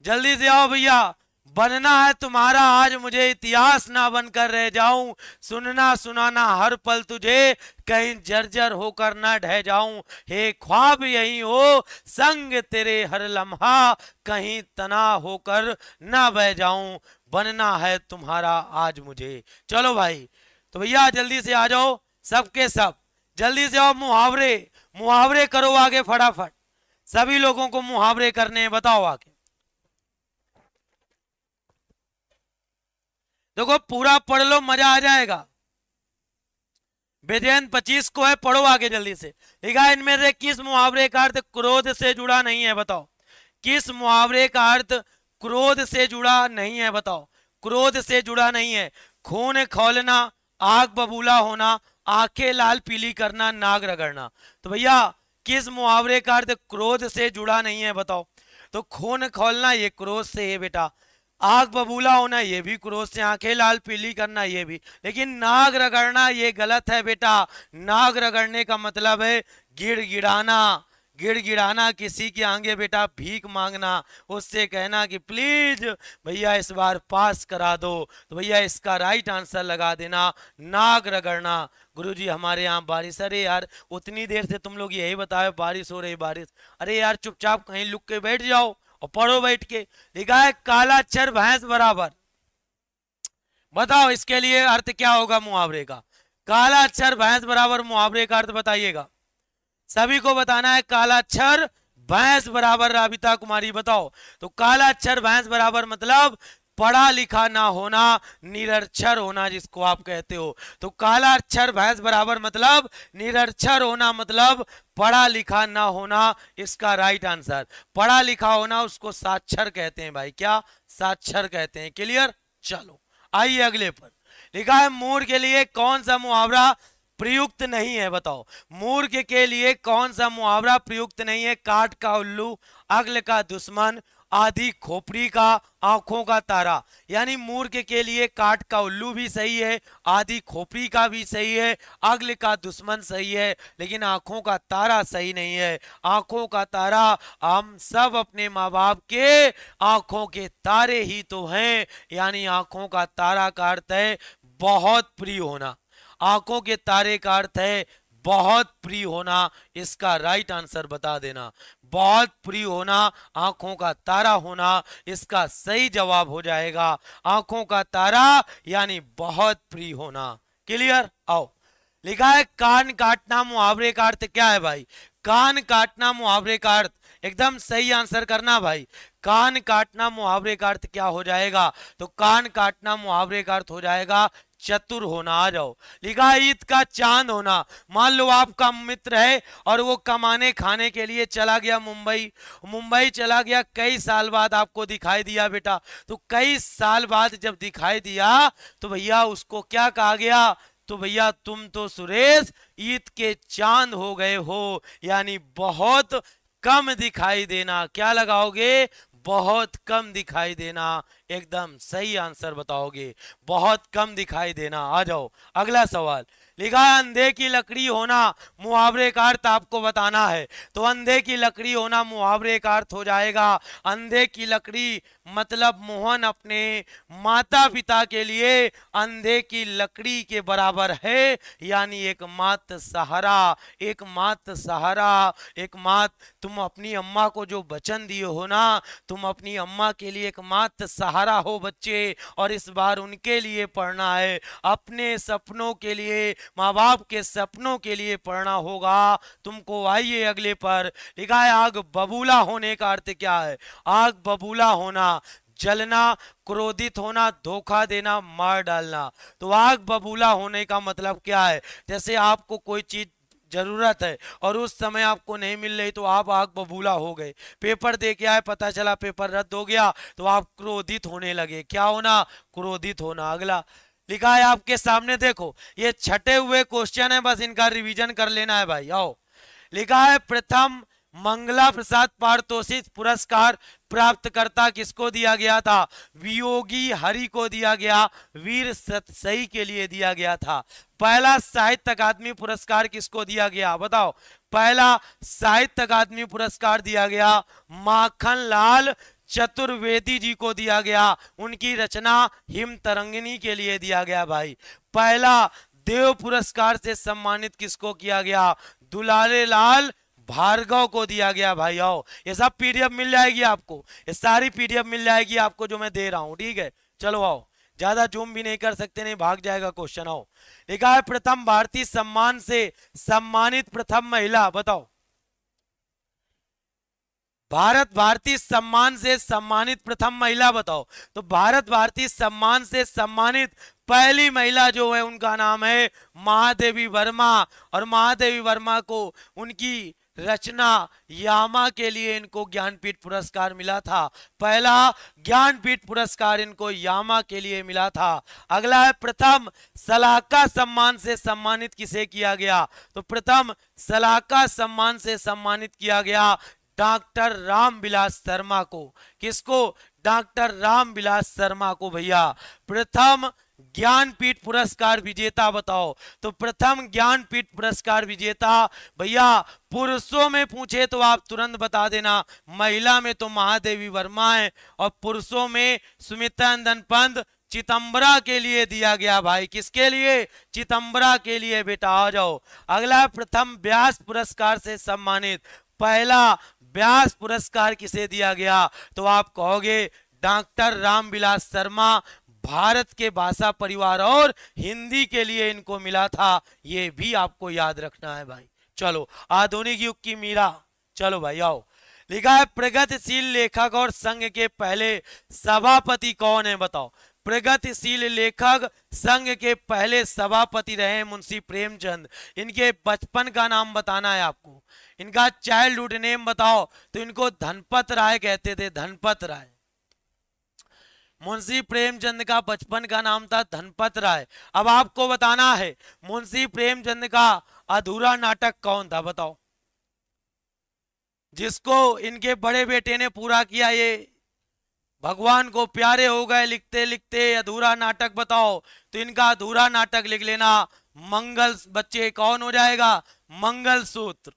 जल्दी से आओ भैया। बनना है तुम्हारा आज मुझे, इतिहास ना बनकर रह जाऊं, सुनना सुनाना हर पल तुझे, कहीं जर्जर होकर ना ढह जाऊं। हे ख्वाब यही हो संग तेरे हर लम्हा, कहीं तना होकर ना बह जाऊं, बनना है तुम्हारा आज मुझे। चलो भाई, तो भैया जल्दी से आ जाओ सबके सब, जल्दी से आओ। मुहावरे, मुहावरे करो आगे फटाफट, सभी लोगों को मुहावरे करने हैं, बताओ आगे। देखो पूरा पढ़ लो, मजा आ जाएगा। विजयन 25 को है, पढ़ो आगे जल्दी से। लिखा है इनमें से किस मुहावरे का अर्थ क्रोध से जुड़ा नहीं है, बताओ। किस मुहावरे का अर्थ क्रोध से जुड़ा नहीं है, बताओ। क्रोध से जुड़ा नहीं है। खून खौलना, आग बबूला होना, आंखें लाल पीली करना, नाग रगड़ना। तो भैया किस मुहावरे का अर्थ क्रोध से जुड़ा नहीं है, बताओ। तो खून खौलना ये क्रोध से है बेटा, आग बबूला होना ये भी क्रोध से, आंखें लाल पीली करना ये भी, लेकिन नाग रगड़ना ये गलत है बेटा। नाग रगड़ने का मतलब है गिड़गिड़ाना, गिड़गिड़ाना किसी के आगे बेटा भीख मांगना, उससे कहना कि प्लीज भैया इस बार पास करा दो। तो भैया इसका राइट आंसर लगा देना नाग रगड़ना। गुरुजी हमारे यहाँ बारिश, अरे यार उतनी देर से तुम लोग यही बताओ बारिश हो रही बारिश, अरे यार चुपचाप कहीं लुक के बैठ जाओ और पढ़ो बैठ के। लिखा है काला अक्षर भैंस बराबर, बताओ इसके लिए अर्थ क्या होगा मुहावरे का। काला अक्षर भैंस बराबर मुहावरे का अर्थ बताइएगा, सभी को बताना है। काला अक्षर भैंस बराबर, राबिता कुमारी बताओ। तो काला अक्षर भैंस बराबर मतलब पढ़ा लिखा ना होना, निरक्षर होना जिसको आप कहते हो। तो काला अक्षर भैंस बराबर मतलब निरक्षर होना, मतलब पढ़ा लिखा ना होना इसका राइट आंसर। पढ़ा लिखा होना उसको साक्षर कहते हैं भाई, क्या साक्षर कहते हैं। क्लियर। चलो आइए अगले पर। लिखा है मूर्ख के लिए कौन सा मुहावरा प्रयुक्त नहीं है, बताओ मूर्ख के लिए कौन सा मुहावरा प्रयुक्त नहीं है। काट का उल्लू, अगल का दुश्मन, आधी खोपड़ी का, आंखों का तारा। यानी मूर्ख के लिए काट का उल्लू भी सही है, आधी खोपड़ी का भी सही है, अगल का दुश्मन सही है, लेकिन आंखों का तारा सही नहीं है। आंखों का तारा, हम सब अपने माँ बाप के आंखों के तारे ही तो हैं। यानी आंखों का तारा का अर्थ है बहुत प्रिय होना। आंखों के तारे का अर्थ है बहुत प्रिय होना। इसका राइट आंसर बता देना। बहुत प्रिय होना, आंखों का तारा होना, इसका सही जवाब हो जाएगा आंखों का तारा यानी बहुत प्रिय होना। क्लियर। आओ लिखा है कान काटना मुहावरे का अर्थ क्या है भाई। कान काटना मुहावरे का अर्थ, एकदम सही आंसर करना भाई। कान काटना मुहावरे का अर्थ क्या हो जाएगा। तो कान काटना मुहावरे का अर्थ हो जाएगा चतुर होना। आ जाओ। लिखा है ईद का चांद होना। मान लो आपका मित्र है और वो कमाने खाने के लिए चला गया मुंबई चला गया, कई साल बाद आपको दिखाई दिया बेटा। तो कई साल बाद जब दिखाई दिया तो भैया उसको क्या कहा गया। तो भैया तुम तो सुरेश ईद के चांद हो गए हो, यानी बहुत कम दिखाई देना। क्या लगाओगे, बहुत कम दिखाई देना। एकदम सही आंसर बताओगे, बहुत कम दिखाई देना। आ जाओ अगला सवाल। लिखा है अंधे की लकड़ी होना मुहावरे का अर्थ आपको बताना है। तो अंधे की लकड़ी होना मुहावरे का अर्थ हो जाएगा, अंधे की लकड़ी मतलब मोहन अपने माता पिता के लिए अंधे की लकड़ी के बराबर है। यानी एकमात्र सहारा, एकमात्र सहारा, एकमात्र। तुम अपनी अम्मा को जो वचन दिए हो ना, तुम अपनी अम्मा के लिए एकमात्र सहारा हो बच्चे। और इस बार उनके लिए पढ़ना है, अपने सपनों के लिए, माँ बाप के सपनों के लिए पढ़ना होगा तुमको। आइए अगले पर। लिखा है आग बबूला होने का अर्थ क्या है। आग बबूला होना, जलना, क्रोधित होना, धोखा देना, मार डालना। तो आग बबूला होने का मतलब क्या है। जैसे आपको कोई चीज जरूरत है और उस समय आपको नहीं मिल रही तो आप आग बबूला हो गए। पेपर दे के आए, पता चला पेपर रद्द हो गया तो आप क्रोधित होने लगे। क्या होना, क्रोधित होना। अगला लिखा है आपके सामने, देखो ये छठे हुए क्वेश्चन है, बस इनका रिवीजन कर लेना है भाई। आओ लिखा है प्रथम मंगला प्रसाद पारितोषिक पुरस्कार प्राप्तकर्ता किसको दिया गया था। वियोगी हरि को दिया गया, वीर सतसई के लिए दिया गया था। पहला साहित्य अकादमी पुरस्कार किसको दिया गया, बताओ। पहला साहित्य अकादमी पुरस्कार दिया गया माखन लाल चतुर्वेदी जी को दिया गया, उनकी रचना हिम तरंगिनी के लिए दिया गया भाई। पहला देव पुरस्कार से सम्मानित किसको किया गया, दुलारे लाल भार्गव को दिया गया भाई। आओ ये सब पीडीएफ मिल जाएगी आपको, ये सारी पीडीएफ मिल जाएगी आपको जो मैं दे रहा हूं, ठीक है। चलो आओ, ज्यादा जूम भी नहीं कर सकते, नहीं भाग जाएगा क्वेश्चन। आओ लिखा है प्रथम भारतीय सम्मान से सम्मानित प्रथम महिला, बताओ। भारत भारतीय सम्मान से सम्मानित प्रथम महिला बताओ। तो भारत भारतीय सम्मान से सम्मानित पहली महिला जो है उनका नाम है महादेवी वर्मा। और महादेवी वर्मा को उनकी रचना यामा के लिए इनको ज्ञानपीठ पुरस्कार मिला था। पहला ज्ञानपीठ पुरस्कार इनको यामा के लिए मिला था। अगला है प्रथम सलाहका सम्मान से सम्मानित किसे किया गया। तो प्रथम सलाहका सम्मान से सम्मानित किया गया डॉक्टर रामविलास शर्मा को। किसको, डॉक्टर रामविलास शर्मा को भैया। प्रथम ज्ञानपीठ पुरस्कार विजेता बताओ। तो प्रथम ज्ञानपीठ पुरस्कार विजेता भैया, पुरुषों में पूछे तो आप तुरंत बता देना, महिला में तो महादेवी वर्मा है और पुरुषों में सुमित्रा नंदन पंत चिदंबरा के लिए दिया गया भाई। किसके लिए, चिदंबरा के लिए बेटा। आ जाओ अगला, प्रथम व्यास पुरस्कार से सम्मानित पहला व्यास पुरस्कार किसे दिया गया। तो आप कहोगे डॉक्टर रामविलास शर्मा, भारत के भाषा परिवार और हिंदी के लिए इनको मिला था। ये भी आपको याद रखना है भाई। चलो आधुनिक युग की मीरा, चलो भाई आओ। लिखा है प्रगतिशील लेखक और संघ के पहले सभापति कौन है, बताओ। प्रगतिशील लेखक संघ के पहले सभापति रहे मुंशी प्रेमचंद। इनके बचपन का नाम बताना है आपको, इनका चाइल्डहुड नेम बताओ। तो इनको धनपत राय कहते थे, धनपत राय। मुंशी प्रेमचंद का बचपन का नाम था धनपत राय। अब आपको बताना है मुंशी प्रेमचंद का अधूरा नाटक कौन था, बताओ, जिसको इनके बड़े बेटे ने पूरा किया। ये भगवान को प्यारे हो गए लिखते लिखते, अधूरा नाटक बताओ। तो इनका अधूरा नाटक लिख लेना मंगल, बच्चे कौन हो जाएगा, मंगलसूत्र।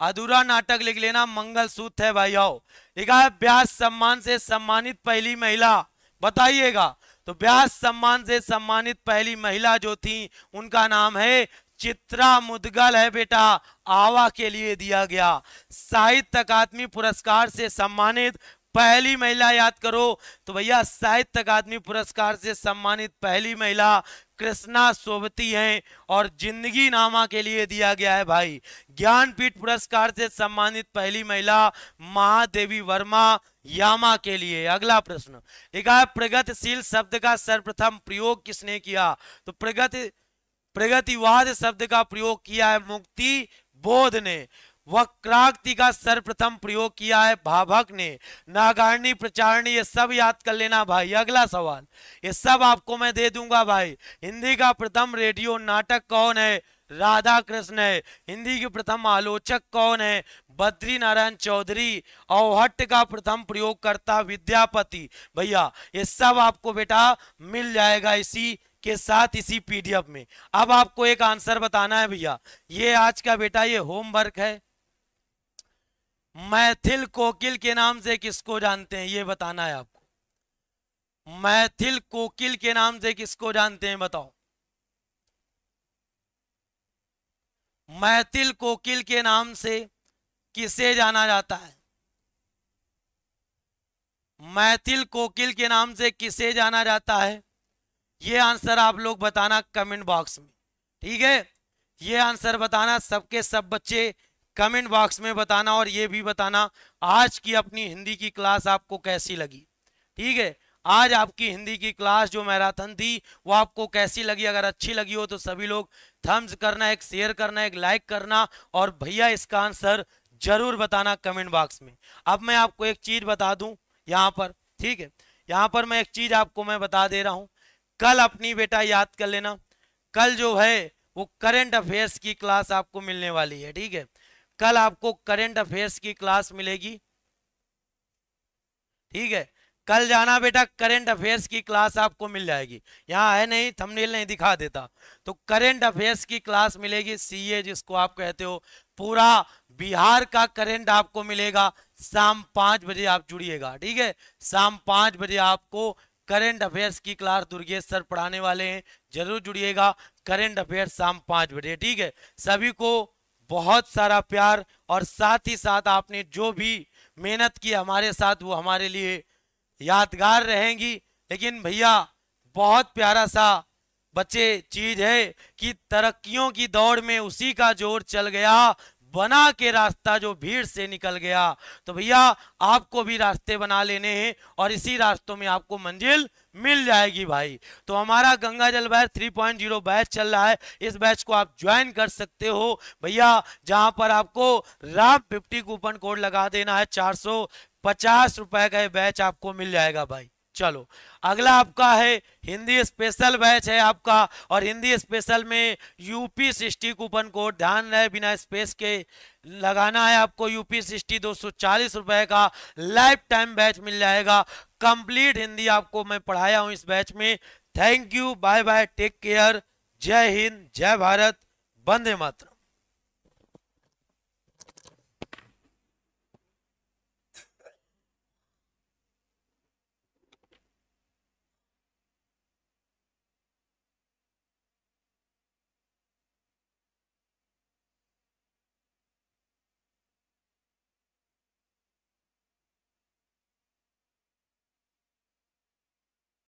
अधूरा नाटक लिख लेना मंगलसूत्र है भाई। आओ, लिखा है व्यास सम्मान से सम्मानित पहली महिला, बताइएगा। तो व्यास सम्मान से सम्मानित पहली महिला जो थी उनका नाम है चित्रा मुदगल है बेटा, आवा के लिए दिया गया। साहित्य अकादमी पुरस्कार से सम्मानित पहली महिला याद करो, तो भैया साहित्य अकादमी पुरस्कार से सम्मानित पहली महिला कृष्णा सोबती हैं, और जिंदगी नामा के लिए दिया गया है भाई। ज्ञानपीठ पुरस्कार से सम्मानित पहली महिला महादेवी वर्मा, यामा के लिए। अगला प्रश्न लिखा है प्रगतिशील शब्द का सर्वप्रथम प्रयोग किसने किया। तो प्रगतिवाद शब्द का प्रयोग किया है मुक्ति बोध ने। वक्राक्ति का सर्वप्रथम प्रयोग किया है भाभक ने। नागार्णी प्रचारणी, ये सब याद कर लेना भाई। अगला सवाल, ये सब आपको मैं दे दूंगा भाई। हिंदी का प्रथम रेडियो नाटक कौन है, राधा कृष्ण है। हिंदी के प्रथम आलोचक कौन है, बद्री नारायण चौधरी। औहट्ट का प्रथम प्रयोगकर्ता विद्यापति। भैया ये सब आपको बेटा मिल जाएगा इसी के साथ, इसी पीडीएफ में। अब आपको एक आंसर बताना है भैया। ये आज का बेटा ये होमवर्क है। मैथिल कोकिल के नाम से किसको जानते हैं, ये बताना है आपको। मैथिल कोकिल के नाम से किसको जानते हैं, बताओ। मैथिल कोकिल के नाम से किसे जाना जाता है, मैथिल कोकिल के नाम से किसे जाना जाता है, ये आंसर आप लोग बताना कमेंट बॉक्स में, ठीक है। ये आंसर बताना, सबके सब बच्चे कमेंट बॉक्स में बताना, और ये भी बताना आज की अपनी हिंदी की क्लास आपको कैसी लगी, ठीक है। आज आपकी हिंदी की क्लास जो मैराथन थी वो आपको कैसी लगी। अगर अच्छी लगी हो तो सभी लोग थम्स करना, एक शेयर करना, एक लाइक करना, और भैया इसका आंसर जरूर बताना कमेंट बॉक्स में। अब मैं आपको एक चीज बता दूं यहाँ पर, ठीक है। यहाँ पर मैं एक चीज आपको मैं बता दे रहा हूँ। कल अपनी बेटा याद कर लेना, कल जो है वो करंट अफेयर्स की क्लास आपको मिलने वाली है, ठीक है। कल आपको करंट अफेयर्स की क्लास मिलेगी, ठीक है। कल जाना बेटा, करंट अफेयर्स की क्लास आपको मिल जाएगी। यहाँ है नहीं, थंबनेल नहीं दिखा देता। तो करंट अफेयर्स की क्लास मिलेगी, सीए जिसको आप कहते हो, पूरा बिहार का करंट आपको मिलेगा। शाम 5 बजे आप जुड़िएगा, ठीक है। शाम 5 बजे आपको करंट अफेयर्स की क्लास दुर्गेश सर पढ़ाने वाले हैं, जरूर जुड़िएगा। करंट अफेयर्स शाम 5 बजे, ठीक है। सभी को बहुत सारा प्यार, और साथ ही साथ आपने जो भी मेहनत की हमारे साथ वो हमारे लिए यादगार रहेंगी। लेकिन भैया बहुत प्यारा सा बच्चे चीज है कि तरक्कियों की दौड़ में उसी का जोर चल गया, बना के रास्ता जो भीड़ से निकल गया। तो भैया आपको भी रास्ते बना लेने हैं, और इसी रास्तों में आपको मंजिल मिल जाएगी भाई। तो हमारा गंगा जल बैच 3.0 बैच चल रहा है। इस बैच को आप ज्वाइन कर सकते हो भैया, जहां पर आपको राम 50 कूपन कोड लगा देना है। 450 रुपए का बैच आपको मिल जाएगा भाई। चलो अगला आपका है हिंदी स्पेशल बैच है आपका, और हिंदी स्पेशल में यूपी 60 कूपन कोड, ध्यान रहे बिना स्पेस के लगाना है आपको। यूपी 60 240 रुपए का लाइफ टाइम बैच मिल जाएगा। कंप्लीट हिंदी आपको मैं पढ़ाया हूं इस बैच में। Thank you, bye bye, take care, जय हिंद, जय भारत, वंदे मातरम।